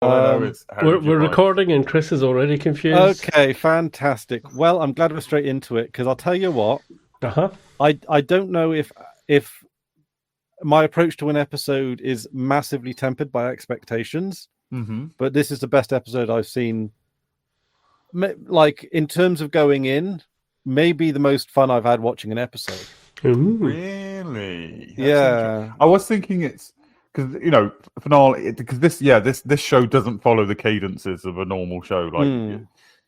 All I know is We're recording and Chris is already confused. Okay, fantastic. Well, I'm glad we're straight into it because I'll tell you what. Uh-huh. I don't know if my approach to an episode is massively tempered by expectations, but this is the best episode I've seen. Like in terms of going in, maybe the most fun I've had watching an episode. Ooh. Really? Yeah. I was thinking it's because finale because this show doesn't follow the cadences of a normal show. Like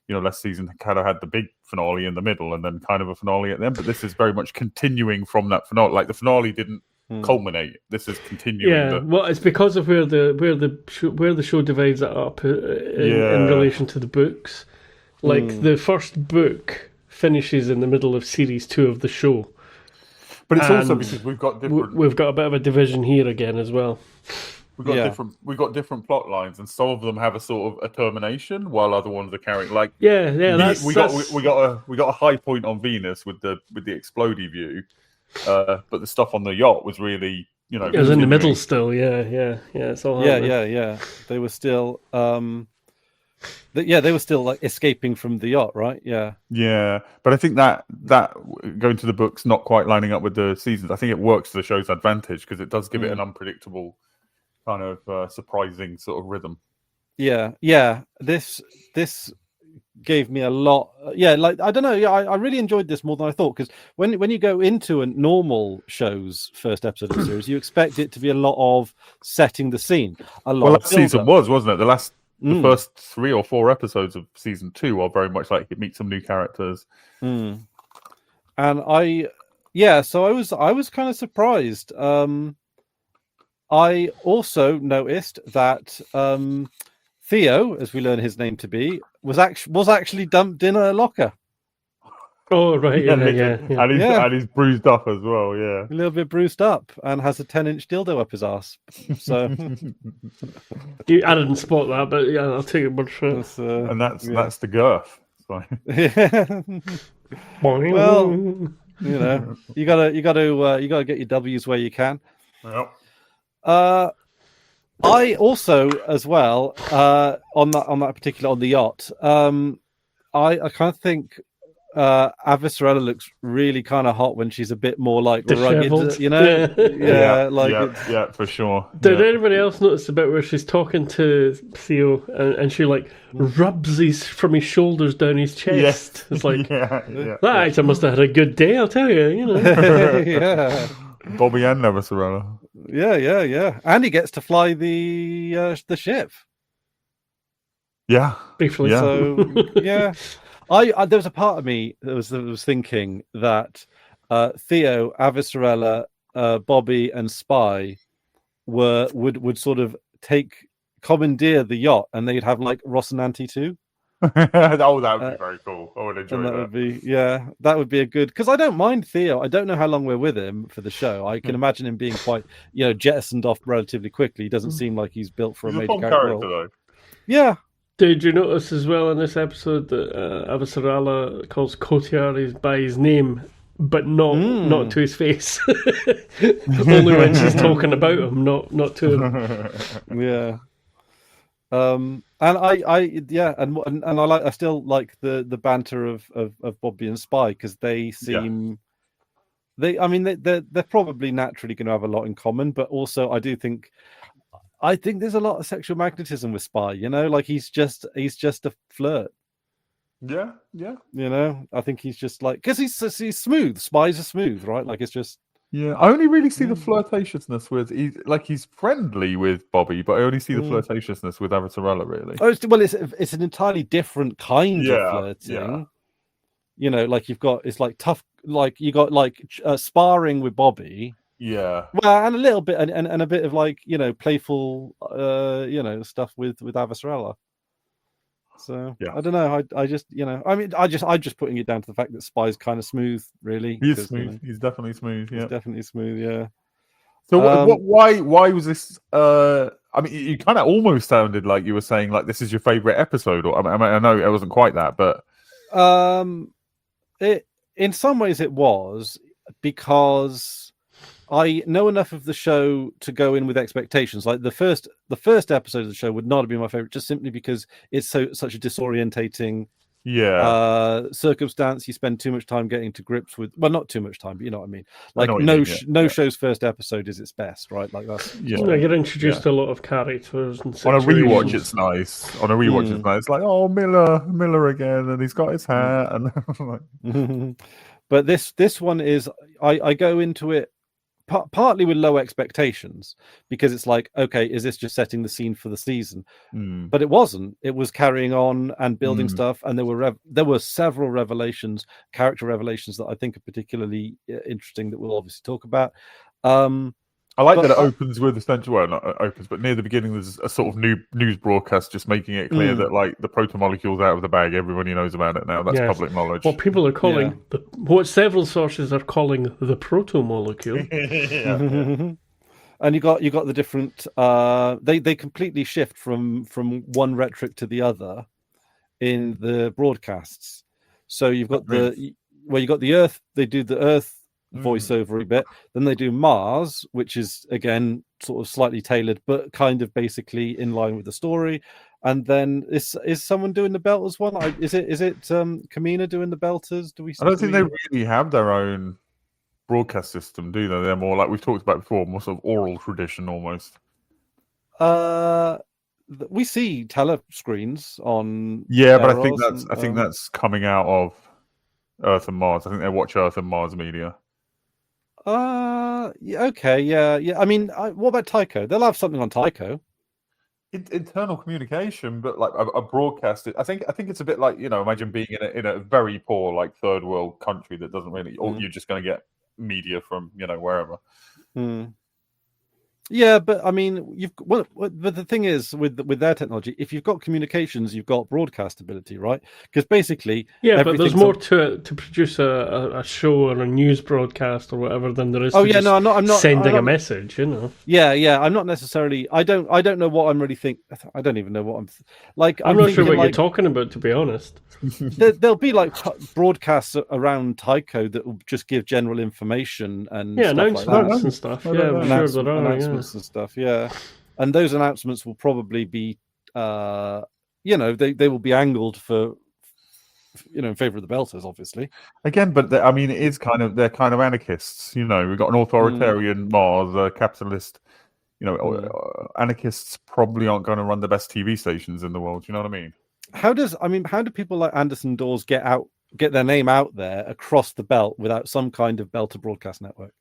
last season kind of had the big finale in the middle and then kind of a finale at the end. But this is very much continuing from that finale. Like the finale didn't culminate. This is continuing. Yeah, well, it's because of where the show divides it up in relation to the books. Like the first book finishes in the middle of series 2 of the show. But it's also because we've got different. We've got a bit of a division here again as well. We've got different plot lines, and some of them have a sort of a termination, while other ones are carrying. Like we got a high point on Venus with the explodey view, but the stuff on the yacht was really it was in the middle still. Yeah. It's all yeah. They were still. They were still like escaping from the yacht, right? Yeah. But I think that going to the books not quite lining up with the seasons. I think it works to the show's advantage because it does give it an unpredictable kind of surprising sort of rhythm. Yeah. This gave me a lot. Like I don't know. Yeah, I really enjoyed this more than I thought because when you go into a normal show's first episode of the series, you expect it to be a lot of setting the scene. Last season wasn't it? The first 3 or 4 episodes of season 2 are very much like it meets some new characters. And so I was kind of surprised. I also noticed that Theo, as we learn his name to be, was actually dumped in a locker. Oh right, yeah. And he's bruised up as well, yeah. A little bit bruised up and has a 10-inch dildo up his ass. So I didn't spot that, but yeah, I'll take it much for it. And that's the girth. So. Well, you gotta get your W's where you can. Yep. I also, as well, on the yacht, I kind of think Avasarala looks really kind of hot when she's a bit more like rugged, Yeah, for sure. Did anybody else notice the bit where she's talking to Theo and she like rubs from his shoulders down his chest? Yes. It's like that actor must have had a good day, I'll tell you. Yeah. Bobby and Avasarala. Yeah. And he gets to fly the ship. Yeah. Briefly. Yeah. So yeah. I there was a part of me that was thinking that Theo, Avasarala, Bobby, and Spy would sort of commandeer the yacht, and they'd have like Ross and Auntie too. That would be very cool. I would enjoy that. That would be a good because I don't mind Theo. I don't know how long we're with him for the show. I can imagine him being quite jettisoned off relatively quickly. He doesn't seem like he's built for a major character role. Though. Yeah. Did you notice as well in this episode that Avasarala calls Kotiar by his name, but not to his face? Only when she's talking about him, not to him. Yeah. And I still like the banter of Bobby and Spy because they seem they're probably naturally going to have a lot in common, but also I think there's a lot of sexual magnetism with Spy. Like he's just a flirt. Yeah. I think he's just like because he's smooth. Spies are smooth, right? Like it's just. Yeah, I only really see the flirtatiousness with he's friendly with Bobby, but I only see the flirtatiousness with Avasarala really. Oh, it's an entirely different kind of flirting. Yeah. Like it's like tough. Like you got like sparring with Bobby. Yeah. Well, and a little bit, and a bit of like playful, stuff with Avasarala. So I don't know. I just I'm just putting it down to the fact that Spy's kind of smooth, really. He's smooth. He's definitely smooth. Yeah, he's definitely smooth. Yeah. So why was this? I mean, you kind of almost sounded like you were saying like this is your favorite episode, or I know it wasn't quite that, but it in some ways it was because I know enough of the show to go in with expectations. Like the first episode of the show would not have been my favorite, just simply because it's such a disorientating circumstance. You spend too much time getting to grips with, well, not too much time, but you know what I mean. Like no show's first episode is its best, right? Like that's you're introduced to a lot of characters and situations. On a rewatch, it's nice. It's nice. Like, oh, Miller again, and he's got his hat, and but this one is I go into it partly with low expectations, because it's like, okay, is this just setting the scene for the season? But it wasn't. It was carrying on and building stuff, and there were several character revelations that I think are particularly interesting that we'll obviously talk about. I like that it opens with essentially, well, not opens, but near the beginning there's a sort of news broadcast just making it clear that like the protomolecule's out of the bag. Everybody knows about it now. That's public knowledge. What people are calling what several sources are calling the protomolecule. And you got the different. They completely shift from one rhetoric to the other in the broadcasts. So you've got you got the Earth. They do the Earth voiceover a bit, then they do Mars, which is again sort of slightly tailored but kind of basically in line with the story. And then is someone doing the Belters one? Is it Kamina doing the Belters? I don't think they really have their own broadcast system, do they? They're more like we've talked about before, more sort of oral tradition almost. We see telescreens on but I think that's coming out of Earth and Mars. I think they watch Earth and Mars media. Okay, yeah. I mean, what about Tycho? They'll have something on Tycho. Internal communication, but like a broadcast. I think it's a bit like, imagine being in a very poor like third world country that doesn't really, or you're just going to get media from wherever. Yeah, but I mean, but the thing is with their technology, if you've got communications, you've got broadcast ability, right? Because basically, but there's more to it to produce a show or a news broadcast or whatever than there is. I'm not sending a message. Yeah, I'm not necessarily. I don't know what I'm really I don't even know what I'm like. I'm not sure what you're talking about, to be honest. There'll be like broadcasts around Tycho that will just give general information and announcements and stuff. Yeah, I'm sure there are announcements and stuff. Yeah, and those announcements will probably be, they will be angled for, in favor of the Belters, obviously. Again, but they're kind of anarchists. We've got an authoritarian Mars, a capitalist. Anarchists probably aren't going to run the best TV stations in the world. You know what I mean? How do people like Anderson Dawes get their name out there across the belt without some kind of Belter broadcast network?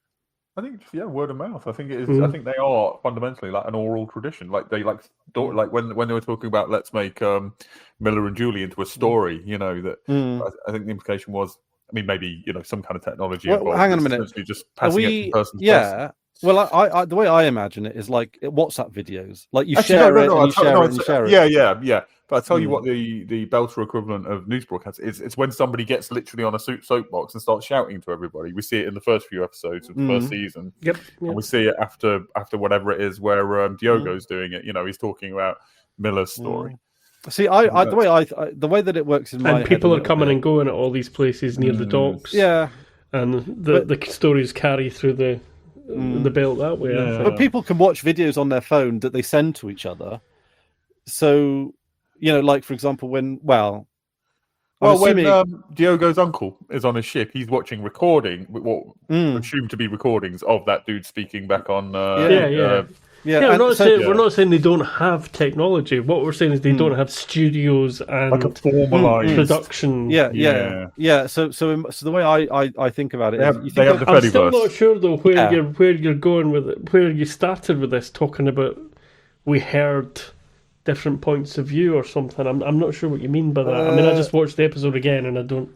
I think word of mouth. I think it is. I think they are fundamentally like an oral tradition. Like they like when they were talking about let's make Miller and Julie into a story. That I think the implication was. I mean, maybe some kind of technology. Well, hang on a minute. Just passing it from person to person. Well, I the way I imagine it is like WhatsApp videos. Like you share it and you share it. Yeah. But I tell you what, the Belter equivalent of news broadcast is. It's when somebody gets literally on a soapbox and starts shouting to everybody. We see it in the first few episodes of the first season. Yep. And we see it after whatever it is where Diogo's doing it. He's talking about Miller's story. See, the way that it works in my head, people are coming and going at all these places near the docks. Yeah, and the stories carry through the belt that way. Yeah. But people can watch videos on their phone that they send to each other. So, like for example, when Diogo's uncle is on a ship, he's watching what assumed to be recordings of that dude speaking back on. We're not saying they don't have technology. What we're saying is they don't have studios and like a formalized production. Yeah. So the way I think about it, I'm still not sure though where you're going with it. Where you started with this, talking about we heard different points of view or something. I'm not sure what you mean by that. I mean, I just watched the episode again and I don't.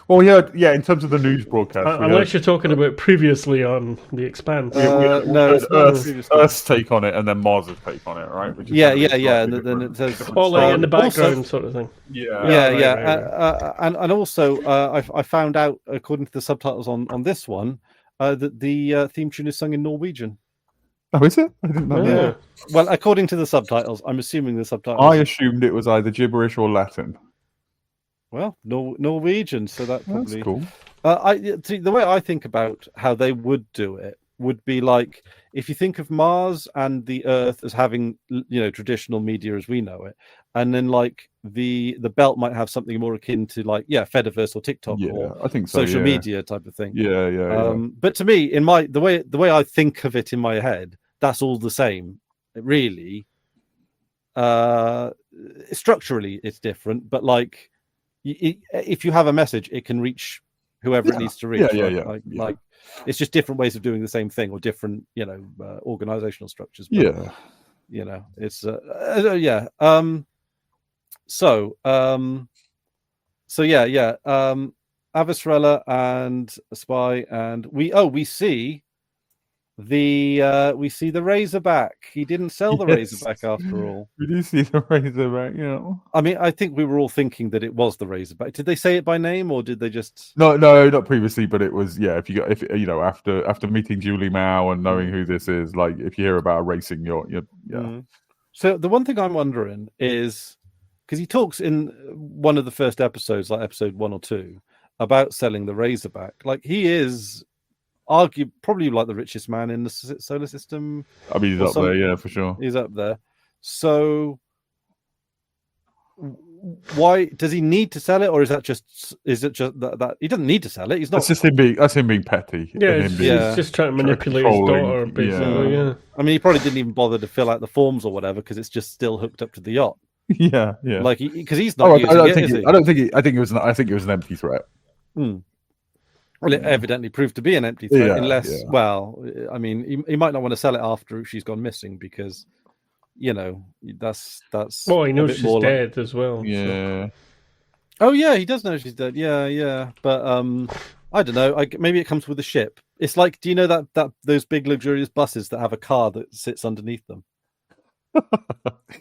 Well, yeah. In terms of the news broadcast, unless you're talking about previously on the Expanse. Earth's take on it, and then Mars's take on it, right? And then it says in the background, also, sort of thing. And also, I found out according to the subtitles on this one that the theme tune is sung in Norwegian. Oh, is it? I didn't know that. Well, according to the subtitles, I'm assuming the subtitles. I assumed it was either gibberish or Latin. Well, Norwegian, so that probably... That's cool. The way I think about how they would do it would be like, if you think of Mars and the Earth as having, traditional media as we know it, and then like the belt might have something more akin to like, Fediverse or TikTok or I think so, social media type of thing. Yeah. But to me, in the way I think of it in my head, that's all the same. Really, structurally it's different, but like if you have a message, it can reach whoever it needs to reach. Like it's just different ways of doing the same thing, or different organizational structures. But, it's Avasarala and Spy, and we see the Razorback. He didn't sell the Razorback after all. We do see the Razorback, I mean, I think we were all thinking that it was the Razorback. Did they say it by name, or did they just? No, not previously, but it was. Yeah, after meeting Julie Mao and knowing who this is, like if you hear about a racing yacht, So the one thing I'm wondering is, because he talks in one of the first episodes, like episode 1 or 2, about selling the Razorback. Like he is probably like the richest man in the solar system. I mean, he's up there, yeah, for sure. He's up there. So why does he need to sell it, or is it just that he doesn't need to sell it? He's not. That's just him being petty. Yeah, he's just trying to manipulate his daughter, basically. Yeah. I mean, he probably didn't even bother to fill out the forms or whatever because it's just still hooked up to the yacht. Yeah. Like because he's not. I think it was an empty threat. Well, it evidently proved to be an empty threat, well, I mean, he might not want to sell it after she's gone missing because, that's. Well, he knows she's dead as well. Yeah. So. Oh yeah, he does know she's dead. Yeah. But I don't know. Maybe it comes with the ship. It's like, do you know that those big luxurious buses that have a car that sits underneath them?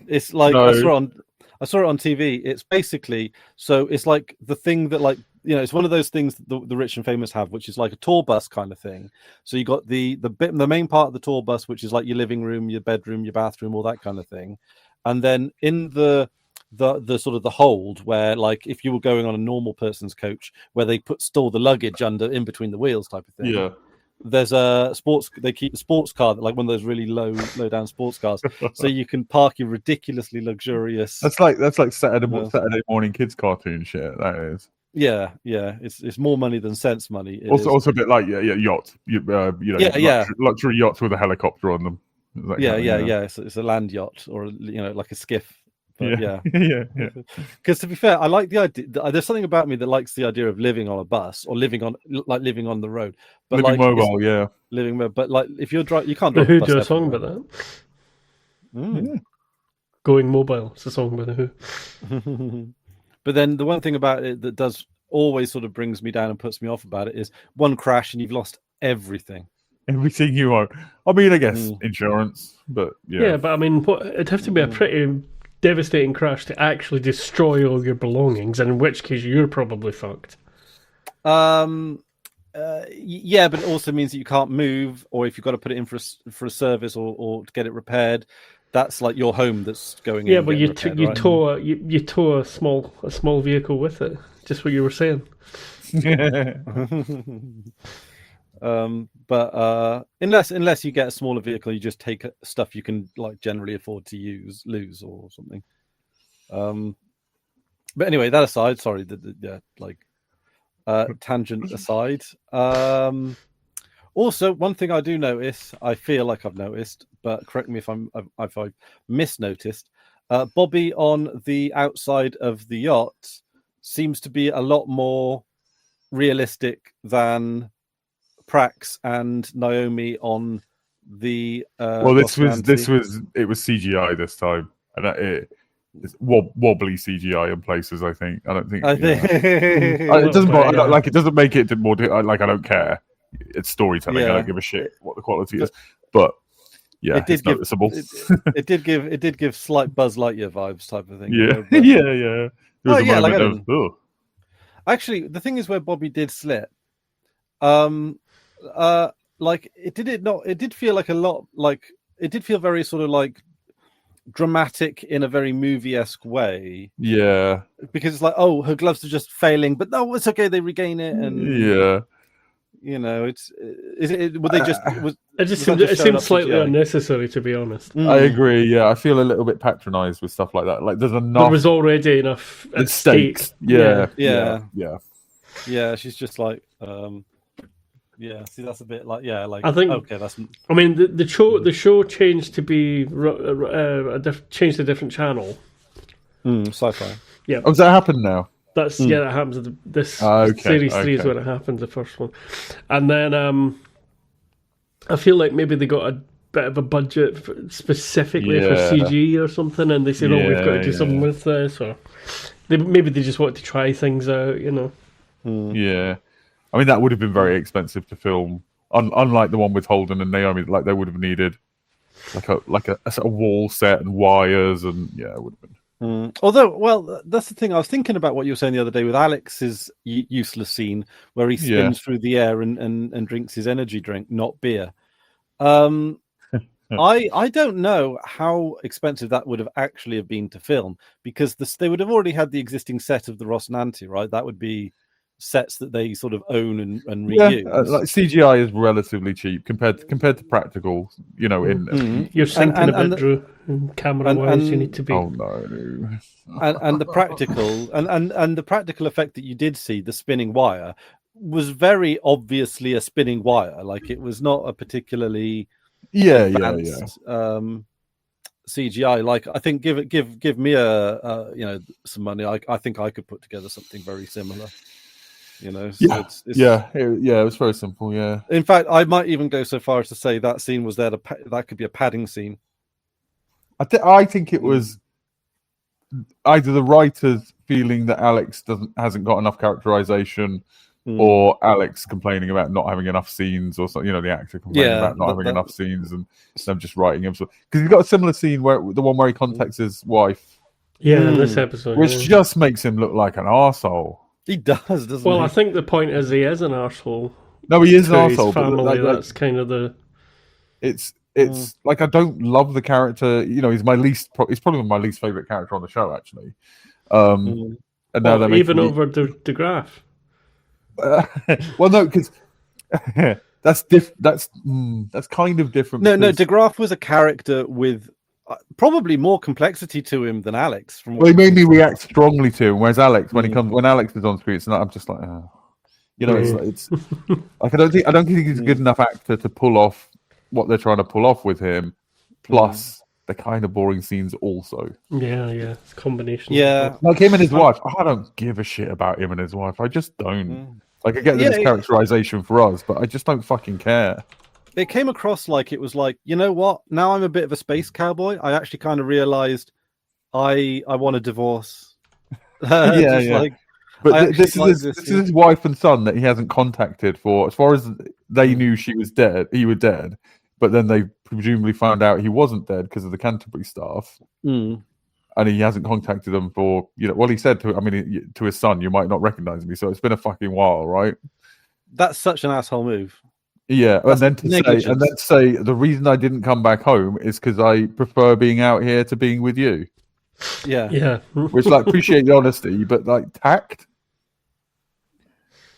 It's like I saw it on TV. It's basically it's like the thing that like. It's one of those things that the rich and famous have, which is like a tour bus kind of thing. So you got the main part of the tour bus, which is like your living room, your bedroom, your bathroom, all that kind of thing. And then in the sort of the hold, where like if you were going on a normal person's coach, where they store the luggage in between the wheels type of thing. Yeah. There's they keep a sports car, like one of those really low down sports cars, so you can park your ridiculously luxurious. That's like Saturday morning kids cartoon shit. That is. Yeah, it's more money than sense money. Also a bit like yacht, luxury yachts with a helicopter on them. It's a land yacht or like a skiff. But yeah. Because to be fair, I like the idea. There's something about me that likes the idea of living on a bus or living on the road. But living mobile, living. But like if you're driving, you can't. The Who do a song about that. Yeah. Going Mobile. It's a song by the Who. But then the one thing about it that does always sort of brings me down and puts me off about it is one crash and you've lost everything. Everything you own. I mean, I guess insurance, but yeah. But I mean, it'd have to be a pretty devastating crash to actually destroy all your belongings, and in which case you're probably fucked. But it also means that you can't move, or if you've got to put it in for a service or to get it repaired. That's like your home that's going in. Yeah, but you tow a small vehicle with it. Just what you were saying. But unless you get a smaller vehicle, you just take stuff you can like generally afford to lose or something. But anyway, that aside, sorry, tangent aside. Also, one thing I do notice, I feel like I've noticed, but correct me if I've misnoticed. Bobby on the outside of the yacht seems to be a lot more realistic than Prax and Naomi on the. It was CGI this time, and it's wobbly CGI in places. I think. I don't think. It doesn't. It doesn't make it more. I don't care. It's storytelling. I don't give a shit what the quality is, but it's noticeable. It did give slight Buzz Lightyear vibes type of thing. Yeah. There was actually, the thing is where Bobby did slip. It did feel like a lot. Like it did feel very sort of like dramatic in a very movie-esque way. Yeah, because it's like, oh, her gloves are just failing, but no, it's okay. They regain it, and would they just? It seems slightly unnecessary, to be honest. I agree. Yeah, I feel a little bit patronised with stuff like that. Like, there's enough. There was already enough at stakes. stake. Yeah. She's just like, See, that's a bit like, I think. Okay, that's. I mean, the show changed to be changed to a different channel. Sci-Fi. Yeah. Oh, does that happen now? That happens. This series 3 is when it happened, the first one, and then I feel like maybe they got a bit of a budget specifically for CG or something, and they said, "Oh, we've got to do something with this," or maybe they just wanted to try things out, Yeah, I mean that would have been very expensive to film. Unlike the one with Holden and Naomi, like they would have needed like a sort of wall set and wires, and it would have been. Although, well, that's the thing. I was thinking about what you were saying the other day with Alex's useless scene where he spins through the air and drinks his energy drink, not beer. I don't know how expensive that would have actually have been to film, because they would have already had the existing set of the Ross and Anti, right? That would be sets that they sort of own and reuse. Like CGI is relatively cheap compared to practical. You're syncing a bit, Drew. Camera-wise, you need to be. Oh no! and the practical and the practical effect that you did see, the spinning wire, was very obviously a spinning wire. Like, it was not a particularly advanced, CGI. Like, I think give me some money. I think I could put together something very similar. So it was very simple. Yeah. In fact, I might even go so far as to say that scene was there. That could be a padding scene. I think it was either the writers feeling that Alex hasn't got enough characterization, or Alex complaining about not having enough scenes, or something. The actor complaining about not having enough scenes, and them just writing him. Because you've got a similar scene the one where he contacts his wife. Yeah, in this episode, which just makes him look like an arsehole. He does, doesn't he? Well, I think the point is he is an arsehole. No, he is an arsehole. Family, that's kind of the. It's like, I don't love the character. He's he's probably my least favorite character on the show, actually. And now they're even over De Graaf. Well, no, because that's kind of different. No, De Graaf was a character with probably more complexity to him than Alex. He made me react strongly to him, whereas Alex, when Alex is on screen, I'm just like, it's like I don't think he's a good enough actor to pull off what they're trying to pull off with him. Plus, the kind of boring scenes also. Yeah, it's a combination. Yeah, like him and his wife. I don't give a shit about him and his wife. I just don't. Like, I get this characterization for us, but I just don't fucking care. It came across like it was like, you know what? Now I'm a bit of a space cowboy. I actually kind of realized I want a divorce. But this is his wife and son that he hasn't contacted for, as far as they knew he was dead. But then they presumably found out he wasn't dead because of the Canterbury staff. And he hasn't contacted them for, he said to his son, "You might not recognize me." So it's been a fucking while, right? That's such an asshole move. Yeah, and then to say the reason I didn't come back home is because I prefer being out here to being with you. Yeah. Which, like, appreciate the honesty, but like, tact.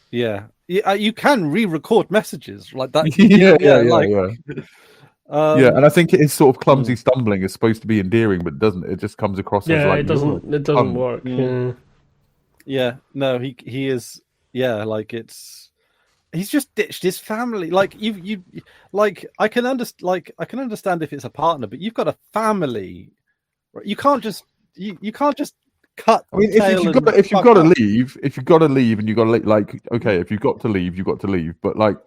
Yeah, you can re-record messages like that. Yeah, and I think his sort of clumsy stumbling is supposed to be endearing, but doesn't. It just comes across as like, it doesn't work. Yeah, no, he is. Yeah, like he's just ditched his family. Like you like I can understand if it's a partner, but you've got a family. You can't just cut. I mean, if you've got to leave, and you've got to if you've got to leave, you've got to leave. But like,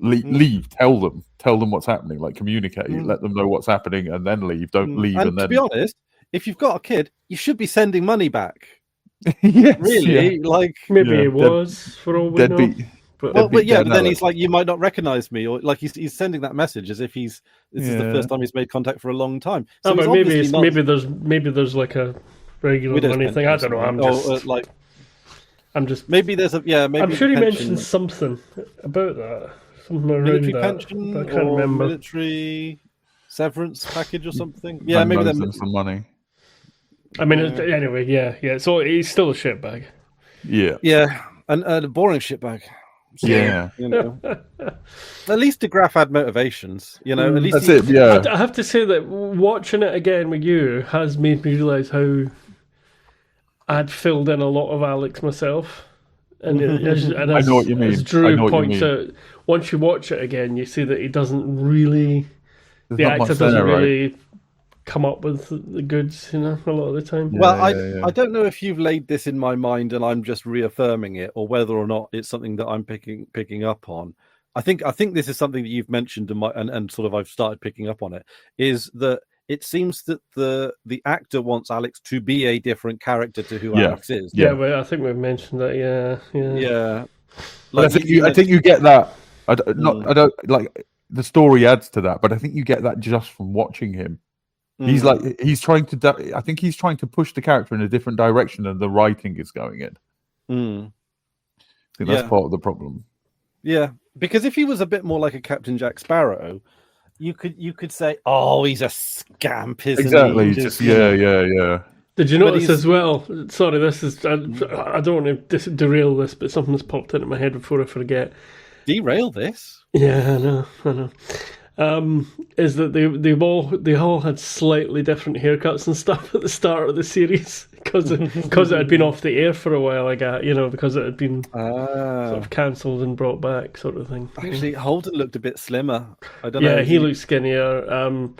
leave. Tell them what's happening. Like, communicate. Let them know what's happening, and then leave. Don't leave. And then, to be honest, if you've got a kid, you should be sending money back. Yes, really? Yeah. Like, maybe it was for all we know. But then he's like, you might not recognize me, or like he's sending that message as if this is the first time he's made contact for a long time. So but maybe there's like a regular money thing. I don't know. I'm just maybe there's maybe I'm sure he mentioned something about that. Something around military that, pension, I can't remember. Military severance package or something. Yeah, maybe them some money. I mean, anyway, yeah. So he's still a shitbag. Yeah, and a boring shitbag. So, Yeah. you know, at least DeGraff had motivations. You know, at least That's it. Yeah. I have to say that watching it again with you has made me realise how I'd filled in a lot of Alex myself. And I know what you mean. As I Drew know what you points mean. out, once you watch it again, you see that he doesn't really, There's the not actor much doesn't there, right? really come up with the goods, you know, a lot of the time. Well, Yeah. I don't know if you've laid this in my mind and I'm just reaffirming it, or whether or not it's something that I'm picking up on. I think this is something that you've mentioned and sort of I've started picking up on it. Is that it seems that the actor wants Alex to be a different character to who Yeah. Alex is. Yeah, well, I think we've mentioned that. Yeah. Yeah. But I think I think you get that. I don't like the story adds to that, but I think you get that just from watching him. He's like he's trying to. I think he's trying to push the character in a different direction than the writing is going in. I think that's part of the problem. Yeah, because if he was a bit more like a Captain Jack Sparrow, you could say, "Oh, he's a scamp, isn't Exactly. he?" Just, yeah. Did you notice as well? Sorry, this is I don't want to derail this, but something that's popped into my head before I forget. Derail this? Yeah, I know. Is that they all had slightly different haircuts and stuff at the start of the series because it had been off the air for a while. Because it had been sort of cancelled and brought back, sort of thing. Actually, Holden looked a bit slimmer. I don't know. Yeah, he looked skinnier.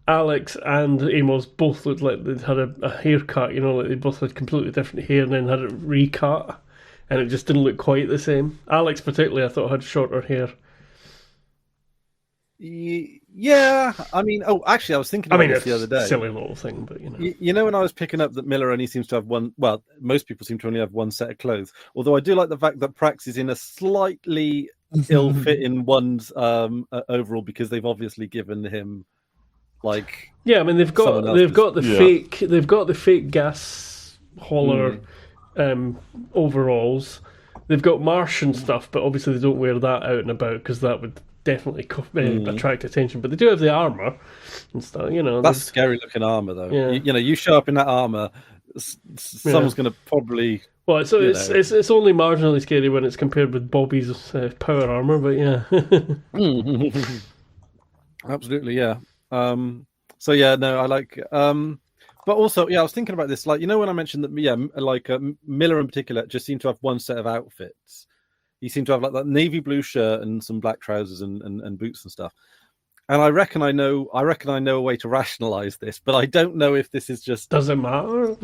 Alex and Amos both looked like they'd had a haircut. You know, like they both had completely different hair and then had it recut, and it just didn't look quite the same. Alex particularly, I thought, had shorter hair. Yeah, I mean, actually, I was thinking about this the other day. Silly little thing, but you know. You know, when I was picking up that Miller only seems to have one. Well, most people seem to only have one set of clothes. Although I do like the fact that Prax is in a slightly ill-fitting one's overall, because they've obviously given him like. Yeah, I mean they've got the fake gas hauler overalls. They've got Martian stuff, but obviously they don't wear that out and about because that would definitely attract attention. But they do have the armor and stuff. You know, that's scary looking armor, though. Yeah. You show up in that armor, someone's going to probably. Well, so it's only marginally scary when it's compared with Bobby's power armor, but yeah. Absolutely, yeah. So yeah, no, I like. But also, yeah, I was thinking about this. Like, when I mentioned that, Miller in particular just seemed to have one set of outfits. He seemed to have like that navy blue shirt and some black trousers and boots and stuff. And I reckon I know a way to rationalize this, but I don't know if this is just. Does it matter?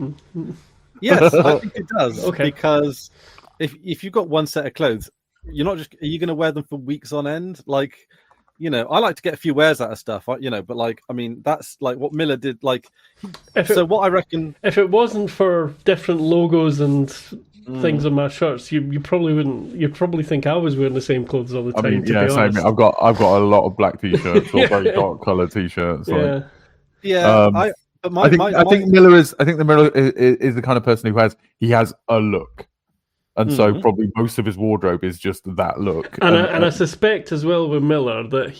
Yes, I think it does. Okay. Because if you've got one set of clothes, are you going to wear them for weeks on end? Like, I like to get a few wears out of stuff, but that's like what Miller did. Like, what I reckon, if it wasn't for different logos and things on my shirts, you probably wouldn't. You'd probably think I was wearing the same clothes all the time. To be honest. Same. I've got a lot of black t-shirts or very dark colored t-shirts. I think Miller is. I think the Miller is the kind of person who has a look. And so probably most of his wardrobe is just that look. And I suspect as well with Miller that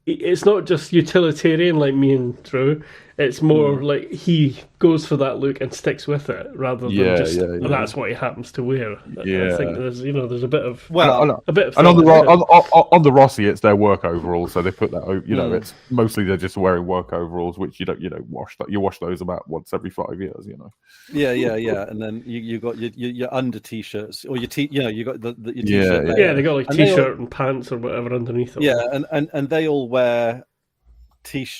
it's not just utilitarian like me and Drew. It's more like he goes for that look and sticks with it rather than that's what he happens to wear. Yeah. I think there's a bit of and on the Rossi, it's their work overalls, so they put that. It's mostly they're just wearing work overalls, which you don't wash. You wash those about once every 5 years. Yeah. And then you got your under t-shirts or you got your t-shirt. Yeah, they got like t-shirt and pants or whatever underneath them. Yeah, and they all wear.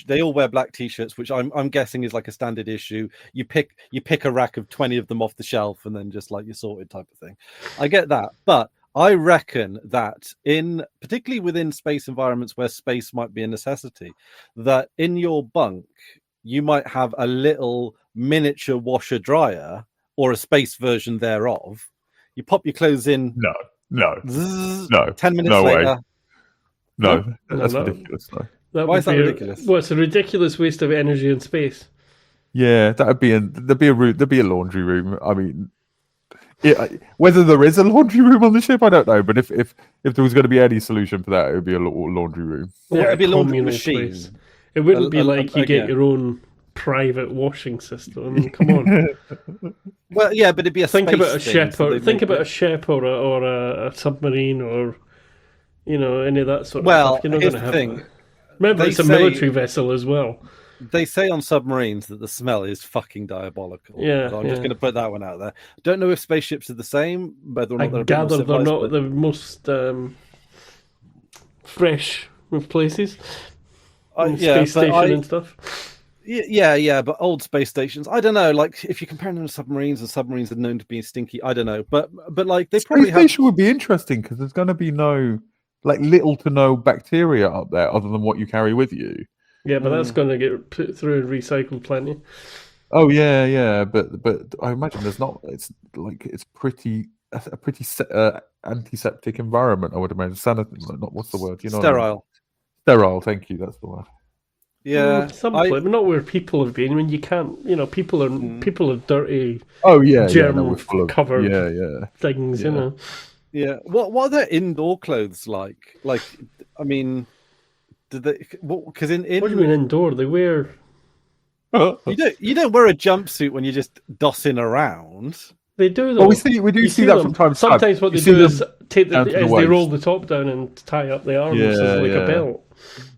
They all wear black t-shirts, which I'm guessing is like a standard issue. You pick a rack of 20 of them off the shelf and then just like you're sorted type of thing. I get that, but I reckon that particularly within space environments where space might be a necessity, that in your bunk you might have a little miniature washer dryer or a space version thereof. You pop your clothes in. No. 10 minutes later. No, that's ridiculous. No. Why is that ridiculous? Well, it's a ridiculous waste of energy and space. Yeah, there'd be a laundry room. I mean, whether there is a laundry room on the ship, I don't know. But if there was going to be any solution for that, it would be a laundry room. Or it'd be a laundry machine. Place. It wouldn't be like you get your own private washing system. I mean, come on. Well, yeah, but it'd be a Think space about a thing, ship, so or they think make about it- a ship, or a submarine, or any of that sort of Well, stuff. You're not here's going to the have. thing. Remember, They it's a say- military vessel as well. They say on submarines that the smell is fucking diabolical. Yeah, So I'm just yeah. going to put that one out there. Don't know if spaceships are the same, whether or I not they're a bit more gather they're civilized, not but- the most fresh of places. Space station and stuff. Yeah, but old space stations. I don't know. Like if you're comparing them to submarines, and submarines are known to be stinky. I don't know, but like they probably Space have. station would be interesting because there's going to be little to no bacteria up there other than what you carry with you. Yeah, but that's going to get put through and recycled plenty. Oh yeah, but I imagine there's not. It's pretty antiseptic environment. I would imagine not what's the word? You know, Sterile. Sterile. Thank you. That's the word. Yeah, but not where people have been. I mean, you can't. People are dirty. Oh yeah, germ we're full of covered. Yeah. Things, Yeah. Yeah. What are their indoor clothes like? Like, I mean, do they? Because in What do you mean indoor? They wear. you don't wear a jumpsuit when you're just dossing around. They do though. Well, we do see that them. from time to time. Sometimes what You they see do them is take down to the they waist. roll the top down and tie up the arms as like a belt.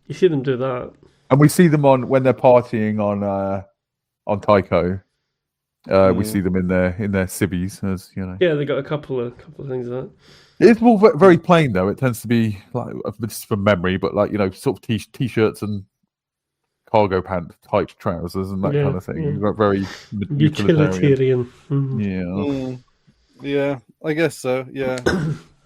You see them do that. And we see them when they're partying on Tycho. We see them in their civvies, as you know. Yeah, they got a couple of things like that. It's all very plain though. It tends to be like, this is from memory, but sort of t-shirts and cargo pant type trousers and that kind of thing. Yeah. Very Utilitarian. Yeah, I guess so. Yeah.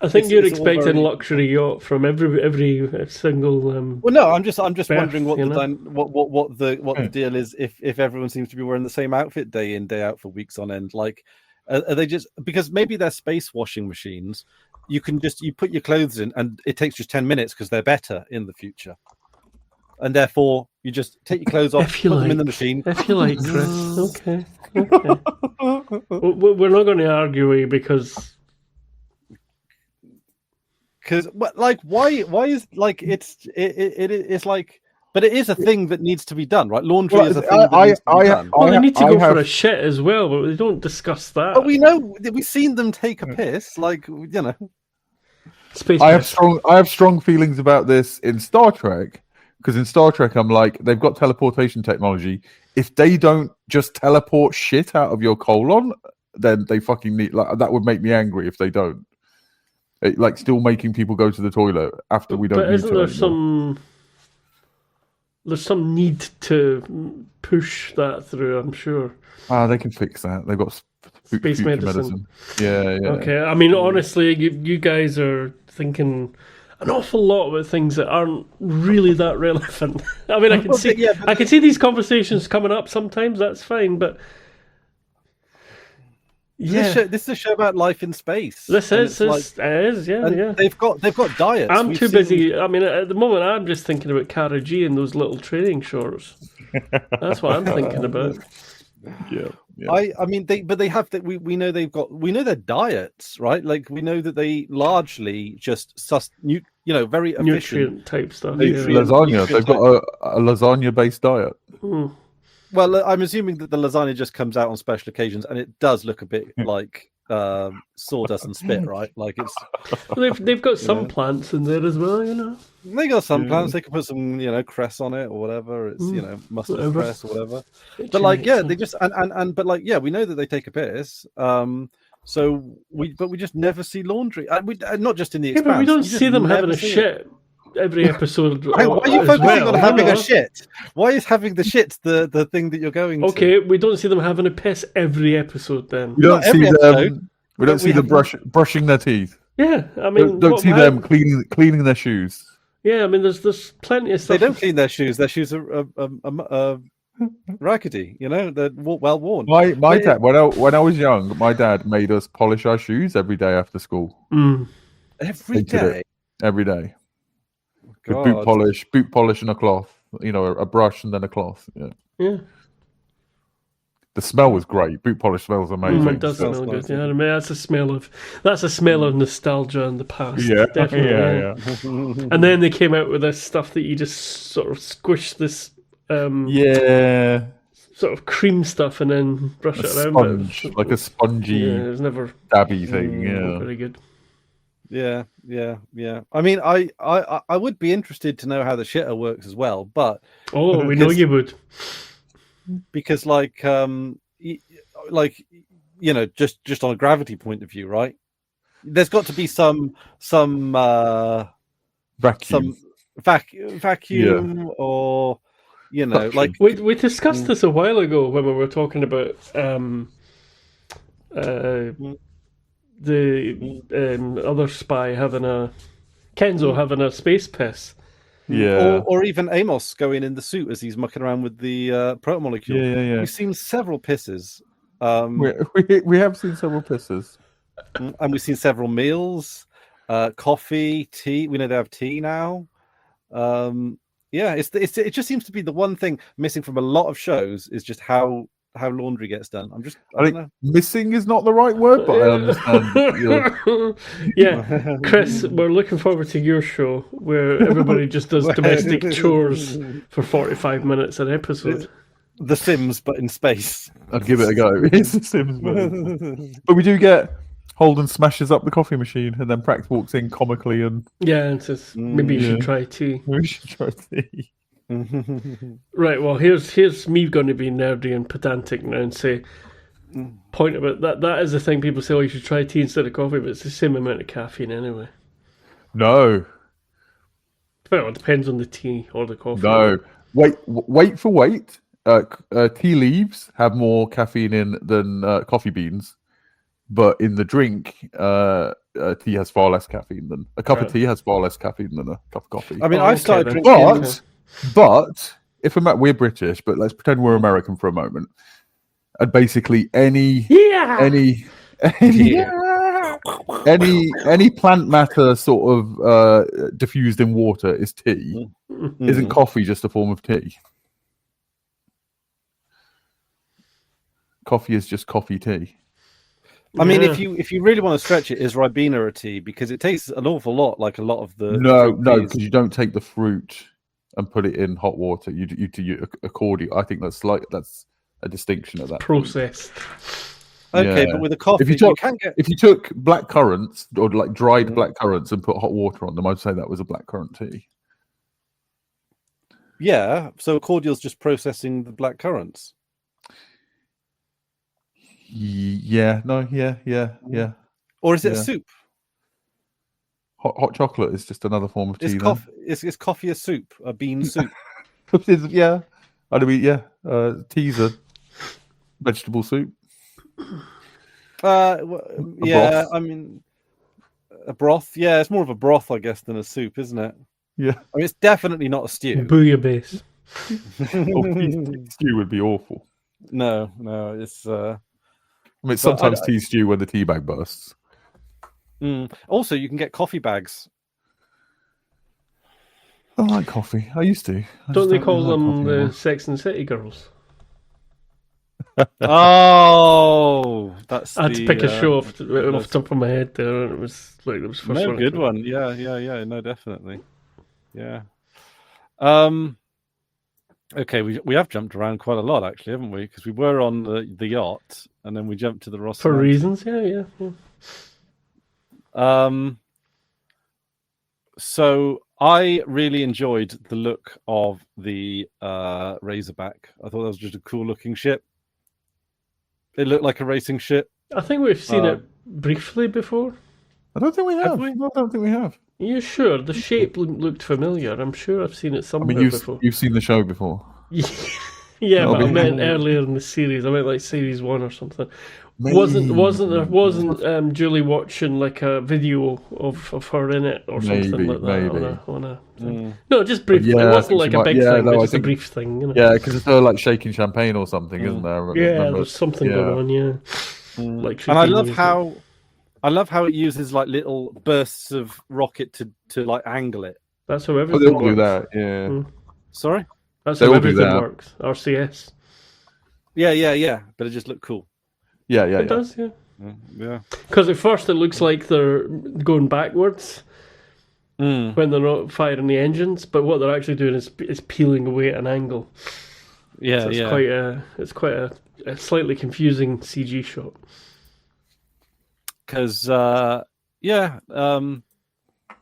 I think you're it's all expecting very- luxury yacht from every single. Well, no, I'm just Berth, wondering what you the know? what the deal is if everyone seems to be wearing the same outfit day in day out for weeks on end. Like, are they just because maybe they're space washing machines? You put your clothes in and it takes just 10 minutes because they're better in the future, and therefore you just take your clothes off, put them in the machine. If you like, Chris. Okay. We're not going to argue because. Because why is like it's like, but it is a thing that needs to be done, right? Laundry is a thing that needs to be done. Well, they need to go for a shit as well, but we don't discuss that. But we know we've seen them take a piss, like Space I piss. have strong feelings about this in Star Trek, because in Star Trek I'm like, they've got teleportation technology. If they don't just teleport shit out of your colon, then they fucking need that would make me angry if they don't. Like still making people go to the toilet after we don't. But need isn't to there anymore. there's some need to push that through? I'm sure. They can fix that. They've got Space future medicine. Yeah. Okay. I mean, honestly, you guys are thinking an awful lot about things that aren't really that relevant. I mean, I can see I can see these conversations coming up sometimes. That's fine, but. Yeah, this is a show about life in space. It is, yeah. They've got diets. I'm too busy. I mean, at the moment, I'm just thinking about Cara G and those little training shorts. That's what I'm thinking about. Yeah. I mean, they have that. We know their diets, right? Like we know that they largely just very efficient Nutrient type stuff. Lasagna. They've got a lasagna-based diet. Well, I'm assuming that the lasagna just comes out on special occasions, and it does look a bit like sawdust and spit, right? Like it's. They've got some plants in there as well, They got some plants. They can put some, cress on it or whatever. It's mustard cress or whatever. But they just but we know that they take a piss. So we just never see laundry. Not just in the Expanse. But we don't see them having a shit every episode. Why are you focusing on having a shit? Why is having the shit the thing that you're going to? Okay, we don't see them having a piss every episode then. We don't see them brushing their teeth. Yeah, I mean, don't see them cleaning their shoes. Yeah, I mean, there's plenty of stuff. They don't clean their shoes. Their shoes are rackety. They're well worn. My dad, when I was young, my dad made us polish our shoes every day after school. Every day. Every day. With God. boot polish and a cloth. A brush and then a cloth. Yeah. The smell was great. Boot polish smells amazing. It does smell good. Yeah, I mean, that's a smell of nostalgia in the past. Yeah, definitely. yeah. And then they came out with this stuff that you just sort of squish this sort of cream stuff and then brush A it around. sponge, like a spongy, Yeah, it was never dabby thing. not Yeah. very good. Yeah. I mean, I would be interested to know how the shitter works as well, but Oh, we know you would. because like just on a gravity point of view, right? There's got to be some Vacuum. vacuum or Suction. like We discussed this a while ago when we were talking about the other spy having Kenzo having a space piss. Yeah. or even Amos going in the suit as he's mucking around with the protomolecule. Yeah. We've seen several pisses. We have seen several pisses. And we've seen several meals, coffee, tea. We know they have tea now. It just seems to be the one thing missing from a lot of shows is just how laundry gets done. I don't know. Missing is not the right word, but I understand. Yeah, Chris, we're looking forward to your show where everybody just does domestic chores for 45 minutes an episode. The Sims, but in space. I'd give it a go. It's The Sims, but we do get Holden smashes up the coffee machine, and then Prax walks in comically and and says, maybe you should try tea. Maybe we should try tea. Right, well, here's me going to be nerdy and pedantic now and say, point about that is the thing people say, oh, you should try tea instead of coffee, but it's the same amount of caffeine anyway. No. Well, it depends on the tea or the coffee. No. Wait for weight. Tea leaves have more caffeine in than coffee beans, but in the drink, tea has far less caffeine than a cup of tea has far less caffeine than a cup of coffee. I mean, I started drinking, but if we're British, but let's pretend we're American for a moment, and basically any plant matter sort of diffused in water is tea. Isn't coffee just a form of tea? Coffee is just coffee tea. I mean, if you really want to stretch it, is Ribena a tea? Because it tastes an awful lot like a lot of the no, because you don't take the fruit and put it in hot water. You a cordial. I think that's a distinction of that processed. Okay, but with a coffee, if you took black currants or like dried black currants and put hot water on them, I'd say that was a black currant tea. Yeah, so a cordial's just processing the black currants. Yeah. Or is it a soup? Hot chocolate is just another form of tea. Is coffee a soup? A bean soup? Yeah. Tea's a vegetable soup. Broth. I mean, a broth. Yeah, it's more of a broth, I guess, than a soup, isn't it? Yeah. I mean, it's definitely not a stew. Bouillabaisse. Stew would be awful. No, it's. I mean, sometimes tea stew when the tea bag bursts. Also, you can get coffee bags. I like coffee. I used to. Don't they call them the Sex and the City girls? Oh, that's. I had to pick a show off the top of my head there, and it was first one. Good one. Yeah. No, definitely. Yeah. Okay, we have jumped around quite a lot, actually, haven't we? Because we were on the yacht, and then we jumped to the Ross. For reasons, yeah. So I really enjoyed the look of the Razorback. I thought that was just a cool-looking ship. It looked like a racing ship. I think we've seen it briefly before. I don't think we have. I don't think we have. Are you sure? The shape looked familiar. I'm sure I've seen it somewhere before. You've seen the show before. Yeah, but I meant earlier in the series. I meant like series 1 or something. Wasn't Julie watching like a video of her in it or something like that on a thing? No, just briefly. It wasn't like a big thing, but just a brief thing. You know? Yeah, because it's her like shaking champagne or something, isn't there? Yeah, there's something going on. Yeah, like, and I love how it uses like little bursts of rocket to like angle it. That's how everything works. Do that. Yeah. Sorry. That's how everything works. RCS. Yeah. But it just looked cool. Yeah. It does, yeah. Because at first it looks like they're going backwards when they're not firing the engines, but what they're actually doing is peeling away at an angle. Yeah, So it's quite a slightly confusing CG shot. Because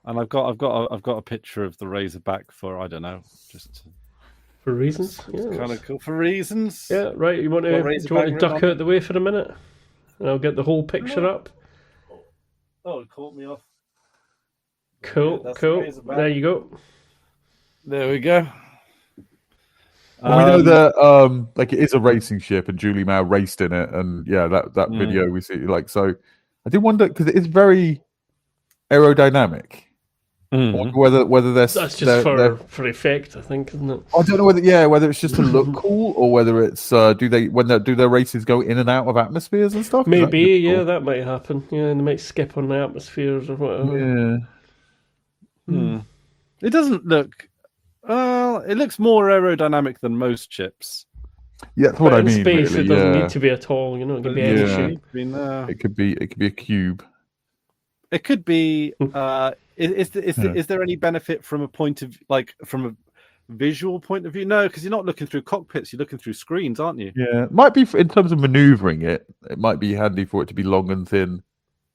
and I've got a picture of the Razorback for, I don't know, just For reasons. it's Yeah, kind of cool for reasons. Yeah, right. You want to duck out the way for a minute? And I'll get the whole picture up. Oh, it caught me off. Cool, Yeah, cool. There you go. There we go. Well, we know that like it is a racing ship, and Julie Mao raced in it, and that video we see, like, so I did wonder because it is very aerodynamic. Whether that's just for effect, I think, isn't it? I don't know whether it's just to look cool or whether it's do their races go in and out of atmospheres and stuff? Maybe, cool? That might happen. Yeah, and they might skip on the atmospheres or whatever. Yeah. It doesn't look. It looks more aerodynamic than most chips. Yeah, that's what I mean. In space, really, it doesn't need to be at all. You know, it could be any shape. It could be a cube. It could be. Is there any benefit from a point of from a visual point of view? No, because you're not looking through cockpits. You're looking through screens, aren't you? Yeah, it might be in terms of maneuvering it. It might be handy for it to be long and thin.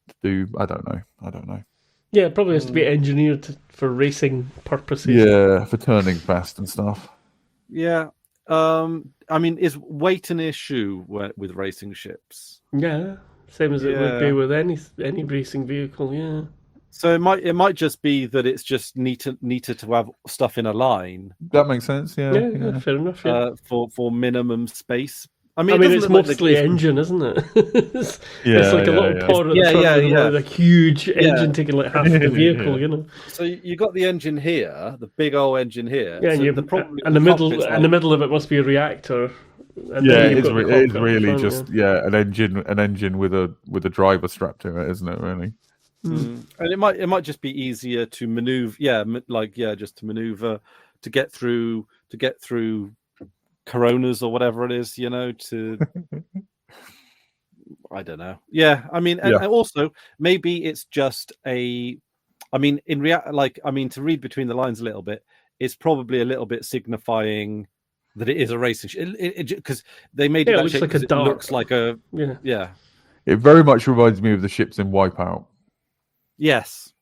To do, I don't know. Yeah, it probably has to be engineered for racing purposes. Yeah, for turning fast and stuff. Yeah. I mean, is weight an issue with racing ships? Yeah, same as it would be with any racing vehicle. Yeah. So it might just be that it's just neater to have stuff in a line. That makes sense. Yeah. Fair enough. Yeah. For minimum space. I mean it's mostly engine, isn't it? It's like a little pod at the front with a huge engine taking like half the vehicle, you know. So you got the engine here, the big old engine here. Yeah, so and the middle of it must be a reactor. And it is really just an engine with a driver strapped to it, isn't it? Really. And it might just be easier to maneuver. Just to maneuver to get through Coronas or whatever it is, you know, to I don't know. Yeah, I mean, and also maybe it's just to read between the lines a little bit, it's probably a little bit signifying that it is a racing ship because they made it shape because it looks like a It very much reminds me of the ships in Wipeout. Yes,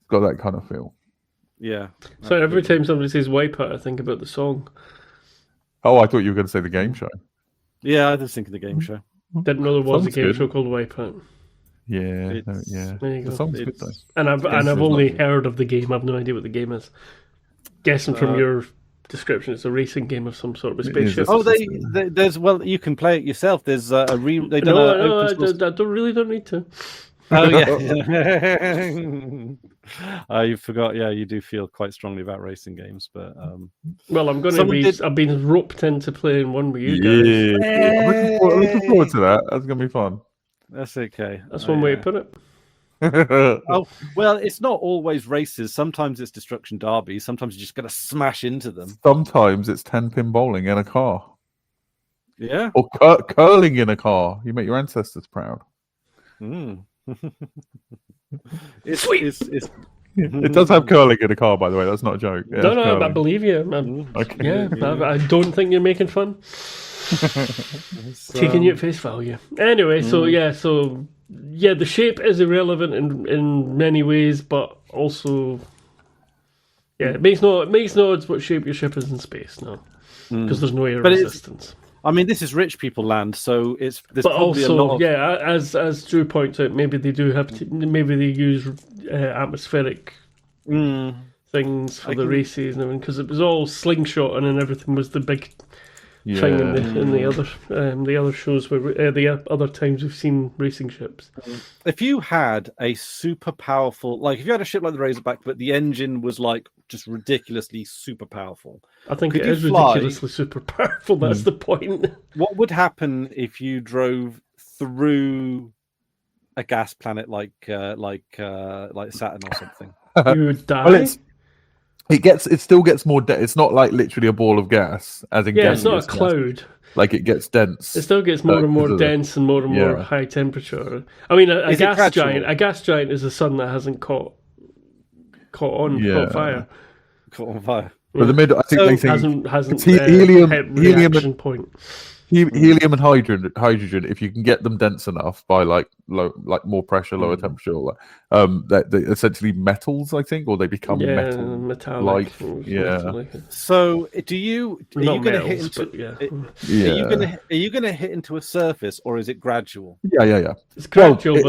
it's got that kind of feel. Yeah. So every time somebody says Wipeout, I think about the song. Oh, I thought you were going to say the game show. Yeah, I was thinking the game show. Didn't know there was a game show called Wipeout. Yeah. There you go. The song's good though. And I've only heard of the game. I have no idea what the game is. Guessing from your description, it's a racing game of some sort of a spaceship. There's you can play it yourself. There's I don't need to. Oh yeah. You forgot. Yeah, you do feel quite strongly about racing games, but well, I'm going to be. I've been roped into playing one with you guys. Yeah. I'm looking forward to that. That's going to be fun. That's okay. That's one way to put it. Oh well, it's not always races. Sometimes it's destruction derby. Sometimes you just got to smash into them. Sometimes it's 10-pin bowling in a car. Yeah. Or curling in a car. You make your ancestors proud. It's sweet. It does have curling in a car, by the way. That's not a joke. No, I believe you. Okay. Yeah, I don't think you're making fun. Taking you at face value. Anyway, so the shape is irrelevant in many ways, but also, it makes no odds what shape your ship is in space. No, because there's no air resistance. I mean, this is rich people land, so there's but probably also, a lot of... as Drew points out, maybe they do have maybe they use atmospheric things for the races, and because it was all slingshot, and then everything was the big thing in the other shows where the other times we've seen racing ships. If you had a super powerful, if you had a ship like the Razorback, but the engine was just ridiculously super powerful. I think it is ridiculously super powerful. That's the point. What would happen if you drove through a gas planet like Saturn or something? You would die. Well, it still gets more. It's not like literally a ball of gas, as in gas. It's not a cloud. Gas. Like it gets dense. It still gets more and more dense and more high temperature. I mean, a gas giant. A gas giant is a sun that hasn't caught fire. Caught on fire. But the middle, I think they think hasn't it's helium, hit helium, reaction point. helium and hydrogen. If you can get them dense enough by like more pressure, lower temperature, they essentially metals, I think, or they become metallic. So are you going to hit into? Are you going to hit into a surface, or is it gradual? Yeah. It's gradual,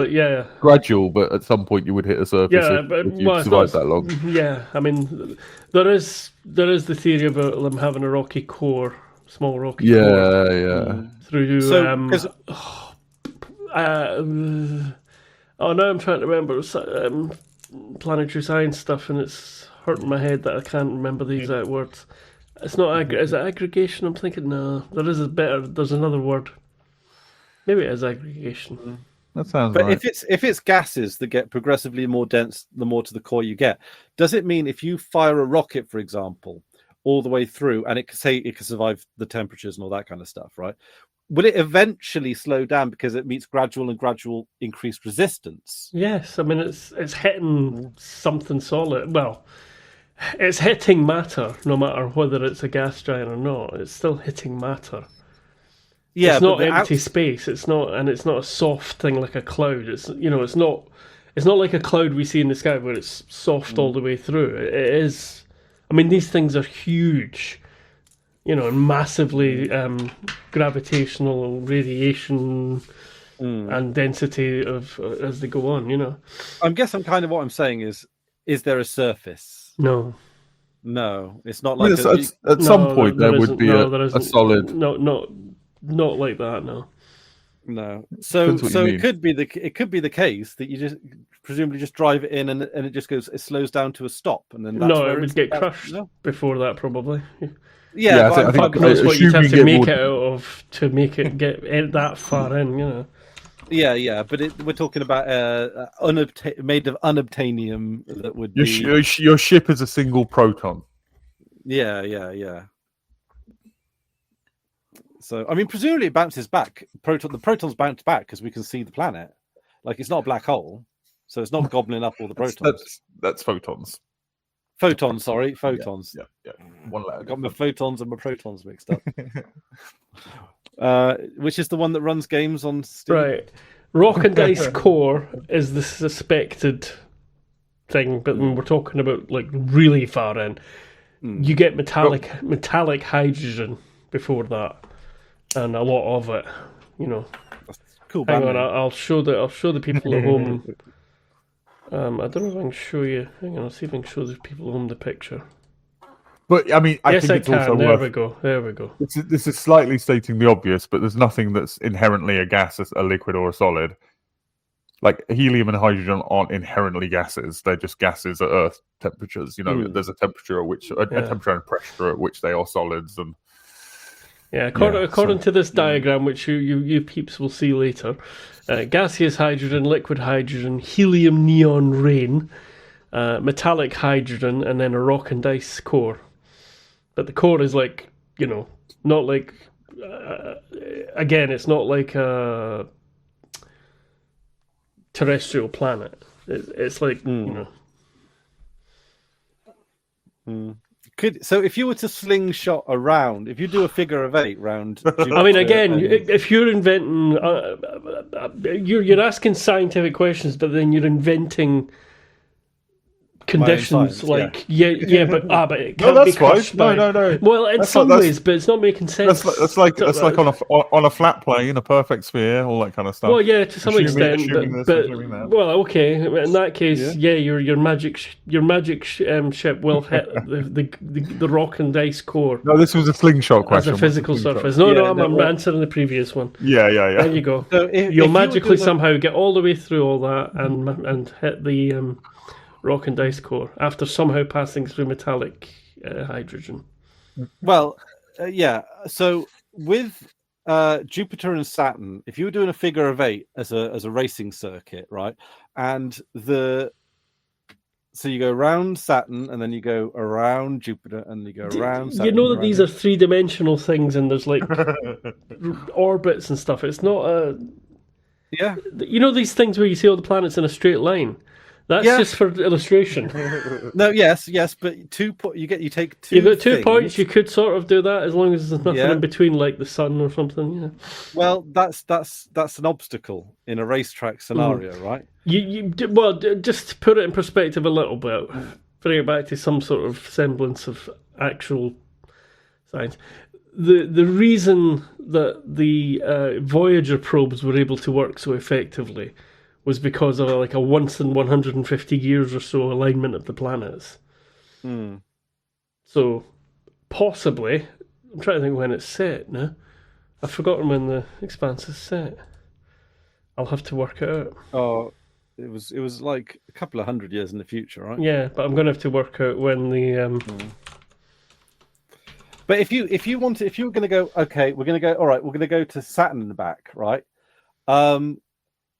gradual. But at some point you would hit a surface if you survive that long. Yeah, I mean, there is the theory about them having a rocky core. Small rocky core. Through now I'm trying to remember planetary science stuff, and it's hurting my head that I can't remember the exact words. It's not is it aggregation? I'm thinking no. There's another word. Maybe it is aggregation. That sounds right. But if it's gases that get progressively more dense, the more to the core you get. Does it mean if you fire a rocket, for example, all the way through, and it can survive the temperatures and all that kind of stuff, right? Will it eventually slow down because it meets gradual increased resistance? Yes, I mean it's hitting something solid. Well, it's hitting matter, no matter whether it's a gas giant or not. It's still hitting matter. Yeah, it's not empty space. It's not a soft thing like a cloud. It's not like a cloud we see in the sky where it's soft all the way through. It is. I mean, these things are huge, and massively gravitational radiation and density as they go on. I guess kind of what I'm saying is there a surface? No, it's not like at some point there would be a solid. No, not like that. No. So it could be the case that you just presumably just drive it in and it slows down to a stop, and then it would get crushed before that probably. Yeah, I think what you'd have to make it out of to make it get that far in, Yeah, but we're talking about made of unobtainium that would be. Your ship is a single proton. Yeah. So, I mean, presumably it bounces back. The protons bounce back because we can see the planet. Like, it's not a black hole, so it's not gobbling up all the protons. That's photons. Photons, sorry. Photons. Yeah. One letter. I got my photons and my protons mixed up. Which is the one that runs games on Steam. Right. Rock and Dice Core is the suspected thing, but when we're talking about, like, really far in, you get metallic hydrogen before that. And a lot of it, That's cool. Hang on, I'll show the people at home. I don't know if I can show you. Hang on, I'll see if I can show the people at home the picture. But I mean, I think it's can. also There we go. This is slightly stating the obvious, but there's nothing that's inherently a gas, a liquid, or a solid. Like helium and hydrogen aren't inherently gases; they're just gases at Earth temperatures. There's a temperature at which a temperature and pressure at which they are solids and. Yeah, according to this diagram, which you peeps will see later, gaseous hydrogen, liquid hydrogen, helium neon rain, metallic hydrogen, and then a rock and dice core. But the core is like, not like, again, it's not like a terrestrial planet. It's like, So if you were to slingshot around, if you do a figure of 8 round, I mean, again, if you're inventing, you're asking scientific questions, but then you're inventing conditions science, but it can't that's be crushed fine. by... No. Well, in some ways, but it's not making sense. That's like on a flat plane, a perfect sphere, all that kind of stuff. Well, yeah, to some extent, but well, okay. In that case, your magic ship will hit the rock and dice core. No, this was a slingshot question. As a physical surface. I'm answering the previous one. Yeah. There you go. So you'll magically somehow get all the way through all that and hit the rock and dice core after somehow passing through metallic hydrogen. Well, so with Jupiter and Saturn, if you were doing a figure of 8 as a racing circuit, right, and so you go around Saturn and then you go around Jupiter and you go around Saturn. You know that these are 3-dimensional things and there's like orbits and stuff. It's not these things where you see all the planets in a straight line. That's just for illustration. No, yes, but you take 2. You've got 2 things. points. You could sort of do that as long as there's nothing in between, like the sun or something. Yeah. Well, that's an obstacle in a racetrack scenario, right? Well, just to put it in perspective a little bit, bring it back to some sort of semblance of actual science. The reason that the Voyager probes were able to work so effectively was because of like a once in 150 years or so alignment of the planets. So possibly, I'm trying to think when it's set now. I've forgotten when the Expanse is set. I'll have to work it out. Oh, it was like a couple of 100 years in the future, right? Yeah, but I'm going to have to work out when the. But if you were going to go, okay, we're going to go. All right, we're going to go to Saturn and back, right?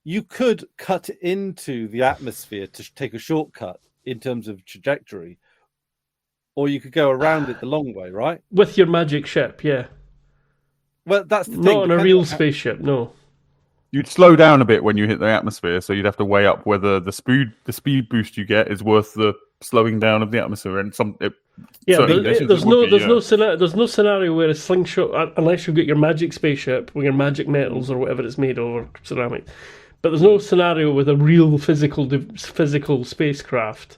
You could cut into the atmosphere to take a shortcut in terms of trajectory, or you could go around it the long way, right? With your magic ship, yeah. Well, that's the thing. Not on a real spaceship, no. You'd slow down a bit when you hit the atmosphere, so you'd have to weigh up whether the speed boost you get is worth the slowing down of the atmosphere. And there's no scenario where a slingshot, unless you get your magic spaceship with your magic metals or whatever it's made of, or ceramic. But there's no scenario with a real physical spacecraft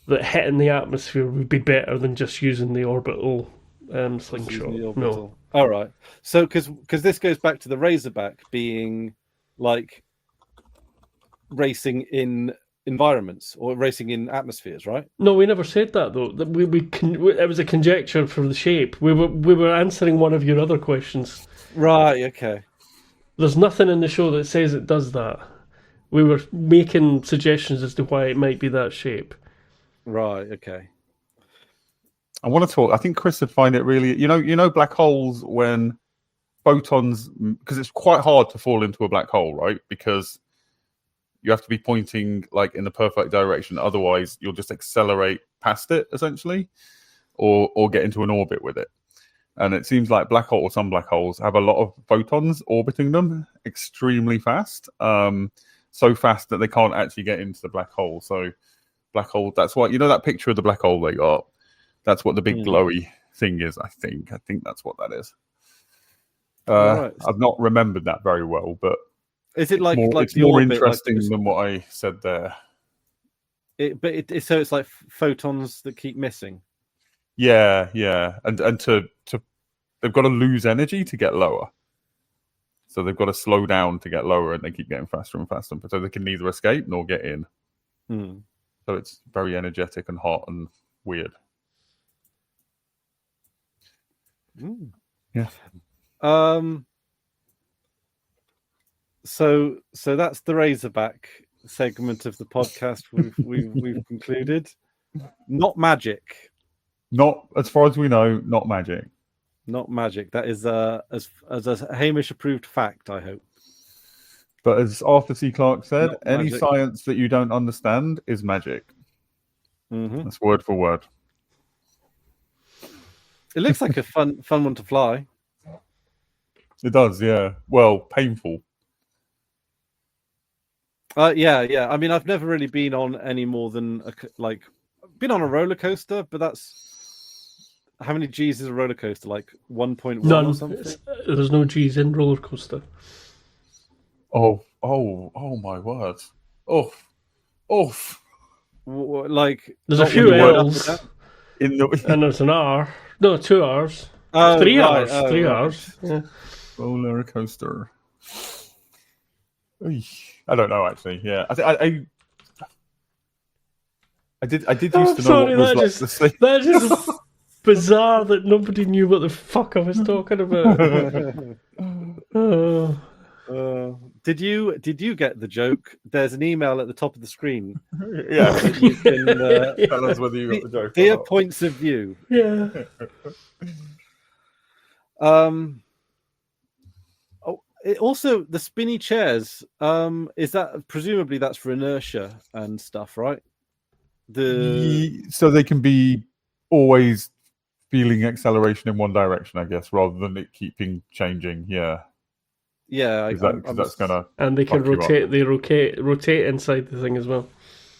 that hitting the atmosphere would be better than just using the orbital slingshot. No. All right. So because this goes back to the Razorback being like racing in environments or racing in atmospheres, right? No, we never said that though. It was a conjecture for the shape. We were answering one of your other questions. Right. Okay. There's nothing in the show that says it does that. We were making suggestions as to why it might be that shape. Right. Okay. I want to talk. I think Chris would find it really. You know, black holes when photons, because it's quite hard to fall into a black hole, right? Because you have to be pointing like in the perfect direction. Otherwise, you'll just accelerate past it essentially, or get into an orbit with it. And it seems like some black holes have a lot of photons orbiting them extremely fast, so fast that they can't actually get into the black hole. So black hole, that's why, that picture of the black hole they got, that's what the big glowy thing is, I think that's what that is. Right. I've not remembered that very well, but is it like it's the more orbit, interesting than what I said there. So it's like photons that keep missing. Yeah, and to they've got to lose energy to get lower, so they've got to slow down to get lower, and they keep getting faster and faster, so they can neither escape nor get in. So it's very energetic and hot and weird. Yeah. So that's the Razorback segment of the podcast. We've concluded. Not magic. Not as far as we know. Not magic. Not magic. That is as a Hamish approved fact, I hope. But as Arthur C. Clarke said, any science that you don't understand is magic. That's word for word. It looks like a fun one to fly. It does, yeah. Well, painful. Yeah. I mean, I've never really been on any more than been on a roller coaster, but that's how many G's is a roller coaster? Like 1.1 or something? There's no G's in roller coaster. Oh my word! Like there's a few L's and there's an R. No, 2 R's. 3 R's. 3 R's. Yeah. Roller coaster. I don't know actually. Yeah, I did used to know what was the sleep. That's just bizarre that nobody knew what the fuck I was talking about. Did you get the joke? There's an email at the top of the screen. Yeah, you can tell us whether you got the joke. Dear points of view. Yeah. Also, the spinny chairs. Is that presumably that's for inertia and stuff, right? So they can be always feeling acceleration in one direction, I guess, rather than it keeping changing. Yeah. Yeah, that's gonna. And they can rotate. They rotate inside the thing as well.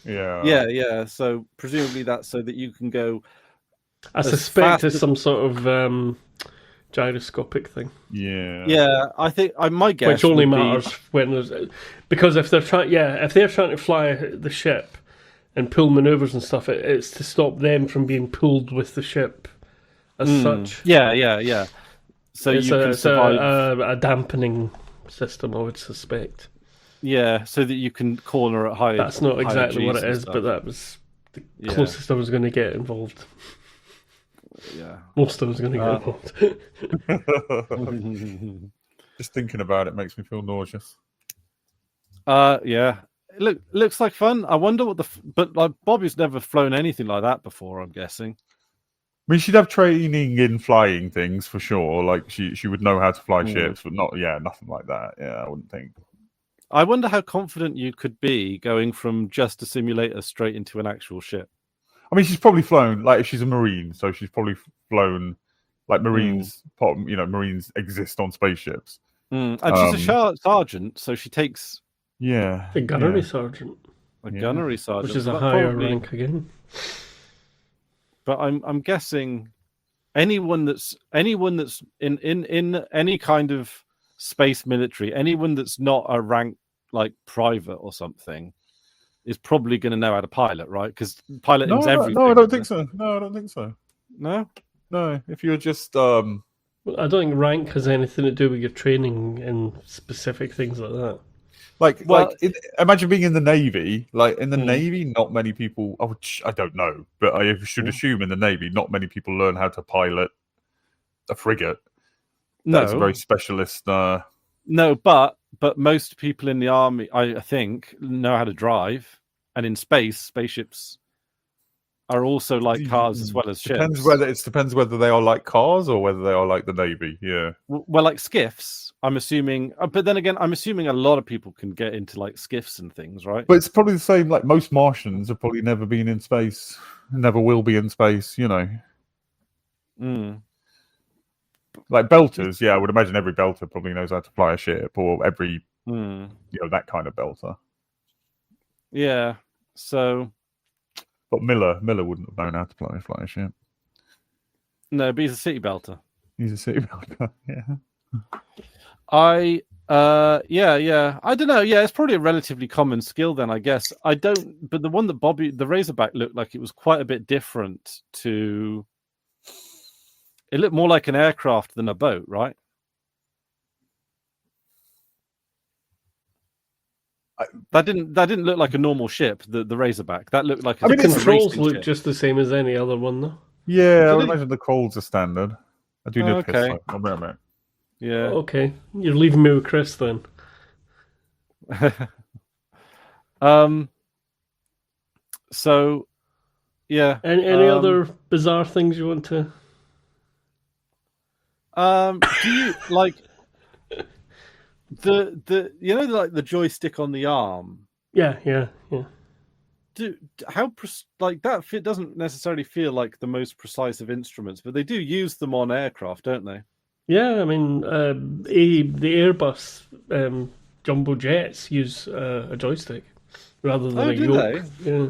Yeah. So presumably that's so that you can go. I suspect it's some sort of gyroscopic thing. Yeah. I think my guess, which only matters when there's, because if they're trying to fly the ship and pull maneuvers and stuff, it's to stop them from being pulled with the ship as such. Yeah. So it's you can survive a dampening system, I would suspect. Yeah, so that you can corner at higher. That's not exactly what it is, but that was the closest I was going to get involved. Yeah, most of us going to get involved. Just thinking about it makes me feel nauseous. Yeah. Looks like fun. I wonder what but like Bobby's never flown anything like that before, I'm guessing. I mean, she'd have training in flying things for sure. Like she would know how to fly ships, but nothing like that. Yeah, I wouldn't think. I wonder how confident you could be going from just a simulator straight into an actual ship. I mean, she's probably flown, like, if she's a Marine, so she's probably flown, like, Marines, Marines exist on spaceships. And she's a sergeant, so she takes... a gunnery sergeant. A gunnery sergeant. Which is a higher rank again. But I'm guessing anyone that's in any kind of space military, anyone that's not a rank, like, private or something, is probably going to know how to pilot, right? Because piloting's everything. No, I don't think so. No, I don't think so. No? No, if you're just... Well, I don't think rank has anything to do with your training in specific things like that. Imagine being in the Navy. Like, in the Navy, not many people... I don't know, but I should assume in the Navy, not many people learn how to pilot a frigate. That's a very specialist... No, but most people in the army, I think, know how to drive, and in spaceships are also like cars as well as ships. Depends whether they are like cars or whether they are like the Navy. Yeah. Well, like skiffs, I'm assuming, but then again, I'm assuming a lot of people can get into like skiffs and things, right? But it's probably the same. Like most Martians have probably never been in space, never will be in space. You know. Like belters, I would imagine every belter probably knows how to fly a ship, or every that kind of belter. Yeah. So, but Miller wouldn't have known how to fly a ship. No, but he's a city belter. He's a city belter. Yeah. I don't know. Yeah, it's probably a relatively common skill then, I guess. But the one that the Razorback looked like it was quite a bit different to. It looked more like an aircraft than a boat, right? That didn't look like a normal ship. The Razorback. That looked like. The controls look just the same as any other one, though. Yeah, I would imagine the controls are standard. I do need a piss. Yeah. Okay, you're leaving me with Chris then. So, yeah. Any other bizarre things you want to? Do you like the like the joystick on the arm? Yeah. That fit doesn't necessarily feel like the most precise of instruments, but they do use them on aircraft, don't they? Yeah, I mean, the Airbus jumbo jets use a joystick rather than a yoke. Yeah.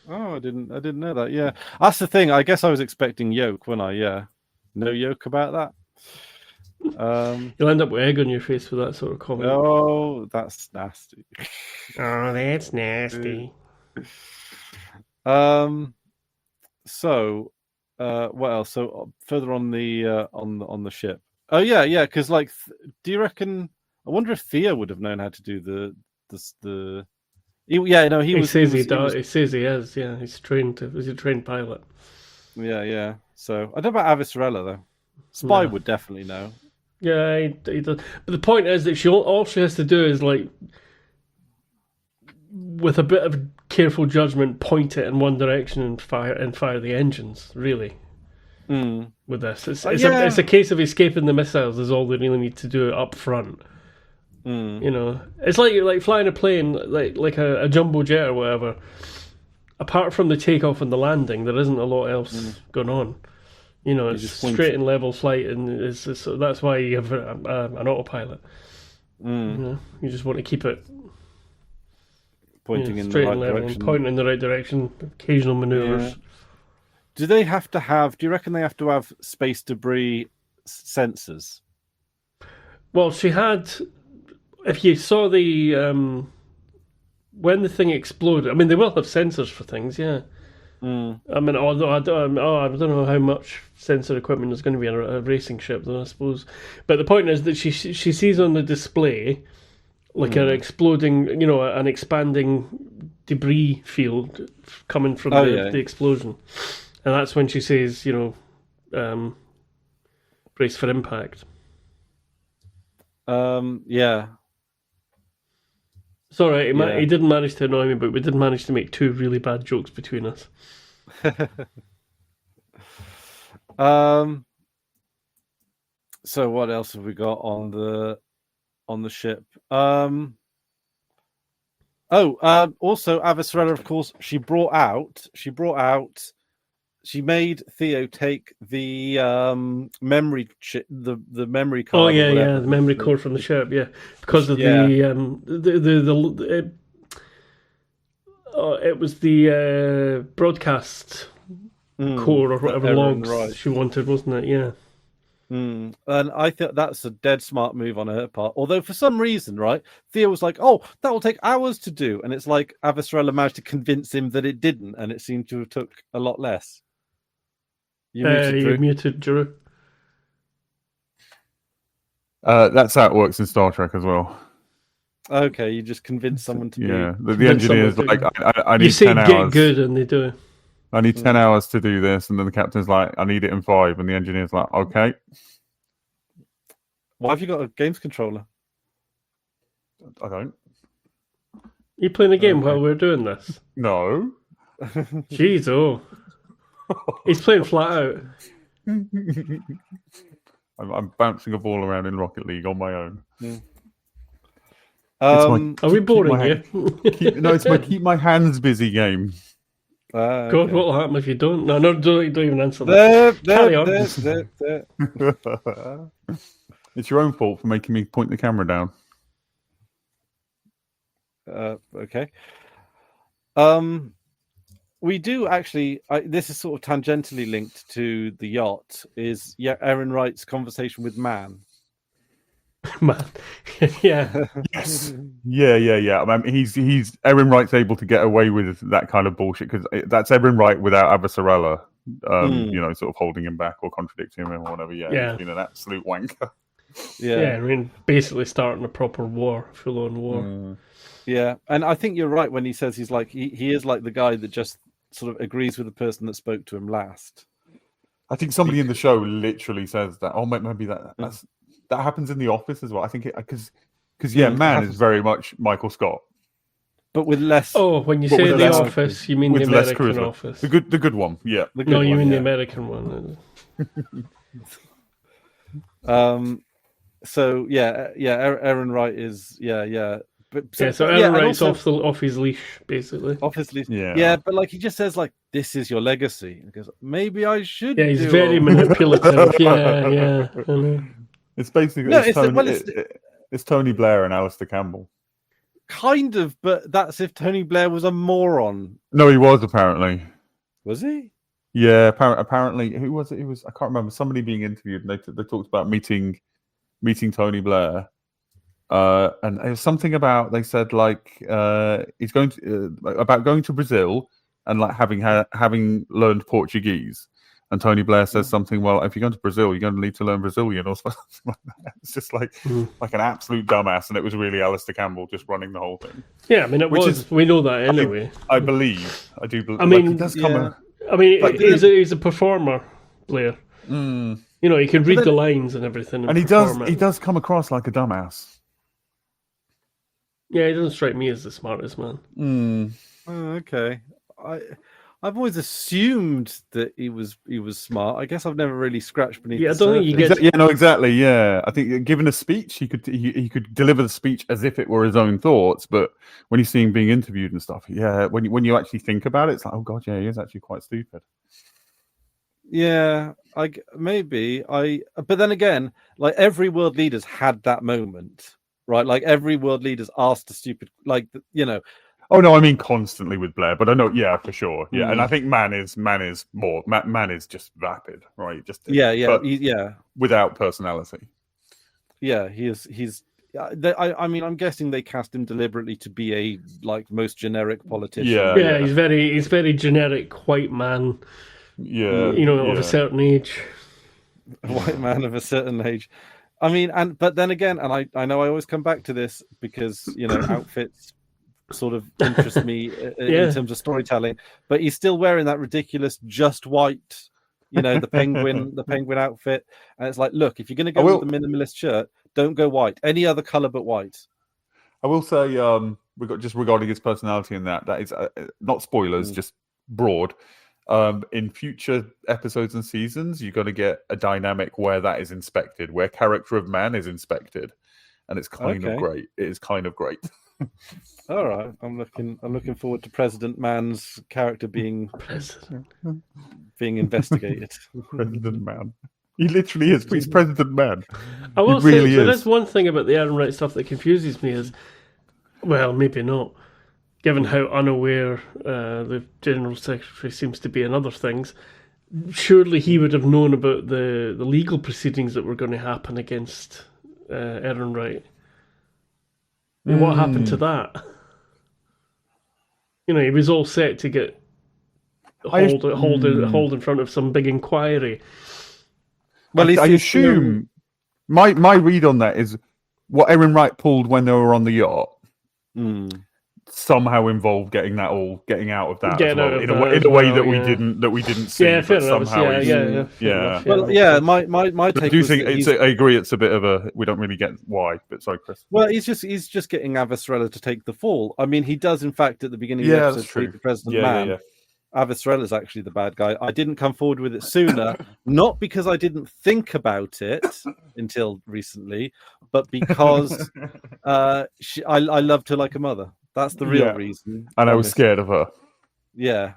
Oh, I didn't know that. Yeah, that's the thing. I guess I was expecting yoke when Yeah, no yoke about that. You'll end up with egg on your face with that sort of comment. Oh, that's nasty. Oh, that's nasty. So, what else? So further on the ship. Oh yeah, because like, do you reckon? I wonder if Thea would have known how to do the. He says he does. He says he is. Yeah, he's trained. He's a trained pilot. Yeah. So I don't know about Avicirella though. Spy would definitely know. Yeah, he does. But the point is that all she has to do is, like, with a bit of careful judgment, point it in one direction and fire the engines. Really, with this, it's a case of escaping the missiles. Is all they really need to do up front. You know, it's like flying a plane, like a jumbo jet or whatever. Apart from the takeoff and the landing, there isn't a lot else going on. You know, it's straight and level flight, and so that's why you have an autopilot. You know, you just want to keep it pointing in the straight right and level, direction. pointing in the right direction, occasional maneuvers. Yeah. Do they have to have? Do you reckon they have to have space debris sensors? Well, she had. If you saw the when the thing exploded, I mean, they will have sensors for things, yeah. I mean, although I don't know how much sensor equipment there's going to be in a racing ship, though, I suppose. But the point is that she sees on the display like an exploding, an expanding debris field coming from the explosion, and that's when she says, brace for impact. Yeah. Sorry, he didn't manage to annoy me, but we did manage to make 2 really bad jokes between us. So what else have we got on the ship? Also Avasarala, of course, she made Theo take the memory chip, the memory card. Oh yeah, the memory code from the ship. Yeah, because of it was the broadcast core or whatever logs she wanted, wasn't it? Yeah. And I think that's a dead smart move on her part. Although for some reason, right, Theo was like, "Oh, that will take hours to do," and it's like Avasarala managed to convince him that it didn't, and it seemed to have took a lot less. You're muted, Drew. That's how it works in Star Trek as well. Okay, you just convince someone to. Yeah, the engineer's like, I need 10 hours. You say get good, and they do. I need 10 hours to do this, and then the captain's like, I need it in 5, and the engineer's like, okay. Why have you got a games controller? I don't. You playing a game while we're doing this? No. Jeez, he's playing flat out. I'm bouncing a ball around in Rocket League on my own. Yeah. Are we boring you? It's my keep my hands busy game. God, what will happen if you don't? No, don't even answer that. Carry on. It's your own fault for making me point the camera down. Okay. We do actually. This is sort of tangentially linked to the yacht. Is Aaron Wright's conversation with Man? Man, yeah, yes, yeah. I mean, he's Aaron Wright's able to get away with that kind of bullshit because that's Aaron Wright without Avasarala, sort of holding him back or contradicting him or whatever. Yeah, he's been an absolute wanker. Yeah. I mean, basically starting a proper war, full-on war. Yeah, and I think you're right when he says he's like he is like the guy that just sort of agrees with the person that spoke to him last. I think somebody in the show literally says that. Oh, maybe that happens in The Office as well. I think because Man is very much Michael Scott, but with less. Oh, when you say The Office, you mean the American Office, the good one. Yeah, no, you mean the American one. So Aaron Wright is so Aaron Wright's off his leash, basically. Off his leash. Yeah, but like he just says like, "This is your legacy." He goes, "Maybe I should." Yeah, he's very manipulative. Yeah. I know. It's basically it's Tony Blair and Alistair Campbell. Kind of, but that's if Tony Blair was a moron. No, he was apparently. Was he? Yeah, apparently. Who was it? It was I can't remember. Somebody being interviewed, and they talked about meeting Tony Blair, and it was something about they said like he's going to about going to Brazil and like having learned Portuguese. And Tony Blair says something, well, if you're going to Brazil, you're going to need to learn Brazilian or something like that. It's just like an absolute dumbass. And it was really Alistair Campbell just running the whole thing. Yeah, I mean, we know that anyway. I do believe. I mean, he does come he's a performer, Blair. He can read the lines and everything. And he does come across like a dumbass. Yeah, he doesn't strike me as the smartest man. Okay. I've always assumed that he was smart. I guess I've never really scratched beneath. Yeah, I don't think you get. Exactly. Yeah, I think given a speech, he could deliver the speech as if it were his own thoughts. But when you see him being interviewed and stuff, when you actually think about it, it's like, oh god, yeah, he is actually quite stupid. Yeah, but then again, like every world leader's had that moment, right? Like every world leader's asked a stupid, Oh no, I mean constantly with Blair, but I know, yeah, for sure, yeah. And I Mm. think Man is more. Man is just vapid, right? Just Yeah, but yeah. without personality. Yeah, he's. I mean, I'm guessing they cast him deliberately to be a most generic politician. Yeah, Yeah, he's very generic white man. Yeah, of a certain age. A white man of a certain age. I mean, but then again, and I know I always come back to this because outfits sort of interest me in terms of storytelling. But he's still wearing that ridiculous just white, the penguin outfit, and it's like, look, if you're going to go with the minimalist shirt, don't go white. Any other color but white. I will say, we got just regarding his personality in that is not spoilers, just broad. In future episodes and seasons, you're going to get a dynamic where that is inspected, where character of man is inspected, and it's kind of great. It is kind of great. All right, I'm looking forward to President Man's character being investigated. President Man, he literally is. He's President Man. I will say there is one thing about the Aaron Wright stuff that confuses me is, well, maybe not. Given how unaware the General Secretary seems to be in other things, surely he would have known about the legal proceedings that were going to happen against Aaron Wright. I mean, what happened to that? He was all set to get hauled in front of some big inquiry. Well, I assume my read on that is what Aaron Wright pulled when they were on the yacht. Somehow involved getting out of that as well, in a way that we didn't see. Yeah, fair enough. Yeah. Well, yeah. My take. I agree. It's a bit of a. We don't really get why, but sorry, Chris. Well, he's just getting Avasarala to take the fall. I mean, he does in fact at the beginning of the episode treat the President Man. Yeah. Avasarala is actually the bad guy. I didn't come forward with it sooner, not because I didn't think about it until recently, but because I loved her like a mother. That's the real reason. And I was scared of her. Yeah.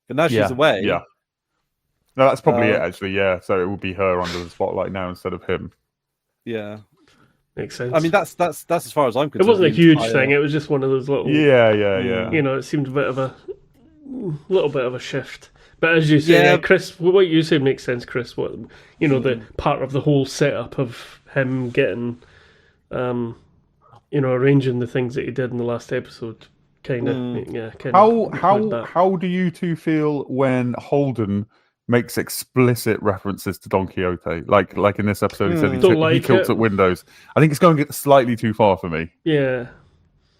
But now she's away. Yeah. No, that's probably it, actually. Yeah. So it would be her under the spotlight now instead of him. Yeah. Makes sense. I mean, that's as far as I'm concerned. It wasn't a huge thing. It was just one of those little... Yeah. It seemed a little bit of a shift. But as you say, Chris, what you say makes sense, Chris. What the part of the whole setup of him getting... arranging the things that he did in the last episode, kind of. How do you two feel when Holden makes explicit references to Don Quixote? Like in this episode, he said he tilts at windows. I think it's going to get slightly too far for me. Yeah,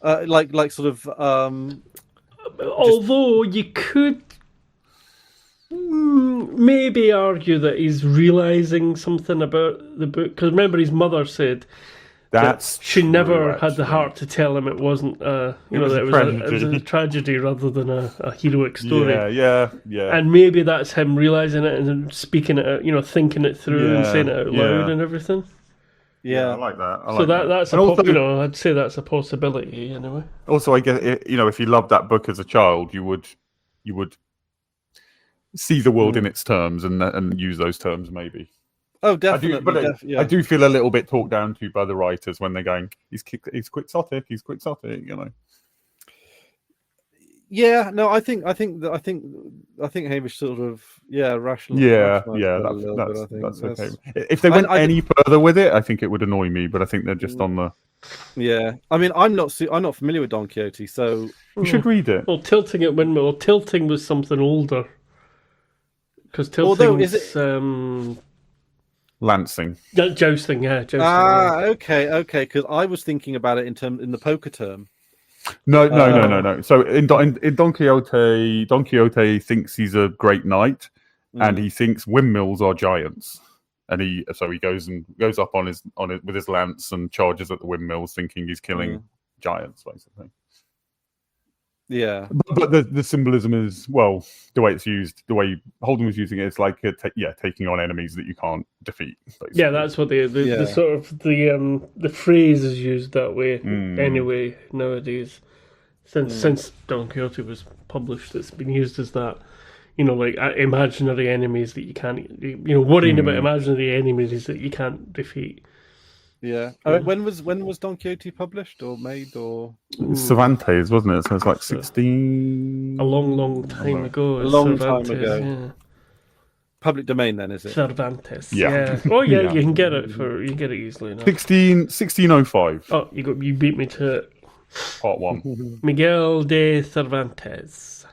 like sort of. Although you could maybe argue that he's realizing something about the book, because remember his mother said. She never had the heart to tell him it wasn't, that it was a tragedy rather than a heroic story. Yeah. And maybe that's him realizing it and speaking it out, thinking it through and saying it out loud and everything. Yeah, I like that. That's I'd say that's a possibility anyway. Also, I guess if you loved that book as a child, you would see the world in its terms and use those terms maybe. Oh, definitely. I do feel a little bit talked down to by the writers when they're going, he's quixotic. Yeah, no, I think Hamish sort of rational. That's okay. If they went any further with it, I think it would annoy me. But I think they're just on the. Yeah, I mean, I'm not familiar with Don Quixote, so you should read it. Well, tilting at windmill. Well, tilting was something older. Because tilting is lancing. Jousting, yeah. Okay. Because I was thinking about it in the poker term. No. So in Don Quixote thinks he's a great knight, and he thinks windmills are giants, and he goes up on his with his lance and charges at the windmills, thinking he's killing giants, basically. Yeah, but the symbolism is, well, the way it's used, the way Holden was using it, it's like taking on enemies that you can't defeat. Basically. Yeah, that's what the sort of the phrase is used that way anyway nowadays. Since Don Quixote was published, it's been used as that. Like imaginary enemies that you can't. Worrying about imaginary enemies that you can't defeat. Yeah. When was Don Quixote published or made or Cervantes, wasn't it? So it's like 16. A long time ago. A long time Cervantes, ago. Yeah. Public domain? Then is it? Cervantes. Yeah. Oh yeah, Yeah. you can get it easily now. 1605, Oh, you beat me to it. part 1. Miguel de Cervantes.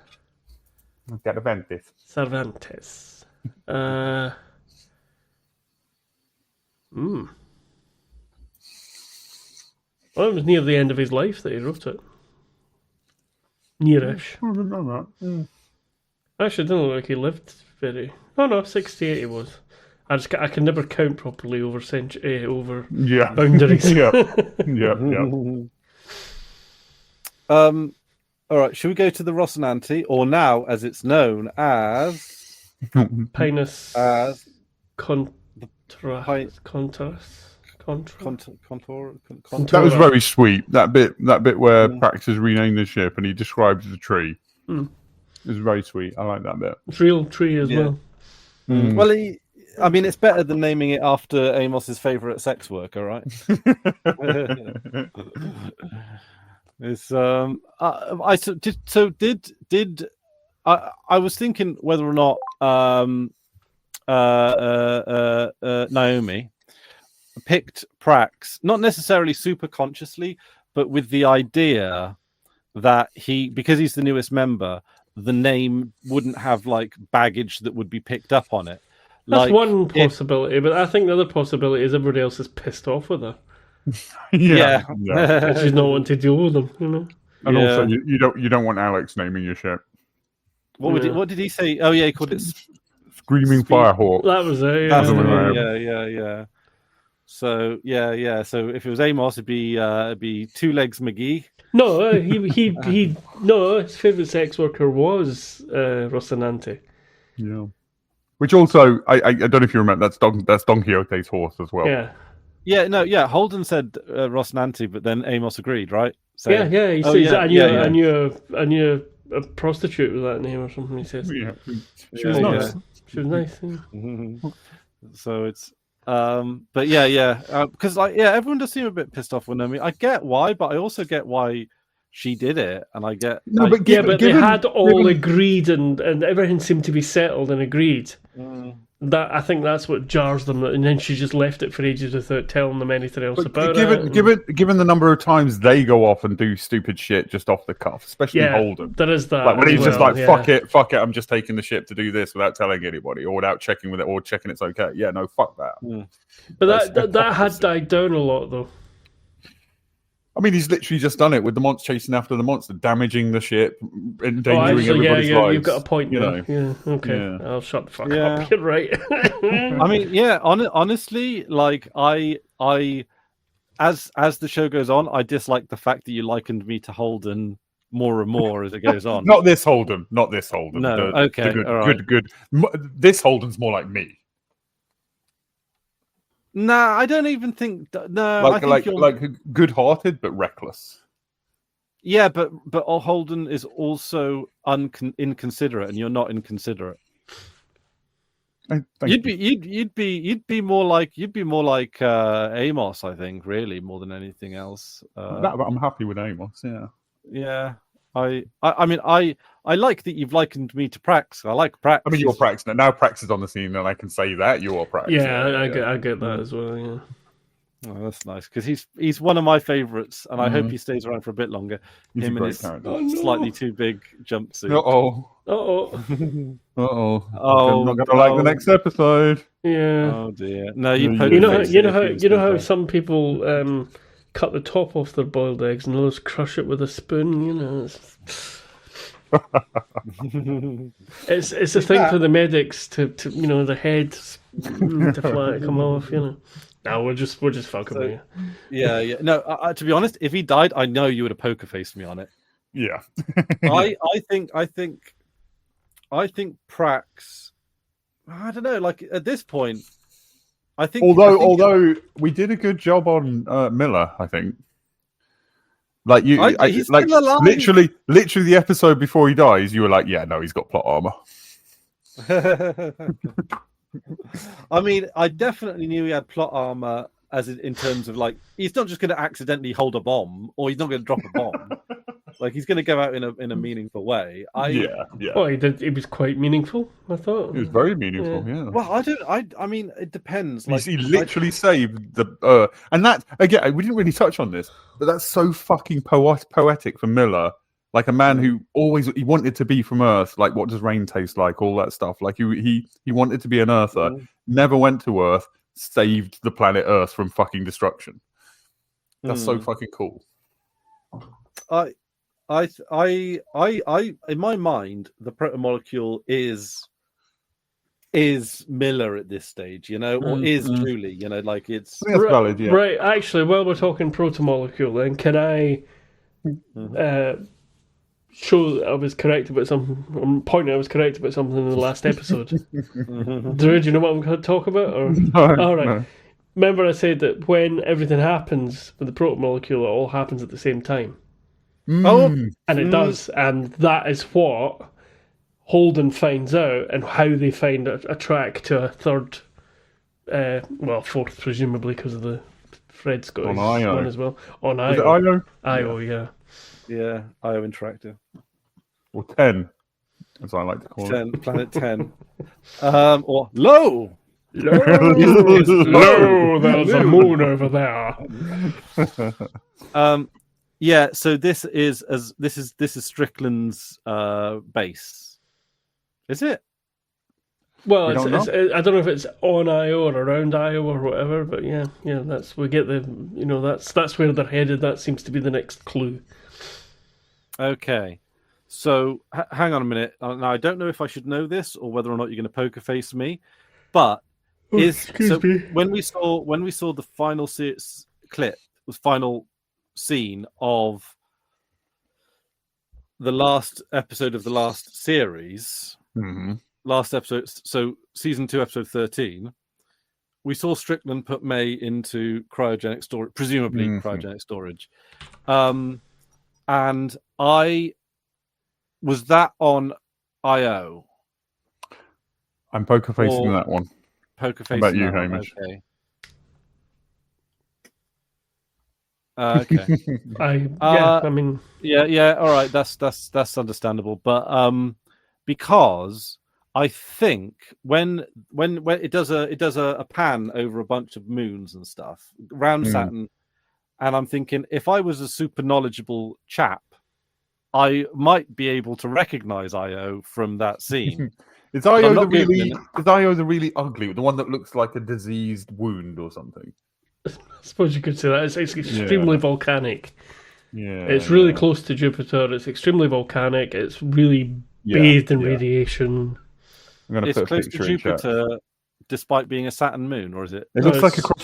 Cervantes. Well, it was near the end of his life that he wrote it. Nearish. I didn't know that. Actually, it didn't look like he lived very. Oh no, 68 he was. I can never count properly over over Yeah. boundaries. Yeah. Yeah. All right. Should we go to the Rocinante, or now as it's known as Pinus as contrast. contour? That was very sweet. That bit where Praxis renamed the ship and he describes the tree. It was very sweet. I like that bit. It's real tree as well. Well, I mean, it's better than naming it after Amos's favorite sex worker, right? It's I was thinking whether or not Naomi picked Prax, not necessarily super consciously, but with the idea that because he's the newest member, the name wouldn't have like baggage that would be picked up on it. That's one possibility, but I think the other possibility is everybody else is pissed off with her. Yeah. And she's not wanting to deal with them, you know. And also, you don't want Alex naming your ship. What did he say? Oh yeah, he called it Screaming Firehawk. That was it. Yeah. So So if it was Amos, it'd be Two Legs McGee. No, he no. His favorite sex worker was Rocinante. Yeah. Which also, I don't know if you remember, that's Don Quixote's horse as well. Yeah. Yeah, no, yeah. Holden said Rocinante, but then Amos agreed, right? So, He says, I knew a prostitute with that name or something. He says, She was nice. She was nice. Yeah. Mm-hmm. So it's, but because everyone does seem a bit pissed off with Naomi. I get why, but I also get why she did it, and I get but they had all agreed, and everything seemed to be settled and agreed. That I think that's what jars them, and then she just left it for ages without telling them anything else about it. Given the number of times they go off and do stupid shit just off the cuff, especially Holden. There is that. Like when he's just like, fuck it, I'm just taking the ship to do this without telling anybody or without checking with it or checking it's okay. Yeah, no, fuck that. But that had died down a lot though. I mean, he's literally just done it with the monster chasing after the monster, damaging the ship, endangering everybody's lives. You've got a point. Yeah, okay. I'll shut the fuck up. You're right. I mean, honestly, like I, as the show goes on, I dislike the fact that you likened me to Holden more and more as it goes on. Not this Holden. No, okay, all right. Good. This Holden's more like me. Nah, I don't even think. No, I think like good-hearted but reckless. Yeah, but Holden is also inconsiderate, and you're not inconsiderate. You'd be more like Amos, I think, really, more than anything else. I'm happy with Amos. Yeah. Yeah. I mean, I like that you've likened me to Prax. I like Prax. I mean, you're Prax now. Now Prax is on the scene, and I can say that you're Prax. Yeah, I get that as well. Yeah. Oh, that's nice because he's one of my favorites, and I hope he stays around for a bit longer. He's Him a and great his slightly too big jumpsuit. I'm not gonna like the next episode. Yeah. Oh dear. No, you know how some people cut the top off their boiled eggs and others crush it with a spoon. You know. It's a thing for the medics to the head to come off. You know. No, we're just fucking with you. Yeah. No, to be honest, if he died, I know you would have poker faced me on it. Yeah. I think Prax. I don't know. Like at this point, I think. Although we did a good job on Miller, I think. Like he's like literally the episode before he dies, you were like, yeah, no, he's got plot armor. I mean, I definitely knew he had plot armor as in terms of like he's not just going to accidentally hold a bomb, or he's not going to drop a bomb. Like he's going to go out in a meaningful way. Yeah. Oh, he did. It was quite meaningful, I thought. It was very meaningful. Yeah. Well, I mean, it depends. Like he literally saved the and that again. We didn't really touch on this, but that's so fucking poetic for Miller. Like a man who he wanted to be from Earth. Like, what does rain taste like? All that stuff. Like he wanted to be an Earther. Never went to Earth. Saved the planet Earth from fucking destruction. That's so fucking cool. I in my mind, the protomolecule is Miller at this stage, you know, or is truly, you know, like it's that's valid, yeah. Right. Actually, while we're talking protomolecule, then can I show that I was correct about something? I'm pointing I was correct about something in the last episode. Drew, do you know what I'm going to talk about? Or No, all right. no. Remember, I said that when everything happens with the protomolecule, it all happens at the same time. And it does, and that is what Holden finds out, and how they find a track to a third, fourth, presumably because of the Fred Scottish one as well. On Io. Is it Io? Io, yeah. Yeah, Io Interactive. Or 10, as I like to call 10, Planet 10. Or Low! Low, there's a moon over there. Yeah, so this is Strickland's base. Is it? Well, I don't know if it's on Io or around Io or whatever, but yeah, that's that's where they're headed. That seems to be the next clue. Okay, so hang on a minute. Now I don't know if I should know this or whether or not you're going to poker face me, but when we saw the final clip, the final scene of the last episode of the last series, last episode, so season 2, episode 13, we saw Strickland put May into cryogenic storage, presumably cryogenic storage. And was that on IO? I'm poker facing that one. Poker facing. How about you, Hamish? Okay. Okay. I mean, yeah. All right, that's understandable. But because I think when it does a pan over a bunch of moons and stuff around Saturn, and I'm thinking if I was a super knowledgeable chap, I might be able to recognize Io from that scene. Is Io the really ugly, the one that looks like a diseased wound or something? I suppose you could say that. It's extremely volcanic. Yeah, it's really close to Jupiter. It's extremely volcanic. It's really bathed in radiation. It's close to Jupiter, despite being a Saturn moon, or is it? It looks like a cross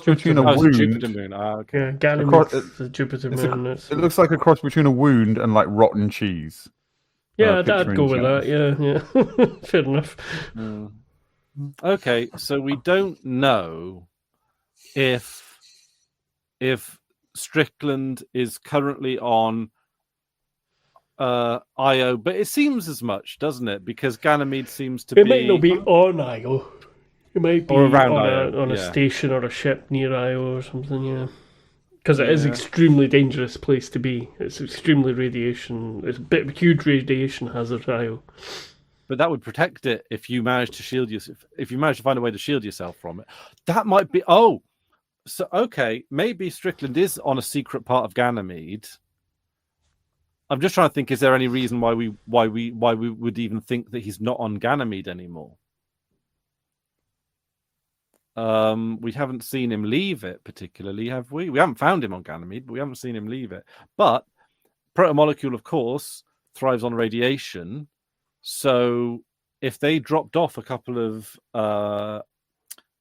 between a wound. Jupiter moon. Okay. Yeah, Ganymede's the Jupiter moon. It looks like a cross between a wound and like rotten cheese. Yeah, I'd go with that. Yeah. Fair enough. Okay, so we don't know if Strickland is currently on Io, but it seems as much, doesn't it? Because Ganymede seems to be... It might not be on Io. It might be around on a station or a ship near Io or something, yeah. Because it is an extremely dangerous place to be. It's extremely radiation. It's a bit of a huge radiation hazard, Io. But that would protect it if you manage to shield yourself. If you manage to find a way to shield yourself from it, that might be. Oh, so okay, maybe Strickland is on a secret part of Ganymede. I'm just trying to think: is there any reason why we would even think that he's not on Ganymede anymore? We haven't seen him leave it particularly, have we? We haven't found him on Ganymede, but we haven't seen him leave it. But protomolecule, of course, thrives on radiation. So if they dropped off a couple of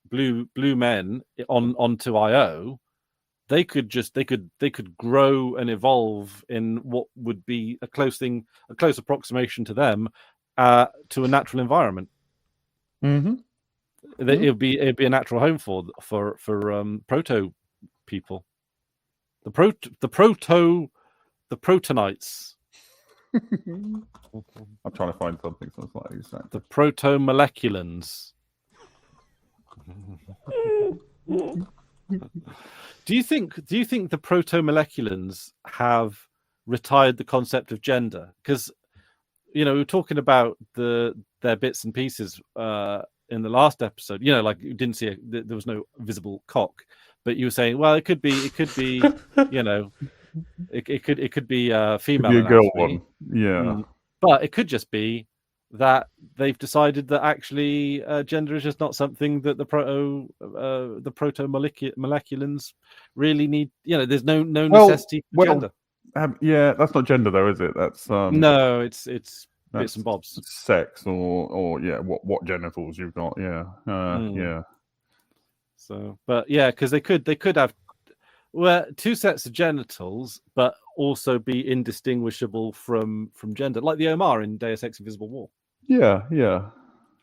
blue men onto IO, they could grow and evolve in what would be a close approximation to them to a natural environment. Mm-hmm. It'd be a natural home for proto people, the protonites. I'm trying to find something like that. The protomoleculans. Do you think the proto-moleculans have retired the concept of gender? Because we were talking about their bits and pieces in the last episode. Like you didn't see there was no visible cock, but you were saying, well, it could be, it could be female. Could be a anatomy. girl one, yeah. But it could just be that they've decided that actually gender is just not something that the proto-moleculans really need. There's no necessity for gender. That's not gender though, is it? That's no, it's bits and bobs. Sex or what genitals you've got. Yeah. So, but because they could have two sets of genitals, but also be indistinguishable from gender, like the Omar in Deus Ex: Invisible War. Yeah.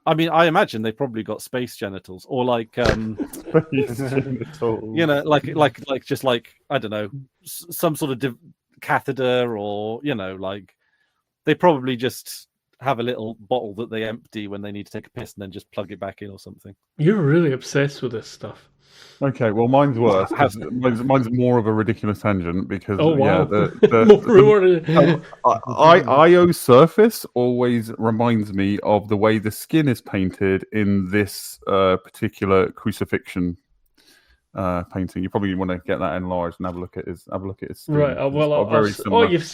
I mean, I imagine they probably got space genitals, or like space genitals. like just like I don't know, some sort of catheter, or like they probably just have a little bottle that they empty when they need to take a piss and then just plug it back in or something. You're really obsessed with this stuff. Okay, well, mine's worse. Mine's more of a ridiculous tangent because Io surface always reminds me of the way the skin is painted in this particular crucifixion painting. You probably want to get that enlarged and have a look at his skin. Right.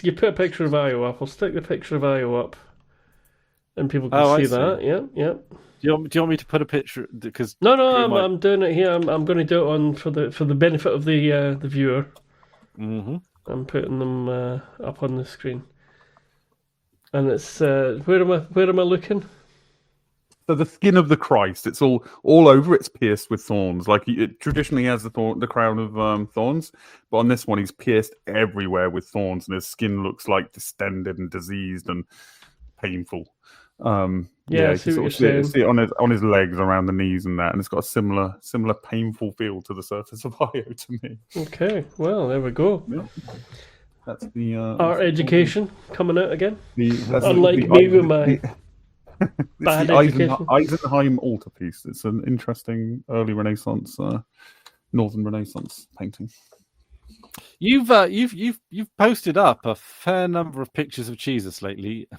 You put a picture of Io up. I'll stick the picture of Io up, and people can see that. Yeah. Do you want me to put a picture? Because no, I'm doing it here. I'm going to do it for the benefit of the viewer. Mm-hmm. I'm putting them up on the screen, and it's where am I looking? So the skin of the Christ, it's all over. It's pierced with thorns. Like it traditionally has the crown of thorns, but on this one, he's pierced everywhere with thorns, and his skin looks like distended and diseased and painful. I see what you're saying. See it on his legs, around the knees, and that, and it's got a similar painful feel to the surface of Io to me. Okay, well there we go. Yeah. That's the art education coming out again. Unlike me with my bad education. Eisenheim altarpiece. It's an interesting early Renaissance, Northern Renaissance painting. You've posted up a fair number of pictures of Jesus lately.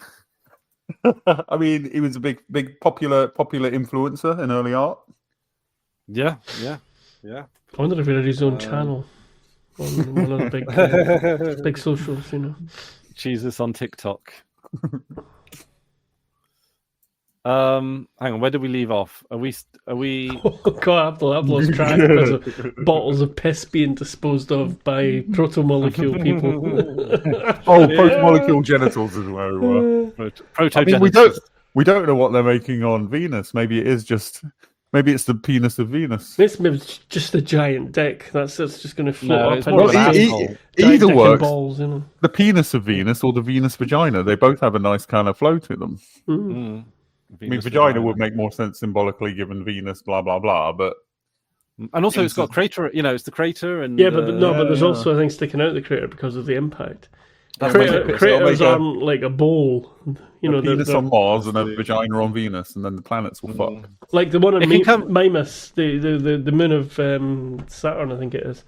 I mean, he was a big popular influencer in early art. Yeah. I wonder if he had his own channel on one of the big socials, Jesus on TikTok. Hang on, where did we leave off? Are we? Oh God, I've lost track because of bottles of piss being disposed of by proto-molecule people. Proto-molecule genitals as well. We don't know what they're making on Venus. Maybe it's the penis of Venus. This maybe just a giant dick. That's just going to float up. Either works. Balls, The penis of Venus or the Venus vagina. They both have a nice kind of flow to them. Mm. I mean, vagina would make more sense symbolically given Venus, blah blah blah. But and also it's got a crater. It's the crater, and but there's also a thing sticking out the crater because of the impact. Craters aren't like a bowl. A penis on Mars and a vagina on Venus, and then the planets will fuck. Like the one on Mimas, the moon of Saturn, I think it is.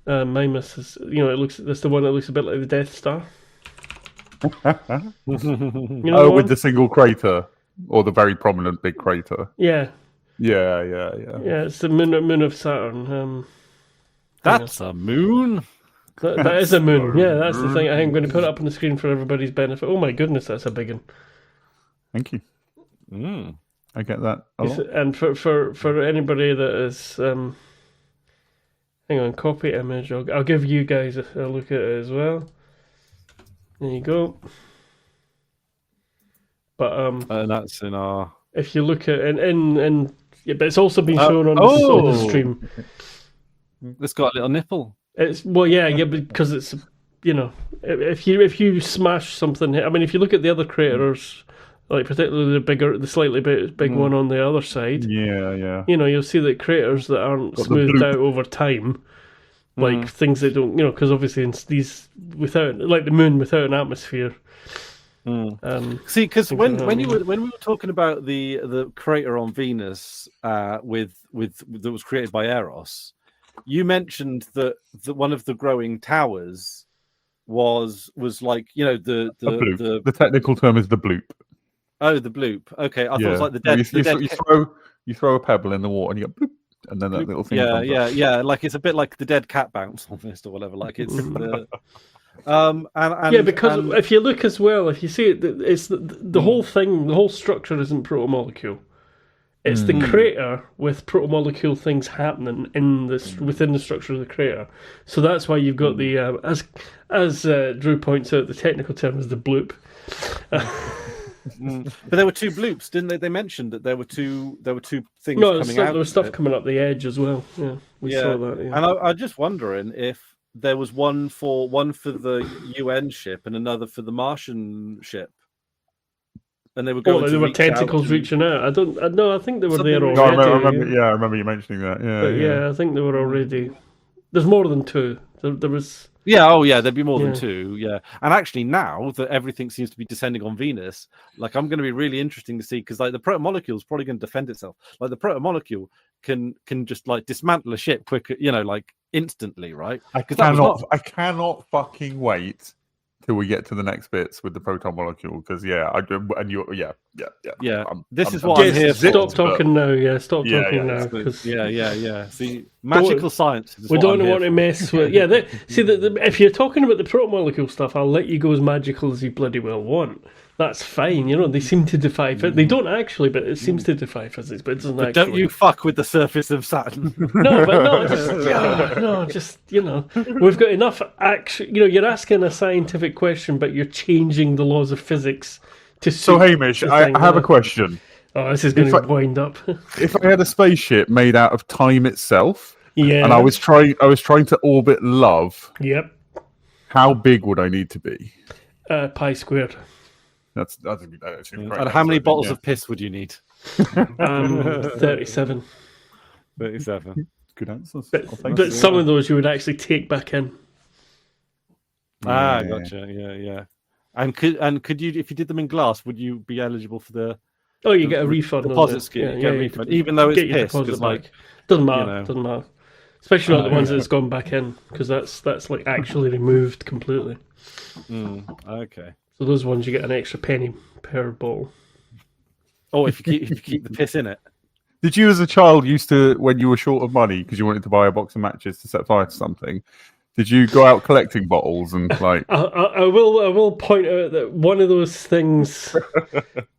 Mimas is, that's the one that looks a bit like the Death Star. With the single crater. Or the very prominent big crater. Yeah. Yeah. Yeah, it's the moon of Saturn. That's a moon? That is a moon. Yeah, that's the thing. I'm going to put it up on the screen for everybody's benefit. Oh my goodness, that's a big one. Thank you. I get that a lot. And for anybody that is... hang on, copy image. I'll give you guys a look at it as well. There you go. But that's in our. If you look at but it's also been shown on the stream. It's got a little nipple. It's because it's if you smash something. I mean, if you look at the other craters, like particularly the slightly big one on the other side. Yeah. You'll see that craters that aren't smoothed out over time, like things that don't. Because obviously these without the moon without an atmosphere. See, because when we were talking about the crater on Venus that was created by Eros, you mentioned that one of the growing towers was like, you know, the technical term is the bloop. Oh, the bloop. Okay, I thought it was like the dead. You throw a pebble in the water and you go bloop, and then that little thing comes up. Yeah. Like it's a bit like the dead cat bounce almost, or whatever. Like it's the. Because if you look as well, if you see it, it's the whole thing. The whole structure isn't protomolecule. It's the crater with protomolecule things happening within the structure of the crater. So that's why you've got the as Drew points out, the technical term is the bloop. But there were two bloops, didn't they? They mentioned that there were two things coming out. There was stuff coming up the edge as well. Yeah, we saw that. Yeah. And I'm just wondering if there was one for the UN ship and another for the Martian ship. And they were going. There were tentacles reaching out. I think they were there already. No, I remember you mentioning that. I think they were already. There's more than two. There was. Yeah, there'd be more than two. Yeah, and actually now that everything seems to be descending on Venus, like I'm going to be really interesting to see, because like the protomolecule is probably going to defend itself. Like the protomolecule can just like dismantle a ship quicker, you know, like instantly, right? I cannot fucking wait till we get to the next bits with the proton molecule, because This is what I'm here for. Stop talking now. Yeah, stop talking now. Yeah. See, magical science. We don't want to mess with. Yeah, if you're talking about the protomolecule stuff, I'll let you go as magical as you bloody well want. That's fine. You know, they seem to defy physics. They don't actually, but it seems to defy physics. But it doesn't actually. Don't you fuck with the surface of Saturn? Just you know, we've got enough action. You know, you're asking a scientific question, but you're changing the laws of physics to. So, Hamish, I have a question. Oh, this is going to wind up. If I had a spaceship made out of time itself, and I was trying to orbit love. Yep. How big would I need to be? Pi squared. That's great. And how many bottles of piss would you need? 37. 37. Good answers. But some of those you would actually take back in. Gotcha. Yeah. And could you, if you did them in glass, would you be eligible for the? Oh, you get a refund. Deposit scheme. Yeah, refund, even though it's piss. Because doesn't matter. Doesn't matter. Especially not the ones that's gone back in, because that's like actually removed completely. Okay. So those ones you get an extra penny per bottle. Oh, if you keep the piss in it. Did you, as a child, used to, when you were short of money because you wanted to buy a box of matches to set fire to something, did you go out collecting bottles and like? I will point out that one of those things.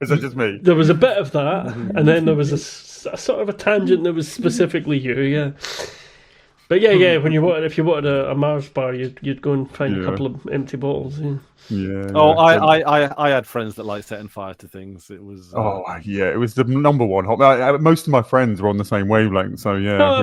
Is that just me? There was a bit of that, and then there was a sort of a tangent that was specifically you. Yeah. But when if you wanted a Mars bar, you'd go and find a couple of empty bottles. Yeah. Oh, I had friends that liked setting fire to things. It was. It was the number one. Most of my friends were on the same wavelength, so yeah. No,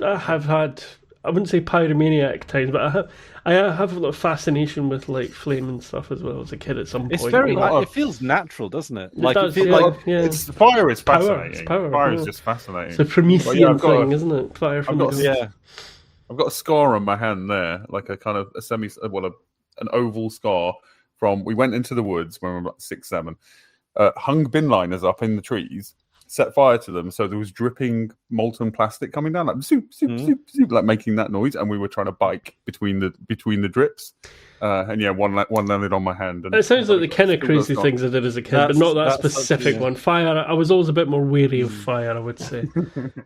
I have had. I wouldn't say pyromaniac times, but I have a lot of fascination with like flame and stuff as well as a kid at some point. It's very. It feels natural, doesn't it? Like it feels it's fire is fascinating. It's power. Fire is just fascinating. It's a Promethean thing, isn't it? Fire from the I've got a scar on my hand there, like a kind of an oval scar from. We went into the woods when we were about 6, 7, hung bin liners up in the trees, set fire to them, so there was dripping molten plastic coming down, like zoop, zoop, zoop, zoop, like making that noise, and we were trying to bike between the drips. One landed on my hand. And it sounds like the kind of crazy things I did as a kid, but not that specific one. Fire, I was always a bit more wary of fire, I would say.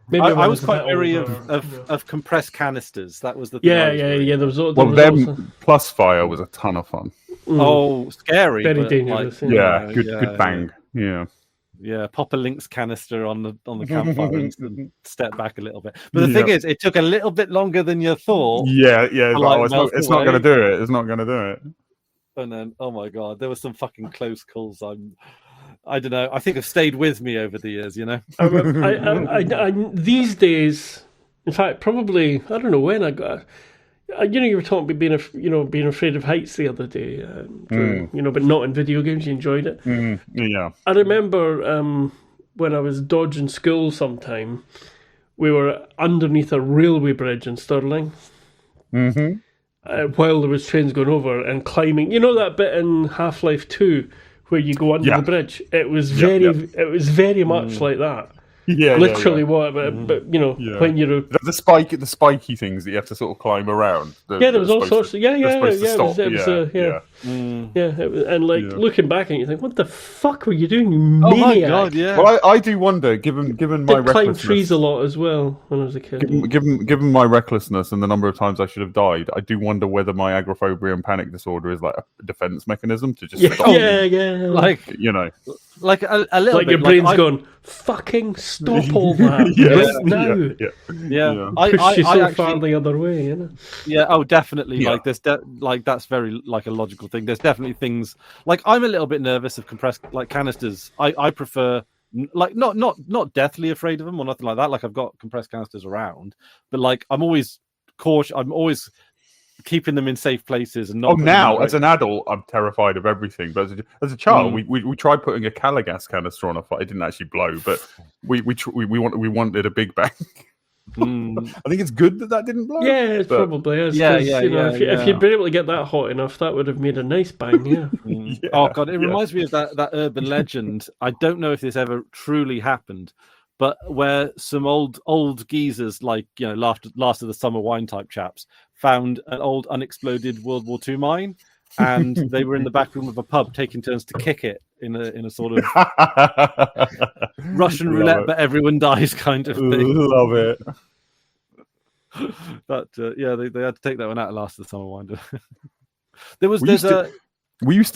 Maybe I was quite wary of compressed canisters. That was the thing. Yeah. Plus fire was a ton of fun. Oh, scary. Very dangerous. Good bang. Yeah, pop a Lynx canister on the campfire and step back a little bit. But the thing is, it took a little bit longer than you thought. It's not going to do it. It's not going to do it. And then, oh my god, there were some fucking close calls. I don't know. I think have stayed with me over the years. You know, I these days, in fact, probably I don't know when I got. You were talking about being afraid of heights the other day, but not in video games. You enjoyed it. Yeah. I remember when I was dodging school sometime, we were underneath a railway bridge in Stirling. While there was trains going over and climbing. You know that bit in Half-Life 2 where you go under the bridge? It was very much like that. literally what, but you know, when you're the spiky things that you have to sort of climb around. There was all sorts of and looking back and you think, what the fuck were you doing, you maniac? Oh my god, yeah. Well, I do wonder, given my recklessness, climbed trees a lot as well when I was a kid. Given my recklessness and the number of times I should have died, I do wonder whether my agoraphobia and panic disorder is like a defense mechanism to just stop me. Like, you know, like a little like bit, your brain's going, fucking stop all that now. Push you so far the other way, you know. Yeah, oh, definitely. Like there's that's very like a logical thing. There's definitely things like I'm a little bit nervous of compressed like canisters. I prefer like not deathly afraid of them or nothing like that. Like I've got compressed canisters around, but like I'm always cautious. I'm always keeping them in safe places and not. Oh, now as an adult, I'm terrified of everything. But as a child, we tried putting a Calagas canister on a fire. It didn't actually blow, but we wanted a big bang. I think it's good that didn't blow. Yeah, it probably is. If you'd been able to get that hot enough, that would have made a nice bang. Yeah. Oh god, it reminds me of that urban legend. I don't know if this ever truly happened, but where some old geezers, like, you know, last of the summer wine type chaps, found an old unexploded World War II mine, and they were in the back room of a pub taking turns to kick it in a sort of Russian roulette, but everyone dies kind of thing. Love it. But they had to take that one out last of the summer wine. We used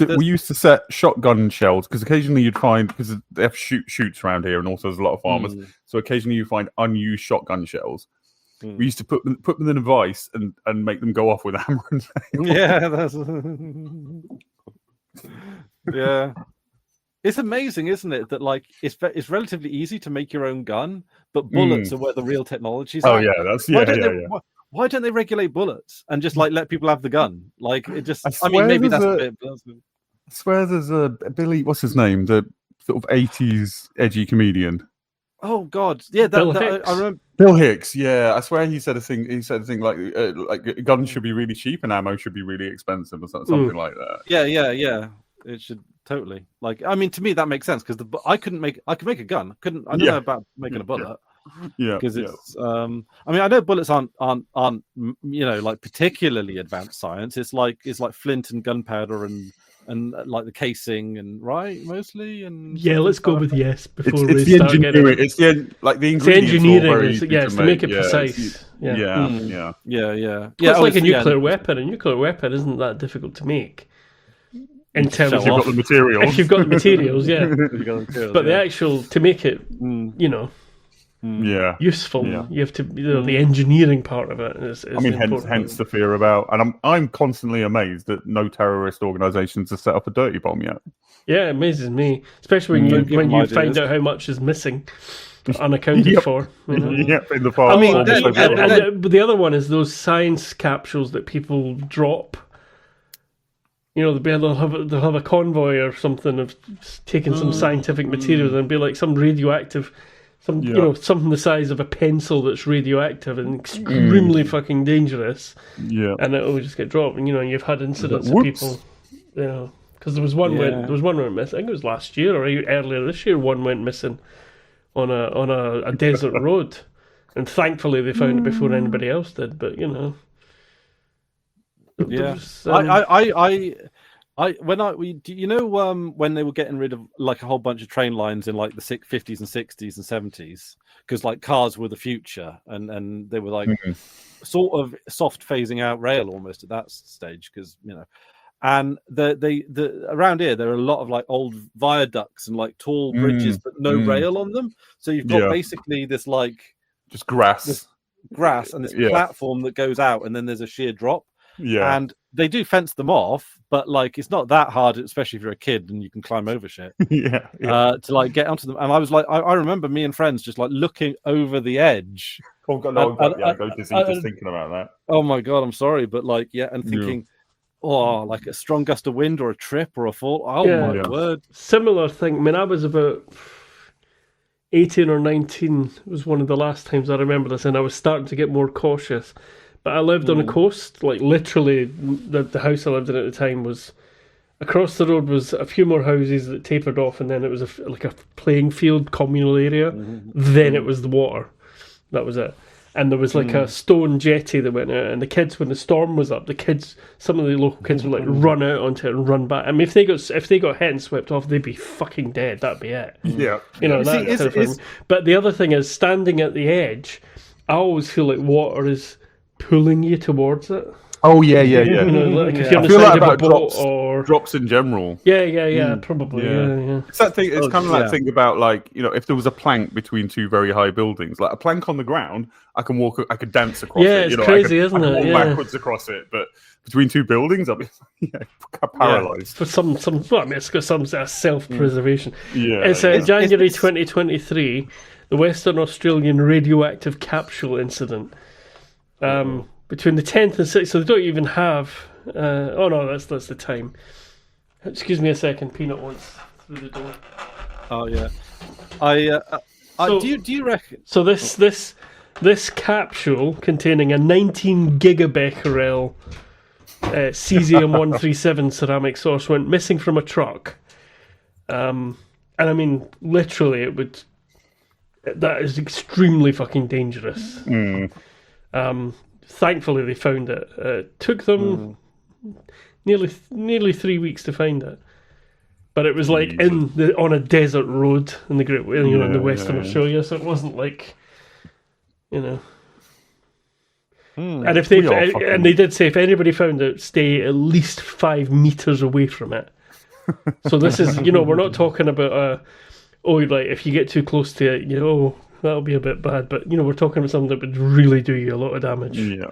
to set shotgun shells because occasionally you'd find, because they have shoots around here, and also there's a lot of farmers, so occasionally you find unused shotgun shells. We used to put them in a vice and make them go off with a hammer and nail. Yeah. It's amazing, isn't it, that like it's relatively easy to make your own gun, but bullets are where the real technology's at. Oh yeah, Why don't they regulate bullets and just like let people have the gun? Like it just. I mean, maybe that's a bit. I swear, there's a Billy. What's his name? The sort of 80s edgy comedian. Oh God, yeah, I remember. Bill Hicks. Yeah, I swear he said a thing. He said a thing like guns should be really cheap and ammo should be really expensive or something like that. Yeah. It should totally. Like, I mean, to me that makes sense because I could make a gun. I don't know about making a bullet. Yeah, because it's. I mean, I know bullets aren't you know, like particularly advanced science. It's like flint and gunpowder and like the casing and mostly and let's go with yes before it's we start getting it. It's the ingredients. The engineering is to make it precise. Yeah. It's like a nuclear weapon. A nuclear weapon isn't that difficult to make. In terms of if you've got the materials. If you've got the materials, but the actual to make it, you know, useful. Yeah. You have to, the engineering part of it is hence the fear about, and I'm constantly amazed that no terrorist organisations have set up a dirty bomb yet. Yeah, it amazes me, especially when you find out how much is missing, unaccounted for. You know? In the past. I mean, but the other one is those science capsules that people drop. You know, they'll have a convoy or something of taking some scientific material and be like some radioactive. You know, something the size of a pencil that's radioactive and extremely fucking dangerous. Yeah, and it will just get dropped. And you know, you've had incidents of people, you know, because there was one went missing. I think it was last year or earlier this year. One went missing on a desert road, and thankfully they found it before anybody else did. But you know, when they were getting rid of like a whole bunch of train lines in like the 50s and 60s and 70s, because like cars were the future and they were like sort of soft phasing out rail almost at that stage, because you know, and the around here there are a lot of like old viaducts and like tall bridges but no rail on them, so you've got basically this like just grass and this platform that goes out and then there's a sheer drop. Yeah, and they do fence them off, but like it's not that hard, especially if you're a kid and you can climb over shit. To like get onto them. And I was like, I remember me and friends just like looking over the edge. I go dizzy just thinking about that. Oh my god, I'm sorry, but like and thinking, like a strong gust of wind or a trip or a fall. Oh my word! Similar thing. I mean, I was about 18 or 19. It was one of the last times I remember this, and I was starting to get more cautious. But I lived on a coast, like literally the house I lived in at the time was Across the road was a few more houses that tapered off, and then it was like a playing field, communal area. Then it was the water. That was it. And there was like a stone jetty that went out, and the kids, when the storm was up, some of the local kids would like run out onto it and run back. I mean, if they got hit and swept off, they'd be fucking dead. That'd be it. Yeah, that kind of thing. But the other thing is, standing at the edge, I always feel like water is pulling you towards it. Oh yeah. Like if you're on the side of a boat or drops in general. Yeah, probably. Yeah. It's that thing. It's kind of that thing about like, if there was a plank between two very high buildings, like a plank on the ground, I could dance across it. Yeah, it's crazy, isn't it? I can walk backwards across it, but between two buildings, I'll be paralyzed. For some, it's got some self-preservation. Yeah, it's January 2023, the Western Australian radioactive capsule incident. Between the 10th and 6th, so they don't even have. That's the time. Excuse me a second. Peanut wants through the door. Oh yeah. Do you reckon? So this capsule containing a 19 gigabecquerel cesium-137 ceramic source went missing from a truck. And I mean, literally, that is extremely fucking dangerous. Thankfully, they found it. It took them nearly 3 weeks to find it, but it was like on a desert road in the Great, in the Western Australia. So it wasn't like, And if they did say if anybody found it, stay at least 5 meters away from it. So this is, we're not talking about if you get too close to it, that'll be a bit bad, but we're talking about something that would really do you a lot of damage. Yeah.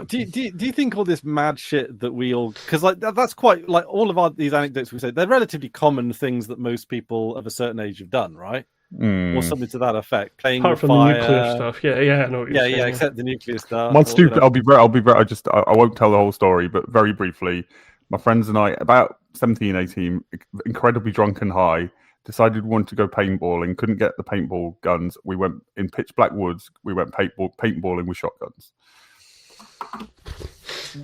Do you think all this mad shit that we all, because like that's quite like all of these anecdotes we say, they're relatively common things that most people of a certain age have done, right? Or something to that effect. Playing apart with from fire. The nuclear stuff, I know what you're saying. Except the nuclear stuff. My stupid. I'll be very. I won't tell the whole story, but very briefly, my friends and I, about 17, 18, incredibly drunk and high, decided we wanted to go paintballing, couldn't get the paintball guns. We went in pitch black woods. We went paintballing with shotguns.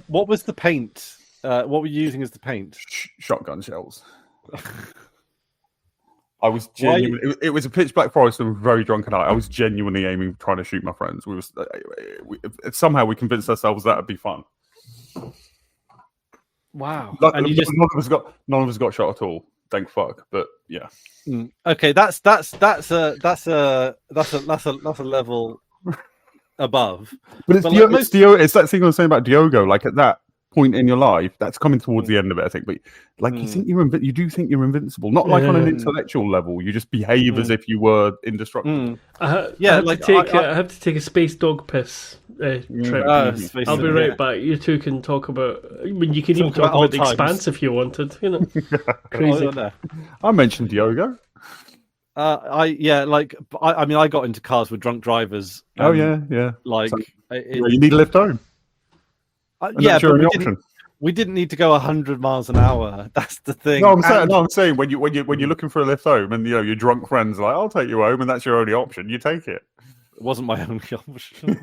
What was the paint? What were you using as the paint? Shotgun shells. I was genuinely. It was a pitch black forest and we were very drunk and high. I was genuinely aiming, trying to shoot my friends. Somehow we convinced ourselves that would be fun. Wow! And none of us got shot at all. Thank fuck, but yeah. Okay, that's a level above. But it's that thing I was saying about Diogo. Like at that point in your life, that's coming towards the end of it, I think. But like you do think you're invincible, not like on an intellectual level. You just behave as if you were indestructible. I have to take a space dog piss trip. I'll be right back. You two can talk about. I mean, you can even talk about the Expanse if you wanted. Crazy. I mentioned Diogo. I got into cars with drunk drivers. Yeah. Like, you need a lift home. But we didn't need to go 100 miles an hour. That's the thing. No, I'm saying when you're looking for a lift home and your drunk friends are like, I'll take you home, and that's your only option, you take it. It wasn't my only option.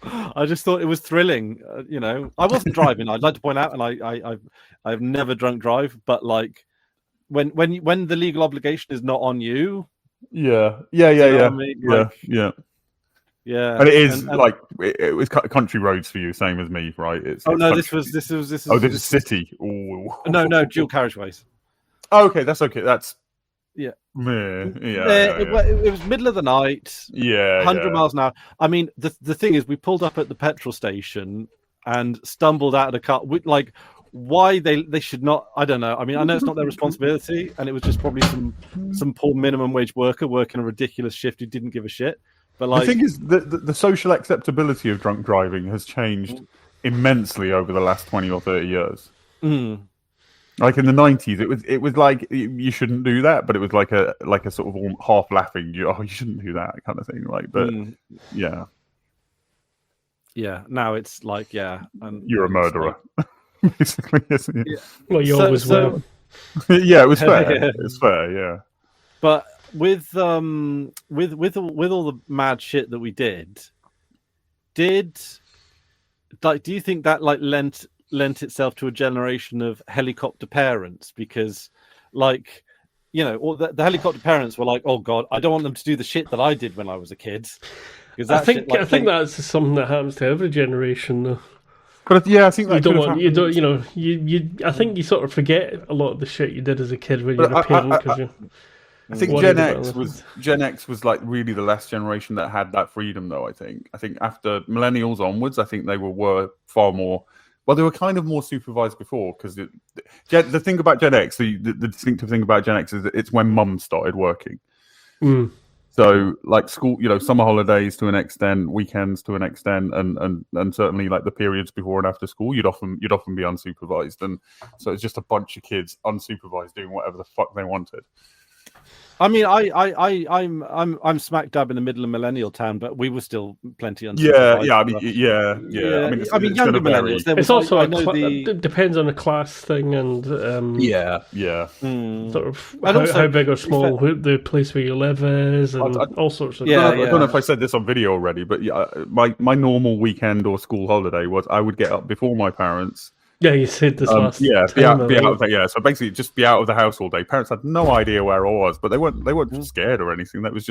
I just thought it was thrilling. I wasn't driving. I'd like to point out, and I've never drunk drive, but like when the legal obligation is not on you. Yeah. Yeah, and it is like it was country roads for you, same as me, right? This is city. Ooh. No, dual carriageways. Oh, okay, that's okay. That's yeah. It was middle of the night. 100 miles an hour. I mean, the thing is, we pulled up at the petrol station and stumbled out of the car. Why they should not? I don't know. I mean, I know it's not their responsibility, and it was just probably some poor minimum wage worker working a ridiculous shift who didn't give a shit. But like, the thing is, the social acceptability of drunk driving has changed immensely over the last 20 or 30 years. Like in the 90s, it was like you shouldn't do that, but it was like a sort of half laughing, you shouldn't do that kind of thing. Like, but yeah. Now it's like and you're a murderer, basically, isn't it? Yeah. Well, you always were. Yeah, it was fair. It's fair, yeah. But with all the mad shit that we did do you think that like lent lent itself to a generation of helicopter parents because, like, you know, or the helicopter parents were like, "Oh God, I don't want them to do the shit that I did when I was a kid." Because I think that's something that happens to every generation, though. But yeah, I think that You don't could have want, happened. you don't, I think you sort of forget a lot of the shit you did as a kid when you're a parent because you. I think Gen X was like really the last generation that had that freedom, though. I think after millennials onwards, I think they were far more. Well, they were kind of more supervised before because the thing about Gen X, the distinctive thing about Gen X is that it's when mum started working. Mm. So, like school, you know, summer holidays to an extent, weekends to an extent, and certainly like the periods before and after school, you'd often be unsupervised, and so it's just a bunch of kids unsupervised doing whatever the fuck they wanted. I mean, I'm smack dab in the middle of millennial town, but we were still plenty unsupervised. I mean, younger millennials. It's also it depends on the class thing and sort of how big or small the place where you live is, and all sorts of. I don't know if I said this on video already, but my normal weekend or school holiday was I would get up before my parents. Yeah, you said this last. Be out of the, so basically just be out of the house all day. Parents had no idea where I was, but they weren't scared or anything. That was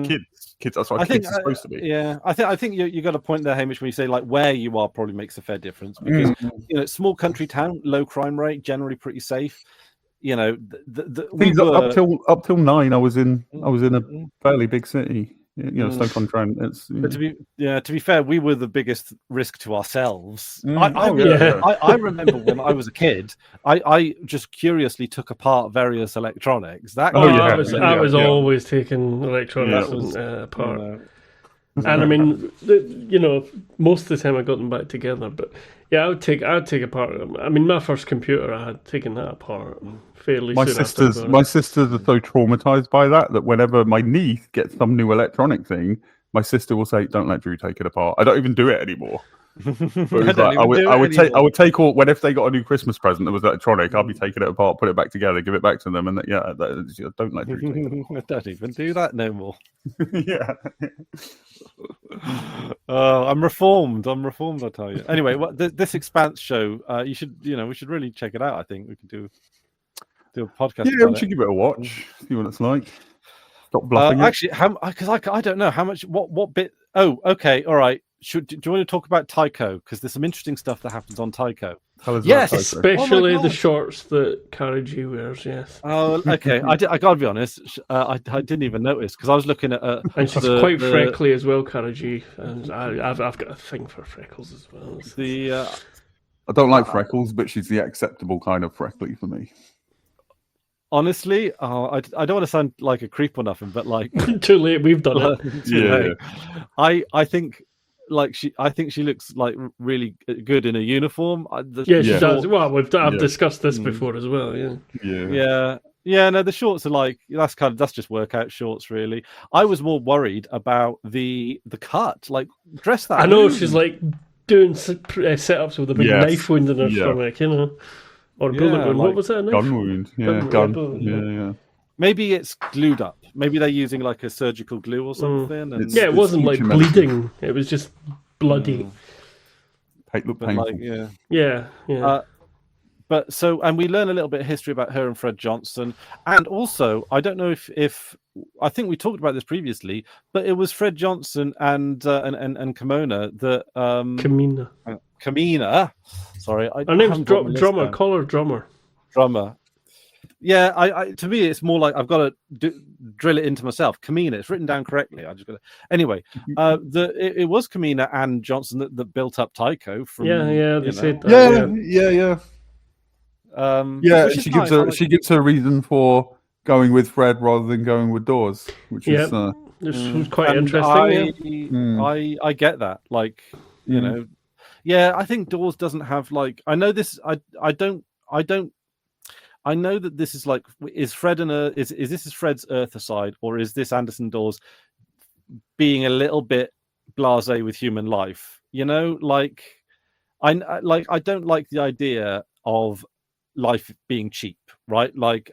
kids. That's what kids are supposed to be. Yeah, I think you got a point there, Hamish, when you say like where you are probably makes a fair difference because you know, small country town, low crime rate, generally pretty safe. You know, up till 9, I was in a fairly big city. You know, Stoke-on-Trent. But to be fair, we were the biggest risk to ourselves. I remember when I was a kid, I just curiously took apart various electronics. I was always taking electronics apart. And I mean, most of the time I got them back together. But yeah, I would take apart. I mean, my first computer, I had taken that apart fairly soon. My sisters are so traumatized by that whenever my niece gets some new electronic thing, my sister will say, "Don't let Drew take it apart." I don't even do it anymore. I would take all if they got a new Christmas present that was electronic, I'll be taking it apart, put it back together, give it back to them, and don't let Drew take it apart. I don't even do that no more. Yeah. I'm reformed. I tell you. Anyway, this Expanse show, we should really check it out. I think we can do a podcast. Yeah, we should give it a watch. See what it's like. Stop bluffing. Actually, because I don't know how much. What bit? Oh, okay, all right. Do you want to talk about Tycho? Because there's some interesting stuff that happens on Tycho. Yes, especially the shorts that Cara G wears. Yes. Oh, okay. I gotta be honest. I didn't even notice because I was looking at. And she's quite freckly as well, Cara G. And I've got a thing for freckles as well. I don't like freckles, but she's the acceptable kind of freckly for me. Honestly, I don't want to sound like a creep or nothing, but like too late. We've done it. Late. I think. I think she looks like really good in a uniform. She does. Well, I've discussed this before as well. Yeah. No, the shorts are like that's just workout shorts, really. I was more worried about the cut, like dress that. I know she's like doing setups with a big knife wound in her stomach, or a bullet wound. What was that? Gun wound. Yeah, gun. Yeah. Maybe it's glued up. Maybe they're using like a surgical glue or something. It wasn't like bleeding. It was just bloody. Look painful. And we learn a little bit of history about her and Fred Johnson. And also, I don't know if I think we talked about this previously, but it was Fred Johnson and Kimona that Kamina. Sorry, her name's Drummer. Call her Drummer. Drummer. Yeah, I to me it's more like I've got to drill it into myself. Kamina, it's written down correctly. I just got to... Anyway. It was Kamina and Johnson that built up Tycho. From they said that. She gives her a reason for going with Fred rather than going with Dawes, which is this was quite interesting. I get that, like I think Dawes doesn't have like I know this. I know that this is like, is Fred is this Fred's Earther side, or is this Anderson Dawes being a little bit blasé with human life? Like I don't like the idea of life being cheap, right? Like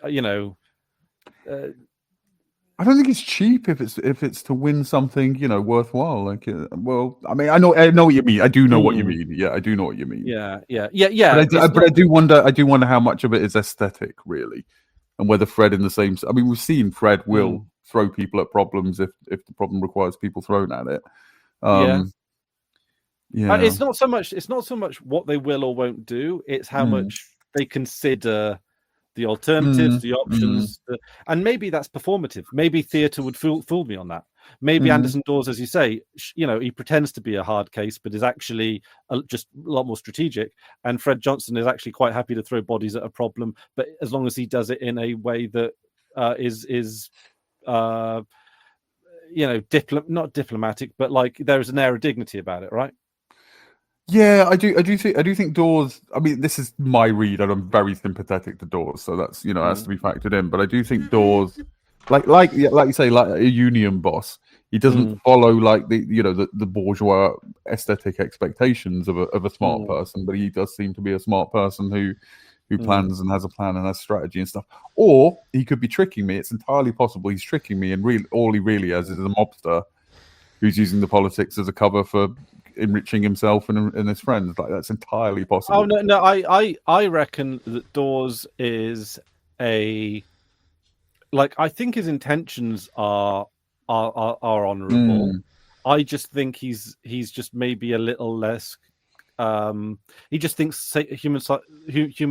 I don't think it's cheap if it's to win something, worthwhile. Like, I mean, I know what you mean. I do know what you mean. Yeah, I do know what you mean. Yeah. But I do wonder how much of it is aesthetic, really, and whether Fred in the same. I mean, we've seen Fred will throw people at problems if the problem requires people thrown at it. Yeah. It's not so much what they will or won't do. It's how much they consider the alternatives, the options, and maybe that's performative. Maybe theatre would fool me on that. Maybe Anderson Dawes, as you say, he pretends to be a hard case, but is actually just a lot more strategic. And Fred Johnson is actually quite happy to throw bodies at a problem, but as long as he does it in a way that is not diplomatic, but like there is an air of dignity about it, right? Yeah, I do think Dawes. I mean, this is my read, and I'm very sympathetic to Dawes, so that's has to be factored in. But I do think Dawes, like you say, like a union boss, he doesn't follow like the bourgeois aesthetic expectations of a smart person, but he does seem to be a smart person who plans and has a plan and has strategy and stuff. Or he could be tricking me. It's entirely possible he's tricking me, and all he really is a mobster who's using the politics as a cover for enriching himself and his friends. Like, that's entirely possible. Oh no, I reckon that Dawes is I think his intentions are honourable. I just think he's just maybe a little less. He just thinks human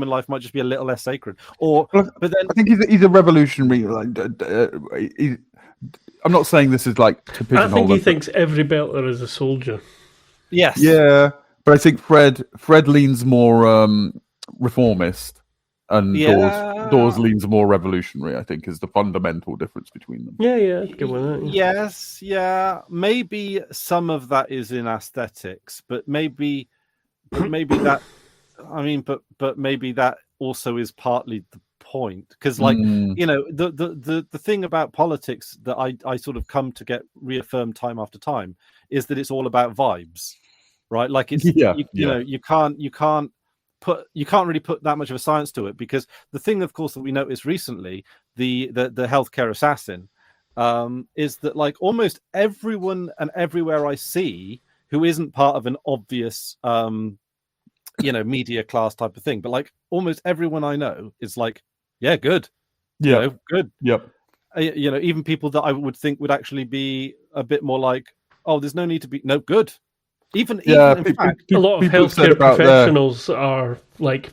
life might just be a little less sacred. But then I think he's a revolutionary. I'm not saying this is like to pigeonhole. I think he thinks every belter is a soldier. Yes. Yeah, but I think Fred leans more reformist, and Dawes leans more revolutionary. I think is the fundamental difference between them. Yeah, good one. Yes, yeah. Maybe some of that is in aesthetics, but maybe that. I mean, but maybe that also is partly the point, because the thing about politics that I sort of come to get reaffirmed time after time is that it's all about vibes, right? Like it's you can't really put that much of a science to it, because the thing, of course, that we noticed recently, the healthcare assassin, is that like almost everyone and everywhere I see who isn't part of an obvious media class type of thing, but like almost everyone I know is like, yeah, good, good, yep. Even people that I would think would actually be a bit more like, oh, there's no need to be good. Even in fact, a lot of healthcare professionals are like,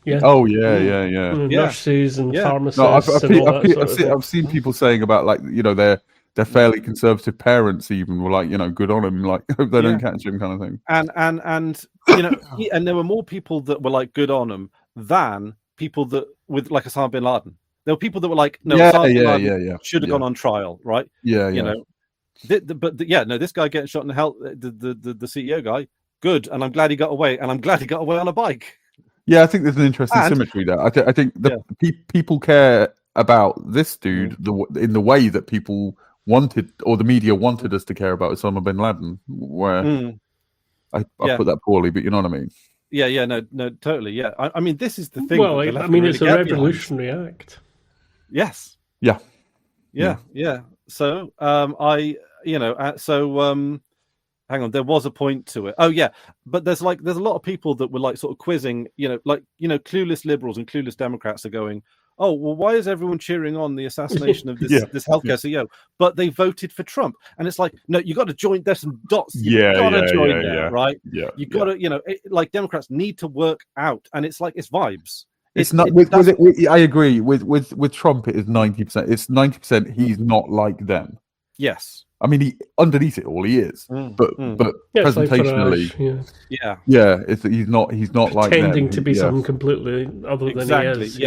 nurses and pharmacists. I've seen people saying about like they're fairly conservative parents even were like, good on him, like hope they don't catch him kind of thing. And and there were more people that were like good on him than people that with like Osama bin Laden. There were people that were like, no, Osama bin Laden should have gone on trial, right? This guy getting shot in the hell, the CEO guy, good, and I'm glad he got away, and I'm glad he got away on a bike. Yeah, I think there's an interesting symmetry there. I think people care about this dude in the way that people wanted, or the media wanted us to care about Osama bin Laden, where I put that poorly, but you know what I mean. Yeah, no, totally. Yeah, I mean, this is the thing. Well, I mean, it's a revolutionary act. Yes. Yeah. So, hang on, there was a point to it. Oh, yeah, but there's a lot of people that were like sort of quizzing, clueless liberals and clueless Democrats are going, oh, well, why is everyone cheering on the assassination of this healthcare CEO? But they voted for Trump, and it's like, no, you got to join. There's some dots. You got to join there, right? Yeah, you got to, like Democrats need to work out, and it's like it's vibes. It's not. I agree with Trump. It is 90%. It's 90%. He's not like them. Yes. I mean, underneath it all, he is. But presentationally, he's not like pretending them. To be something completely other than he is.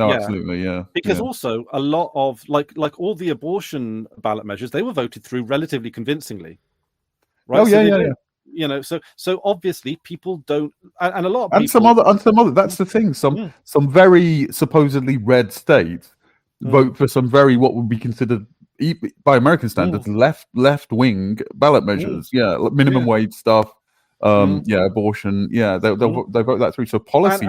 Absolutely, yeah. Because also a lot of like all the abortion ballot measures, they were voted through relatively convincingly. Right? Oh So obviously people don't, and a lot of people, and some other. That's the thing. Some very supposedly red states vote for some very what would be considered, by American standards, left wing ballot measures. Minimum wage stuff, abortion. Yeah, they vote that through. So policy,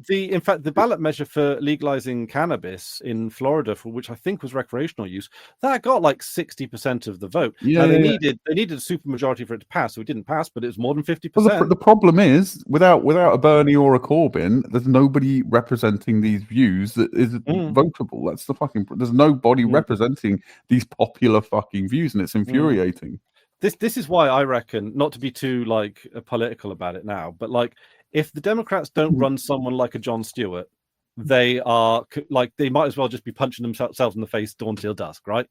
in fact, the ballot measure for legalizing cannabis in Florida, for which I think was recreational use, that got like 60% of the vote. Yeah, they needed a supermajority for it to pass, so it didn't pass, but it was more than 50%. Well, the problem is, without a Bernie or a Corbyn, there's nobody representing these views that is votable. That's the fucking. There's nobody representing these popular fucking views, and it's infuriating. This is why I reckon, not to be too like political about it now, but like if the Democrats don't run someone like a Jon Stewart, they are like they might as well just be punching themselves in the face dawn till dusk, right?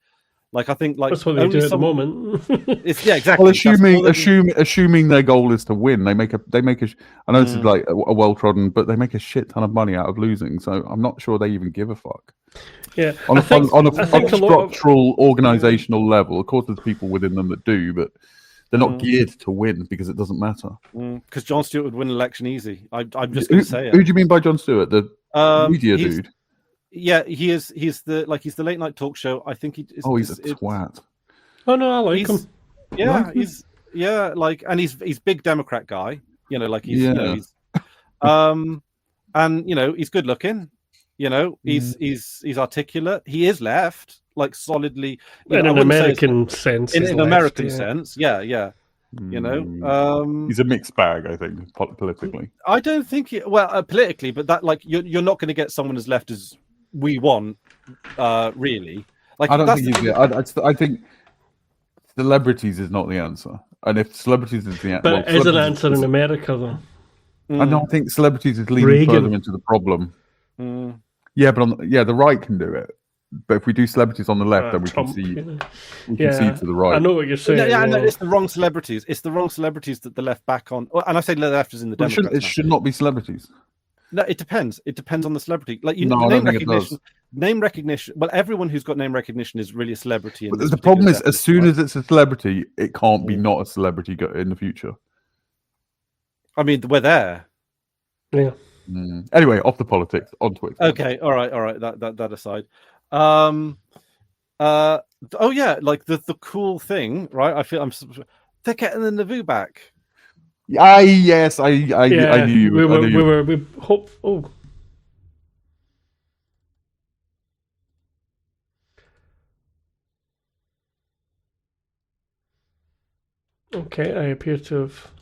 Like I think like that's what they do at the moment. Exactly. Well, assuming their goal is to win, they make a. I know this is like a well trodden, but they make a shit ton of money out of losing. So I'm not sure they even give a fuck. Yeah, on a structural, organizational level, of course, there's people within them that do, but they're not geared to win because it doesn't matter. Because Jon Stewart would win an election easy. I'm just going to say it. Who do you mean by Jon Stewart? The media dude. Yeah, he is. He's the late night talk show. I think he is. Oh, he's a twat. Oh no, I like him. Yeah, he's and he's big Democrat guy. You know, like he's and you know he's good looking. You know, he's articulate. He is left, like solidly. In an American sense. In an American sense, yeah. You know, he's a mixed bag. I think politically. I don't think politically, but that like you're not going to get someone as left as we want, really. Like I don't think he's. I think celebrities is not the answer, and if celebrities is the answer, but is an answer in America though. I don't think celebrities is leading further into the problem. Yeah, but the right can do it. But if we do celebrities on the left, then we Trump, can see you know. to the right. I know what you're saying. No, it's the wrong celebrities. It's the wrong celebrities that the left back on. And I say the left is in the Democrats. It should not be celebrities. No, it depends. It depends on the celebrity. Like I don't think it does. Name recognition. Well, everyone who's got name recognition is really a celebrity. But the problem is, as soon as it's a celebrity, it can't be not a celebrity in the future. I mean, we're there. Yeah. Anyway, off the politics, on Twitter. Okay, all right. That aside, like the cool thing, right? I feel they're getting the Naboo back. Yes, I knew you. We hope. Oh. Okay, I appear to have.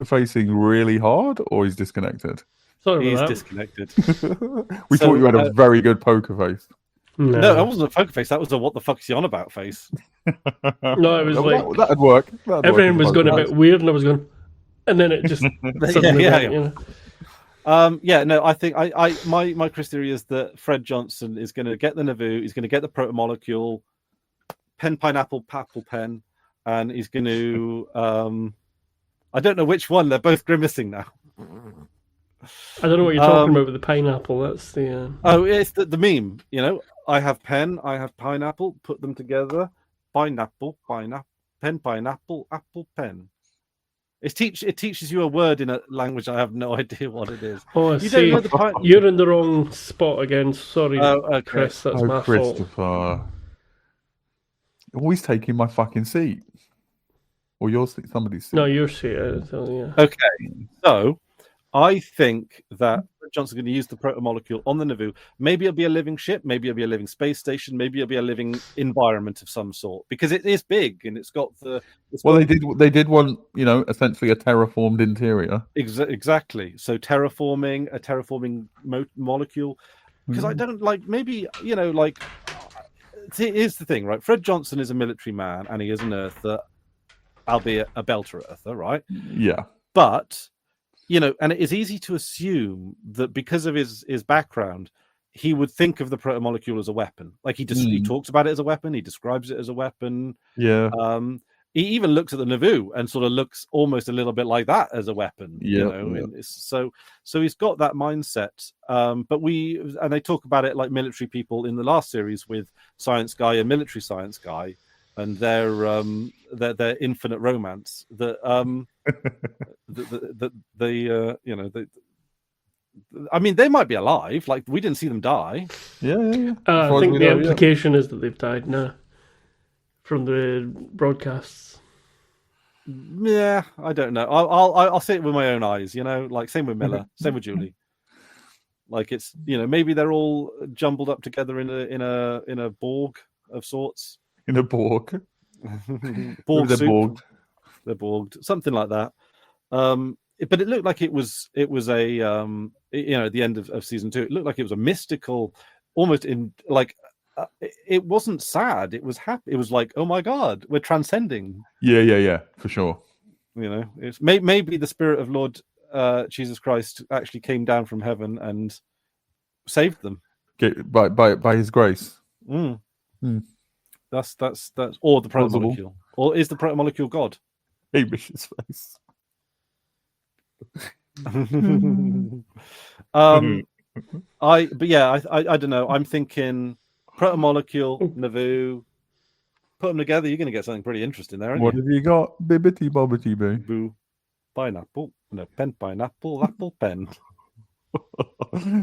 Facing really hard, or he's disconnected? Sorry, he's disconnected. We thought you had a very good poker face. No, that wasn't a poker face. That was a what the fuck is he on about face. No, it was like that'd work. Everything was going a bit weird, and I was going, and then it just suddenly went, you know. No, I think my Chris theory is that Fred Johnson is going to get the Naboo, he's going to get the proto-molecule, pineapple, pen, and he's going to I don't know which one. They're both grimacing now. I don't know what you're talking about with the pineapple. That's the. Oh, it's the meme. You know, I have pen, I have pineapple. Put them together. Pineapple, pen, pineapple, apple, pen. It teaches you a word in a language I have no idea what it is. Oh, I see. You're in the wrong spot again. Sorry, okay. Chris. That's my Christopher. fault. You're always taking my fucking seat. Or your seat, somebody's seat. No, your seat. Yeah. Okay, so I think that Johnson's going to use the proto-molecule on the Naboo. Maybe it'll be a living ship, maybe it'll be a living space station, maybe it'll be a living environment of some sort, because it is big and it's got the. They did want, essentially a terraformed interior. Exactly. So a terraforming molecule, because I don't maybe here's the thing, right? Fred Johnson is a military man and he is an Earther, albeit a belter Earther, right? Yeah. But, and it is easy to assume that because of his background, he would think of the proto-molecule as a weapon. Like he talks about it as a weapon. He describes it as a weapon. Yeah. He even looks at the Naboo and sort of looks almost a little bit like that as a weapon. Yeah. So he's got that mindset. But they talk about it like military people in the last series with Science Guy and Military Science Guy. And their infinite romance that I mean, they might be alive. Like, we didn't see them die. Yeah. I think the implication is that they've died now from the broadcasts. Yeah, I don't know. I'll see it with my own eyes. Like same with Miller, same with Julie. Like it's maybe they're all jumbled up together in a Borg of sorts. In a Borg. Borg they're soup. Borged. They're Borged, something like that. But it looked like it was a at the end of season 2, it looked like it was a mystical, almost in like it wasn't sad. It was happy. It was like, oh my God, we're transcending. Yeah, for sure. It's maybe the spirit of Lord Jesus Christ actually came down from heaven and saved them by His grace. That's or the protomolecule, or is the protomolecule God? Hamish's face. I don't know. I'm thinking protomolecule, Naboo. Put them together, you're going to get something pretty interesting there. What have you got? Bibbity bobbity boo. Boo. Pineapple. No, pen, pineapple, apple, pen.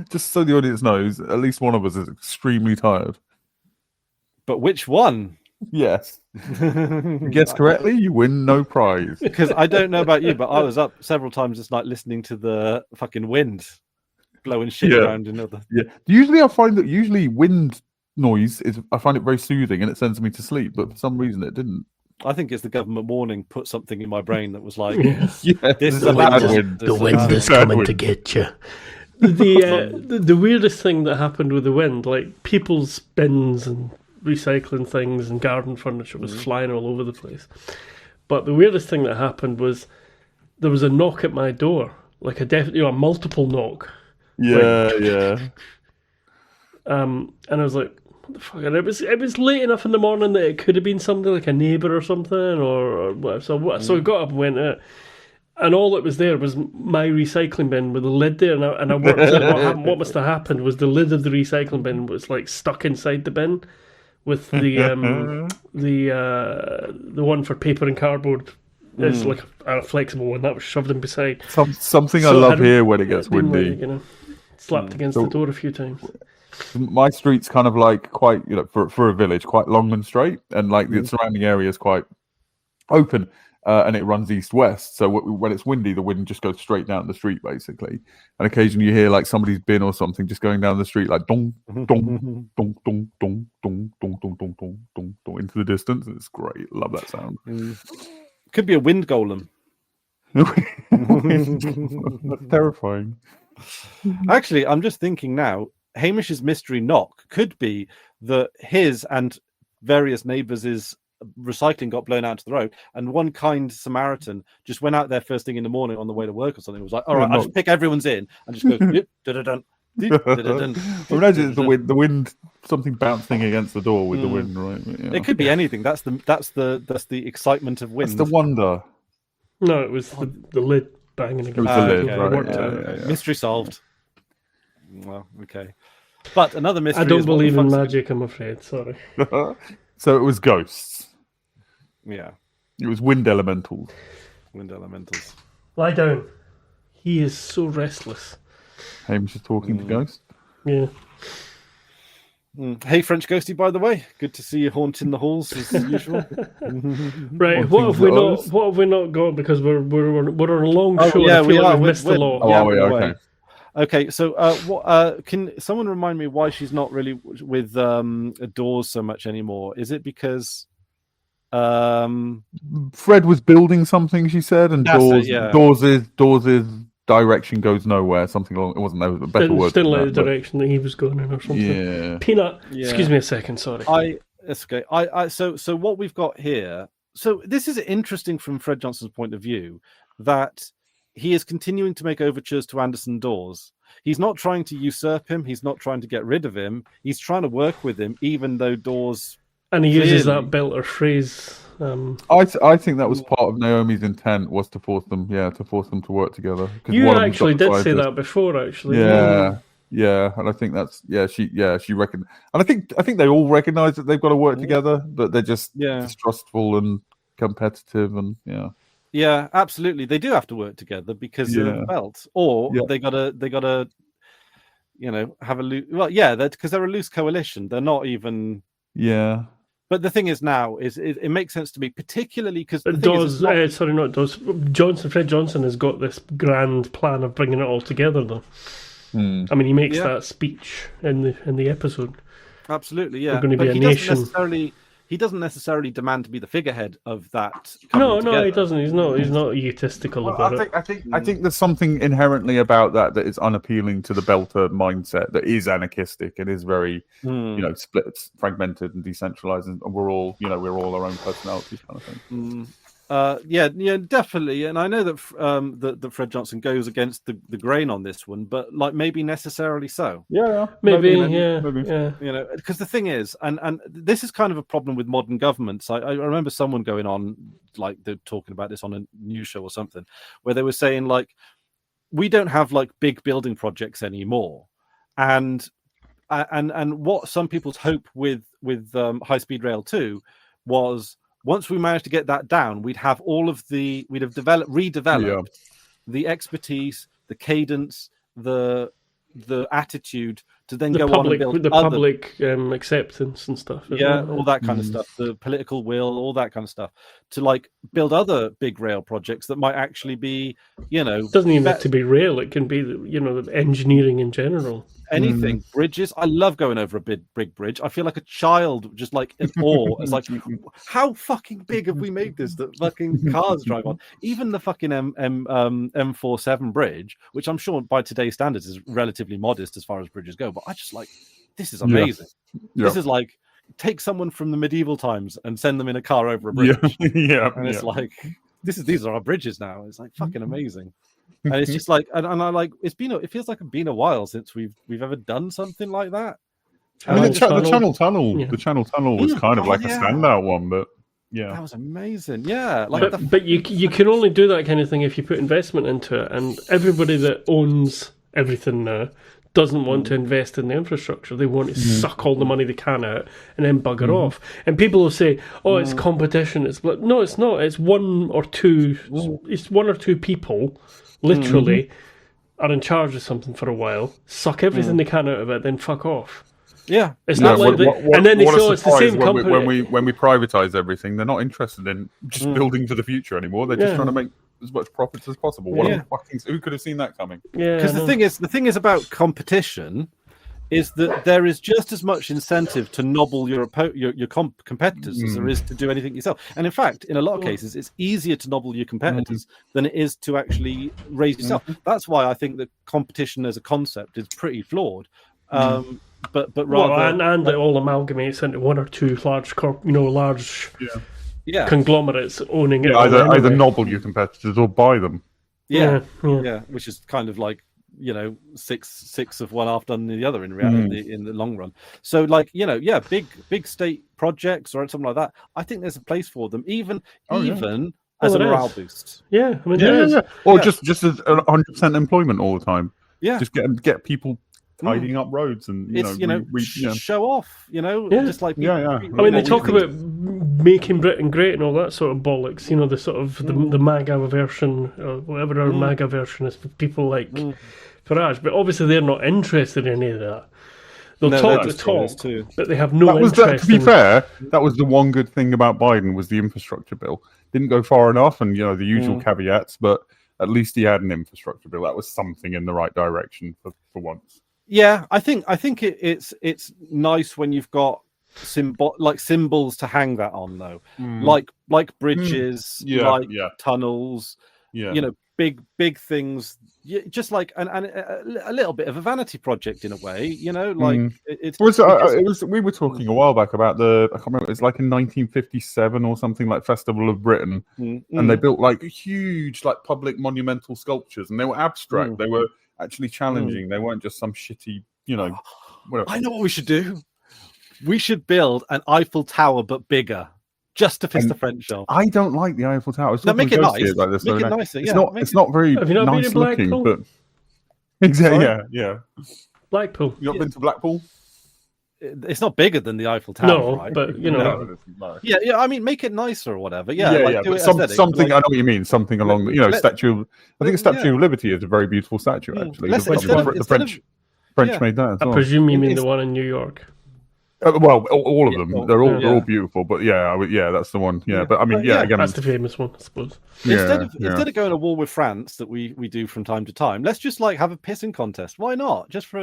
Just so the audience knows, at least one of us is extremely tired. But which one? Yes. Guess correctly, you win no prize. Because I don't know about you, but I was up several times this night listening to the fucking wind blowing shit around another. Yeah. Usually I find that wind noise I find it very soothing and it sends me to sleep, but for some reason it didn't. I think it's the government warning put something in my brain that was like, this is a bad wind. The wind is coming to get you. The weirdest thing that happened with the wind, like people's bins and recycling things and garden furniture was flying all over the place. But the weirdest thing that happened was there was a knock at my door, like a multiple knock. Yeah. And I was like, what the fuck? And it was late enough in the morning that it could have been something like a neighbour or something, or whatever. So I got up and went out. And all that was there was my recycling bin with the lid there, and I worked out what must have happened was the lid of the recycling bin was like stuck inside the bin, with the one for paper and cardboard is like a flexible one that was shoved in beside. Something I love here when it gets windy. Like, slapped against the door a few times. My street's kind of like quite, for a village, quite long and straight, and like the surrounding area is quite open. And it runs east-west, so when it's windy, the wind just goes straight down the street, basically. And occasionally you hear like somebody's bin or something just going down the street, like dong, dong, dong, dong, dong, dong, dong, dong, dong, dong, dong, dong, into the distance. It's great. Love that sound. Could be a wind golem. That's terrifying. Actually, I'm just thinking now, Hamish's mystery knock could be that his and various neighbours' recycling got blown out to the road, and one kind Samaritan just went out there first thing in the morning on the way to work or something. It was like, all right, I'll just pick everyone's in and just go da-da-dun, da-da-dun. Imagine the wind, something bouncing against the door with the wind, right? Yeah. It could be anything. That's the excitement of wind. That's the wonder. No, it was the lid banging against the lid. Right, yeah. Mystery solved. Well, okay. But another mystery. I don't believe in magic, I'm afraid. Sorry. So it was ghosts. Yeah. It was wind elementals. Wind elementals. Lie down. He is so restless. Hamish is talking to ghosts. Yeah. Hey, French Ghosty, by the way. Good to see you haunting the halls as usual. Right, what have we not got, because we're on a long show. Yeah, we are. We've missed a lot. Okay. Okay, so can someone remind me why she's not really with doors so much anymore? Is it because Fred was building something, she said, and doors' direction goes nowhere. Something along, it wasn't a better word. Didn't like the direction that he was going in or something. Yeah. Peanut. Yeah. Excuse me a second. Sorry. It's okay. So what we've got here. So this is interesting from Fred Johnson's point of view, that he is continuing to make overtures to Anderson Dawes. He's not trying to usurp him. He's not trying to get rid of him. He's trying to work with him, even though Dawes. And he uses that belter phrase. I think that was part of Naomi's intent, was to force them to work together. You actually did say that before, actually. Yeah, and I think that's she reckoned, and I think they all recognise that they've got to work together, but they're just distrustful and competitive, and Yeah, absolutely. They do have to work together because of the belt, or they gotta have a loose. Well, yeah, because they're a loose coalition. They're not even. Yeah. But the thing is now it makes sense to me, particularly because Fred Johnson has got this grand plan of bringing it all together, though. I mean, he makes that speech in the episode. Absolutely, yeah. We're going to be a nation. He doesn't necessarily demand to be the figurehead of that. No, he doesn't. He's not egotistical about it. I think there's something inherently about that is unappealing to the Belter mindset. That is anarchistic. It is very, split, fragmented, and decentralized, and we're all our own personalities, kind of thing. Yeah, definitely. And I know that that Fred Johnson goes against the grain on this one, but like maybe necessarily so. Yeah, maybe. Because the thing is, and this is kind of a problem with modern governments. I remember someone going on, like they're talking about this on a news show or something, where they were saying like, we don't have like big building projects anymore, and what some people's hope with High Speed Rail 2 was. Once we managed to get that down, we'd have redeveloped the expertise, the cadence, the attitude to then go on and build public acceptance and stuff. All that kind of stuff, the political will, all that kind of stuff, to like build other big rail projects that might actually be, it doesn't even have to be rail. It can be, the engineering in general. Anything, bridges. I love going over a big bridge. I feel like a child, just like in awe. It's like, how fucking big have we made this that fucking cars drive on? Even the fucking M47 bridge, which I'm sure by today's standards is relatively modest as far as bridges go, but I just like, this is amazing. Yeah. This is like, take someone from the medieval times and send them in a car over a bridge. And it's like, these are our bridges now. It's like fucking amazing. And it's just like, and I like, it feels like it's been a while since we've ever done something like that. I mean, the Channel Tunnel was kind of like a standout one, but that was amazing. Yeah, but you can only do that kind of thing if you put investment into it, and everybody that owns everything now doesn't want to invest in the infrastructure. They want to suck all the money they can out and then bugger off. And people will say, "Oh, it's competition." No, it's not. It's one or two. It's one or two people. Literally are in charge of something for a while, suck everything they can out of it, then fuck off. Yeah, it's not like and then they say, "Oh, it's the same company." When we privatize everything, they're not interested in just building for the future anymore. They're just trying to make as much profits as possible. Who could have seen that coming? Yeah, because the thing is about competition is that there is just as much incentive to nobble your competitors as there is to do anything yourself. And in fact, in a lot of cases, it's easier to nobble your competitors than it is to actually raise yourself. That's why I think that competition as a concept is pretty flawed. But rather, and it all amalgamates into one or two large conglomerates owning it. Either nobble your competitors or buy them. Yeah, which is kind of like, six of one half done the other in reality in the long run. So like, big state projects or something like that, I think there's a place for them, even as a morale boost. Yeah, I mean, or just as 100% employment all the time. Yeah, just get people tidying up roads and show off. Just like I mean, they talk about making Britain great and all that sort of bollocks. The sort of the MAGA version, or whatever our MAGA version is, for people like Farage. But obviously, they're not interested in any of that. They'll talk the talk, but they have no interest. To be fair, that was the one good thing about Biden was the infrastructure bill. Didn't go far enough, and the usual caveats, but at least he had an infrastructure bill. That was something in the right direction for once. Yeah, I think it's nice when you've got symbols to hang that on, though, like bridges, tunnels, big things, just like and a little bit of a vanity project in a way, It was. We were talking a while back about I can't remember. It's like in 1957 or something, like Festival of Britain, and they built like huge, like public monumental sculptures, and they were abstract. They were actually challenging. They weren't just some shitty, whatever. I know what we should do. We should build an Eiffel Tower, but bigger, just to piss the French off. I don't like the Eiffel Tower. Make it nice. Like this, make it nicer. It's not very nice looking, but exactly. Yeah. Blackpool. You not been to Blackpool? It's not bigger than the Eiffel Tower, no, right? But No. Yeah. I mean, make it nicer or whatever. But something. I know what you mean. Something along the statue. I think the Statue of Liberty is a very beautiful statue. Actually, the French. French made that as I well. presume you mean the one in New York. Well, all of them. They're all yeah. beautiful, but yeah, that's the one. Yeah, but I mean, again, that's the famous one, I suppose. Instead of going to war with France that we do from time to time, let's just like have a pissing contest. Why not? Just for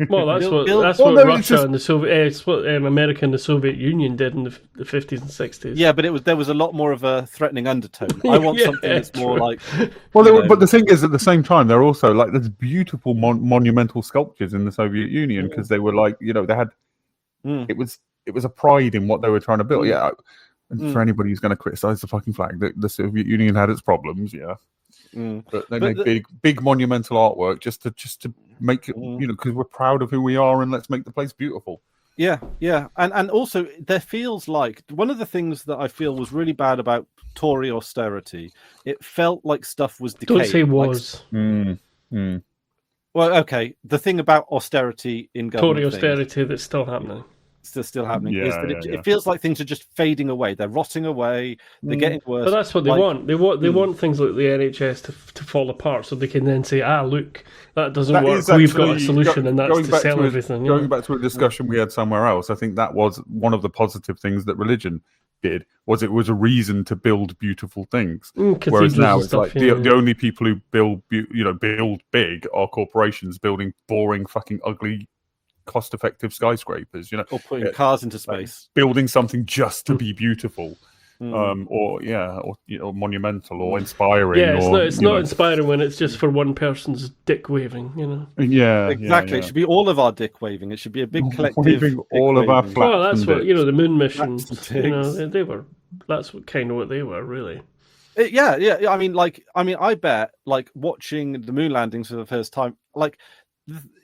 Well, that's what Russia and the Soviet, it's what America and the Soviet Union did in the 50s and 60s. Yeah, but there was a lot more of a threatening undertone. I want something that's more like. Well, but the thing is, at the same time, they're also like there's beautiful monumental sculptures in the Soviet Union because they were like they had. It was a pride in what they were trying to build. Yeah, and for anybody who's going to criticize the fucking flag, the Soviet Union had its problems. Yeah. But they made big monumental artwork just to make it, because we're proud of who we are and let's make the place beautiful. Yeah, and also there feels like one of the things that I feel was really bad about Tory austerity. It felt like stuff was decaying. Don't say was. Well, okay. The thing about austerity in government, Tory austerity that's still happening. Still happening is that it feels like things are just fading away. They're rotting away. They're getting worse. But that's what they want. They want things like the NHS to fall apart, so they can then say, look, that doesn't work. We've got a solution, and that's to sell everything. Going back to a discussion we had somewhere else, I think that was one of the positive things that religion did. Was it was a reason to build beautiful things. Whereas now it's like the only people who build big are corporations building boring, fucking ugly, cost-effective skyscrapers, or putting cars into space, building something just to be beautiful, or monumental or inspiring. Yeah, it's not inspiring when it's just for one person's dick waving, Yeah, exactly. Yeah. It should be all of our dick waving. It should be a big collective. Waving all of our flags. Oh, that's what the moon mission. They were. That's kind of what they were, really. Yeah. I mean, I bet, like, watching the moon landings for the first time, like.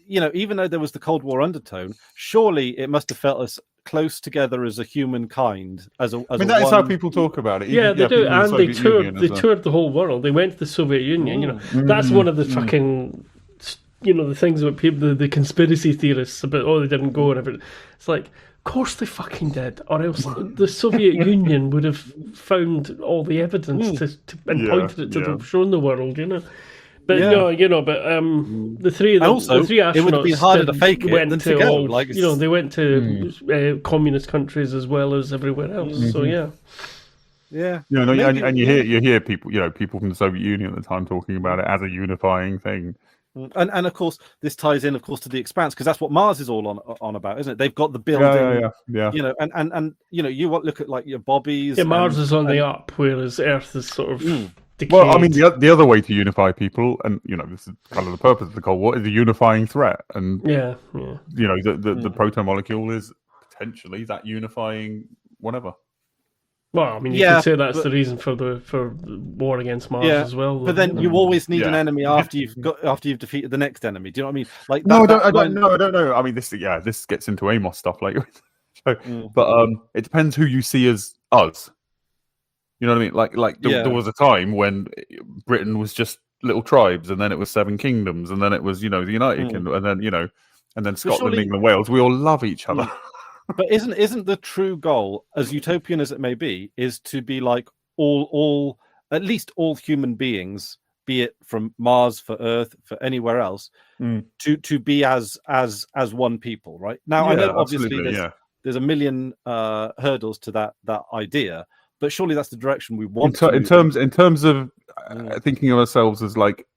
Even though there was the Cold War undertone, surely it must have felt as close together as a humankind. That is how people talk about it. They do, and they toured the whole world. They went to the Soviet Union. That's one of the fucking, the things about people, the conspiracy theorists about they didn't go and everything. It's like, of course they fucking did, or else the Soviet Union would have found all the evidence and pointed it to shown the world. But the three astronauts it would have been harder to fake it than to go. They went to communist countries as well as everywhere else. So and you hear people, people from the Soviet Union at the time talking about it as a unifying thing. And of course, this ties in, of course, to the Expanse because that's what Mars is all on about, isn't it? They've got the building, and you look at like your Bobbies. Yeah, Mars is on the up, whereas Earth is sort of. Decayed. Well, I mean, the other way to unify people, and this is kind of the purpose of the Cold War, is a unifying threat, and the proton molecule is potentially that unifying whatever. Well, I mean, you could say that's the reason for war against Mars as well. But then you always need an enemy after you've defeated the next enemy. Do you know what I mean? Like I don't know. I mean, this gets into Amos stuff later. But it depends who you see as us. You know what I mean? Like there was a time when Britain was just little tribes, and then it was 7 kingdoms, and then it was the United Kingdom, and then Scotland, England, Wales. We all love each other. But isn't the true goal, as utopian as it may be, is to be like all at least all human beings, be it from Mars, for Earth, for anywhere else, to be as one people, right? Now I know obviously there's a million hurdles to that idea. But surely that's the direction we want. In terms of thinking of ourselves as like,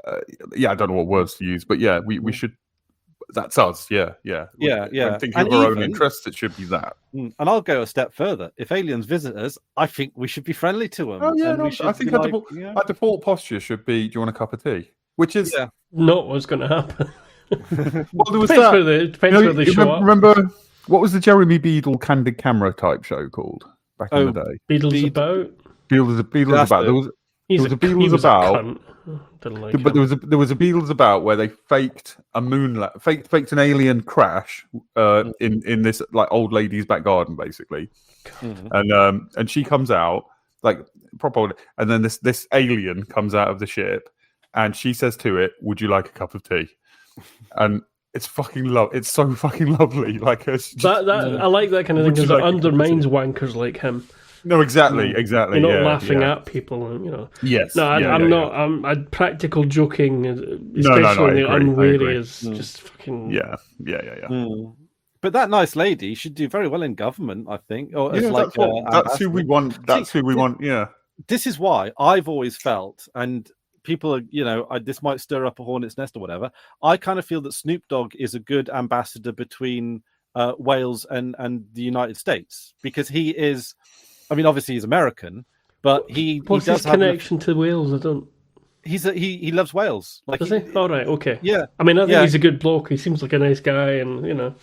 I don't know what words to use, but we should. That's us. Yeah. When thinking of our own interests, it should be that. And I'll go a step further. If aliens visit us, I think we should be friendly to them. Oh yeah, I think our default posture should be, "Do you want a cup of tea?" Which is not what's going to happen. Well, there was depends where they show up. Remember what was the Jeremy Beadle candid camera type show called? Back in the day, Beatles about. There was a Beatles about. But there was a Beatles about where they faked a faked an alien crash in this like old lady's back garden basically, and she comes out like proper, and then this alien comes out of the ship, and she says to it, "Would you like a cup of tea?" And it's it's so fucking lovely. Like I like that kind of thing because it undermines wankers like him. No, exactly. You're not laughing at people, and, you know. Yes. No, I'm not. I'm practical joking, especially when the unwary is just fucking. Yeah. But that nice lady should do very well in government, I think. Or as like that's who we want. That's who we want. Yeah. This is why I've always felt, and people are, you know, this might stir up a hornet's nest or whatever. I kind of feel that Snoop Dogg is a good ambassador between Wales and the United States, because he is. I mean, obviously he's American, but What's his connection to Wales? I don't. He loves Wales. Like, does he? All right, okay. Yeah. I mean, I think he's a good bloke. He seems like a nice guy, and you know.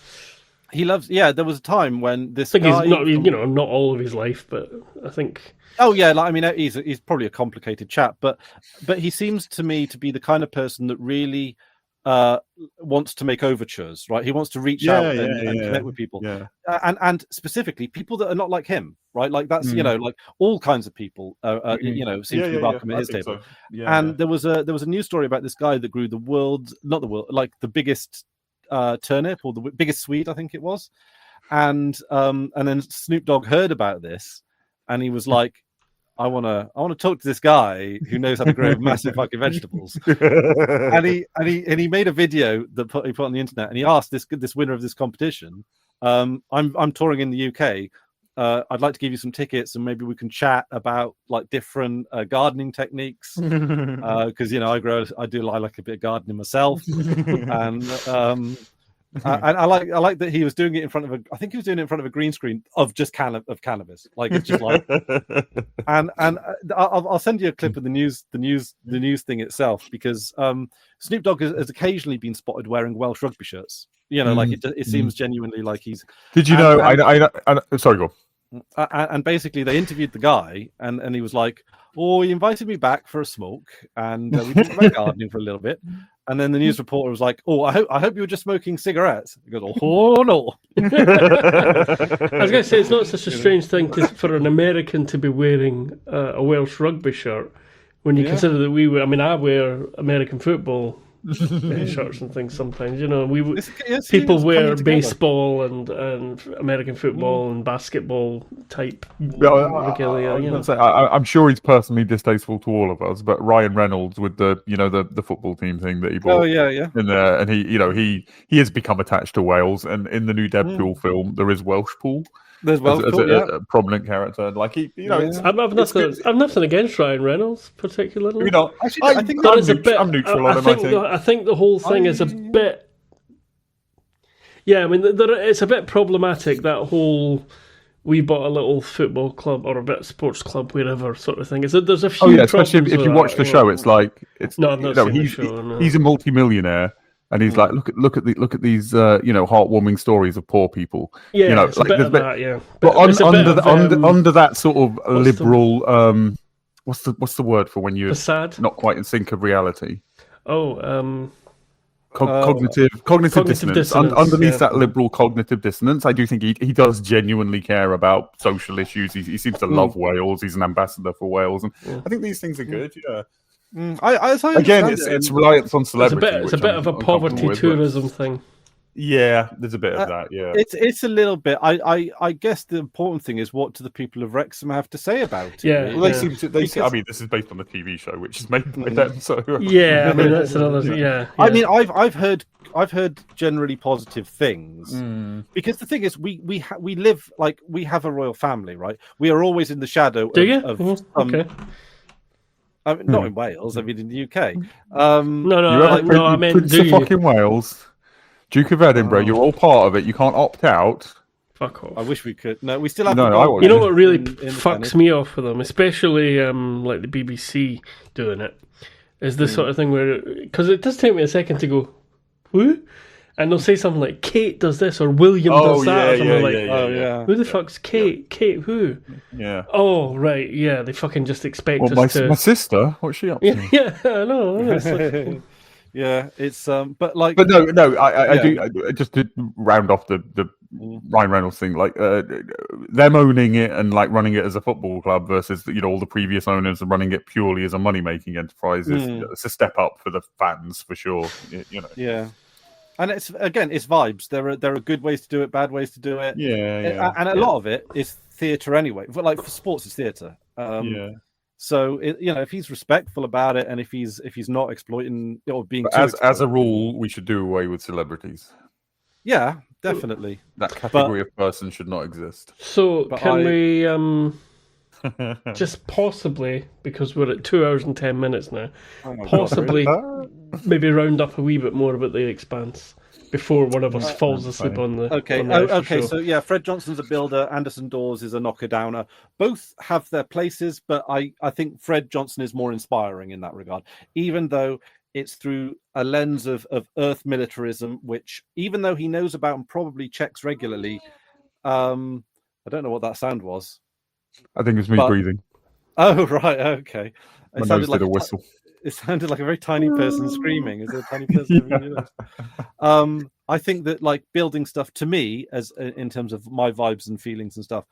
He loves. Yeah, there was a time when this. I think he's not, you know, not all of his life, but I think. Oh yeah, like, I mean, he's probably a complicated chap, but he seems to me to be the kind of person that really wants to make overtures, right? He wants to reach out and connect with people, and specifically people that are not like him, right? Like that's you know, like all kinds of people, you know, seem to be welcome at his table. So. And there was a news story about this guy that grew the biggest turnip, or the biggest Swede, I think it was, and then Snoop Dogg heard about this, and he was like, I want to talk to this guy who knows how to grow massive fucking vegetables. and he made a video that he put on the internet, and he asked this winner of this competition, I'm touring in the UK. I'd like to give you some tickets, and maybe we can chat about like different gardening techniques, because you know I like a bit of gardening myself, and I like that he was doing it in front of I think he was doing it in front of a green screen of just cannabis, like it's just like, and I'll send you a clip of the news thing itself, because Snoop Dogg has occasionally been spotted wearing Welsh rugby shirts. You know, like it seems genuinely like he's. Did you know? I sorry, go. And basically, they interviewed the guy, and he was like, "Oh, he invited me back for a smoke, and we talked about gardening for a little bit." And then the news reporter was like, "Oh, I hope you were just smoking cigarettes." He goes, "Oh no." I was going to say, it's not such a strange thing for an American to be wearing a Welsh rugby shirt when you consider that I wear American football shirts and things sometimes. You know, people wear baseball and American football and basketball type regalia. You know. I'm sure he's personally distasteful to all of us, but Ryan Reynolds with the football team thing that he bought in there, and he has become attached to Wales, and in the new Deadpool film there is Welsh Pool. There's a prominent character, like I've nothing against Ryan Reynolds particularly. You know, I think I'm neutral on him. I think the whole thing is a bit. Yeah, I mean, it's a bit problematic, that whole we bought a little football club or a bit of sports club wherever sort of thing. There's a few. Especially if you watch the show, it's like he's a multi-millionaire. And he's like, look at these, heartwarming stories of poor people. Yeah, you know, it's like a bit of that, yeah. But under that sort of liberal, what's the word for when you're not quite in sync of reality? Oh, cognitive dissonance. Underneath that liberal cognitive dissonance, I do think he does genuinely care about social issues. He seems to love Wales. He's an ambassador for Wales, and I think these things are good. Yeah. It's reliance on celebrity. It's a bit of a poverty tourism thing. Yeah, there's a bit of that. Yeah, it's a little bit. I guess the important thing is, what do the people of Wrexham have to say about it? Yeah, well, they seem to. I mean, this is based on a TV show, which is made by them. So yeah, I mean that's another. Yeah. I mean, I've heard generally positive things, because the thing is, we live like we have a royal family, right? We are always in the shadow. Okay. I mean, not in Wales. I mean, in the UK. I meant Prince of fucking Wales, Duke of Edinburgh. You're all part of it. You can't opt out. Fuck off. I wish we could. No, we still have. You know what really fucks me off with them, especially like the BBC doing it, is this sort of thing where, because it does take me a second to go, who? And they'll say something like, Kate does this, or William does that. Who the fuck's Kate? Yeah. Kate who? Yeah. Oh, right, yeah, they fucking just expect us to... My sister? What's she up to? Yeah, I know. Yeah, it's... But like... But no, I do... Just to round off the Ryan Reynolds thing, like, them owning it and, like, running it as a football club versus, all the previous owners and running it purely as a money-making enterprise, it's a step up for the fans, for sure, Yeah. And it's vibes. There are good ways to do it, bad ways to do it. And a lot of it is theatre anyway. But like for sports, it's theatre. So if he's respectful about it, and if he's not exploiting or being as a rule, we should do away with celebrities. Yeah, definitely. That category of person should not exist. So we just possibly, because we're at 2 hours and 10 minutes now, possibly maybe round up a wee bit more about the Expanse before one of us falls asleep on the show. So yeah, Fred Johnson's a builder, Anderson Dawes is a knocker downer. Both have their places, but I think Fred Johnson is more inspiring in that regard, even though it's through a lens of Earth militarism, which even though he knows about and probably checks regularly, I don't know what that sound was. I think it's me breathing. Oh right, okay. My nose did a whistle. It sounded like a very tiny person screaming. Is it a tiny person? I think that like building stuff to me, as in terms of my vibes and feelings and stuff,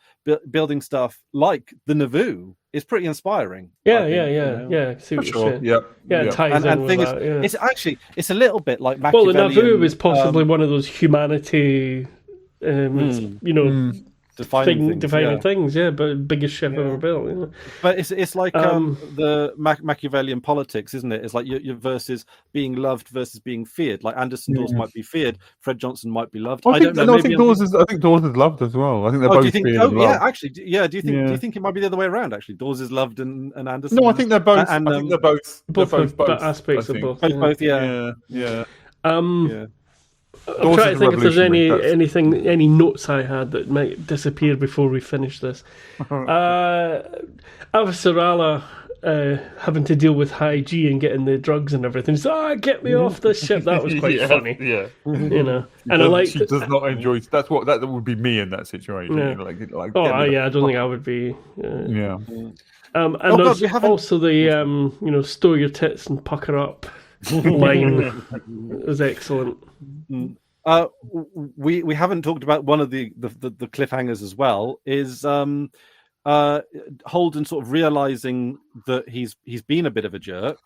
building stuff like the Navoo is pretty inspiring. Yeah. See what sure. Yeah. It ties in with that. It's a little bit like Machiavellian. Well, the Navoo is possibly one of those humanity, defining things, but biggest ship ever built. But it's like the Machiavellian politics, isn't it? It's like your versus being loved versus being feared. Like Anderson Dawes might be feared, Fred Johnson might be loved. I think Dawes is loved as well. I think they're both feared and loved. Yeah, actually, do you think it might be the other way around? Actually, Dawes is loved and Anderson. No, I think they're both. I think they're both. Both aspects of both. Both. I'm trying to think if there's any notes I had that might disappear before we finish this. Avasarala having to deal with high G and getting the drugs and everything. So, get me off this ship. That was quite funny. Yeah, and I like. She does not enjoy. That would be me in that situation. Yeah. I don't think I would be. Yeah. And there's also the stow your tits and pucker up line is excellent. We haven't talked about one of the cliffhangers as well. Is Holden sort of realizing that he's been a bit of a jerk,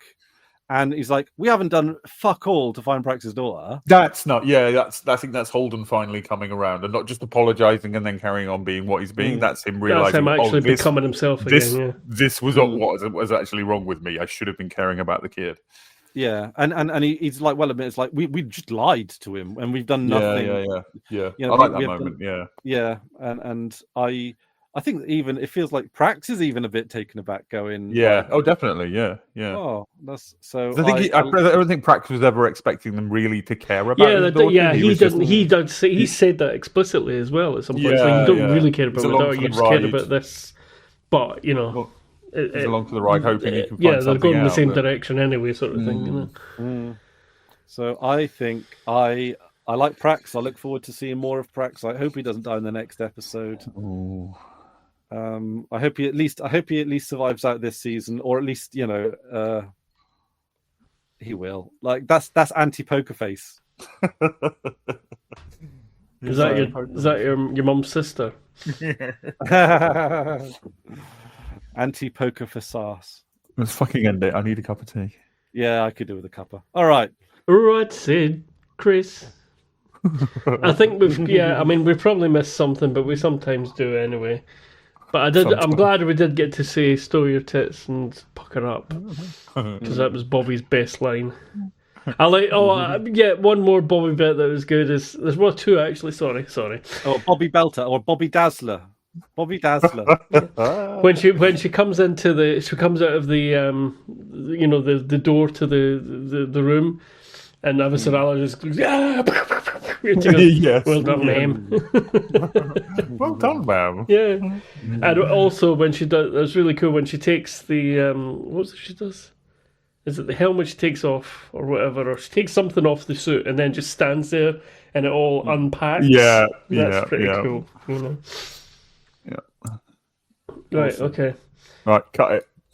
and he's like, we haven't done fuck all to find Prax's daughter. That's not. Yeah, I think that's Holden finally coming around and not just apologizing and then carrying on being what he's being. That's him realizing. That's him actually becoming himself again. This was what was actually wrong with me. I should have been caring about the kid. Yeah, and he's like, well, it's like we just lied to him and we've done nothing. Yeah. I like that moment. And I think even it feels like Prax is even a bit taken aback, going. Yeah. Definitely. Yeah. Oh, that's so. I don't think Prax was ever expecting them really to care about. He doesn't. He said that explicitly as well at some point. Like, you don't really care about my daughter. You just care about this. But He's along for the ride, hoping he can find something they're going in the same but... direction anyway, sort of thing. So I think I like Prax. I look forward to seeing more of Prax. I hope he doesn't die in the next episode. Ooh. I hope he at least survives out this season, or at least he will. Like that's anti-poker face. Is that your mum's sister? Anti-poker for sauce. Let's fucking end it. I need a cup of tea. Yeah, I could do with a cuppa. All right. Right, Sid, Chris. I think we've probably missed something, but we sometimes do anyway. But I'm glad we did get to say stow your tits and pucker up, because that was Bobby's best line. I like. One more Bobby bit that was good is there's two actually. Sorry. Oh, Bobby Belter or Bobby Dazzler. Bobby Dazzler. when she comes out of the the door to the room, and Avasarala just goes, yes. Well done, ma'am. Well done, ma'am. Yeah. And also when she does, that's really cool when she takes the what's it she does? Is it the helmet she takes off or whatever, or she takes something off the suit and then just stands there and it all unpacks? Yeah. That's pretty cool. Yeah. Right, okay. Right, cut it.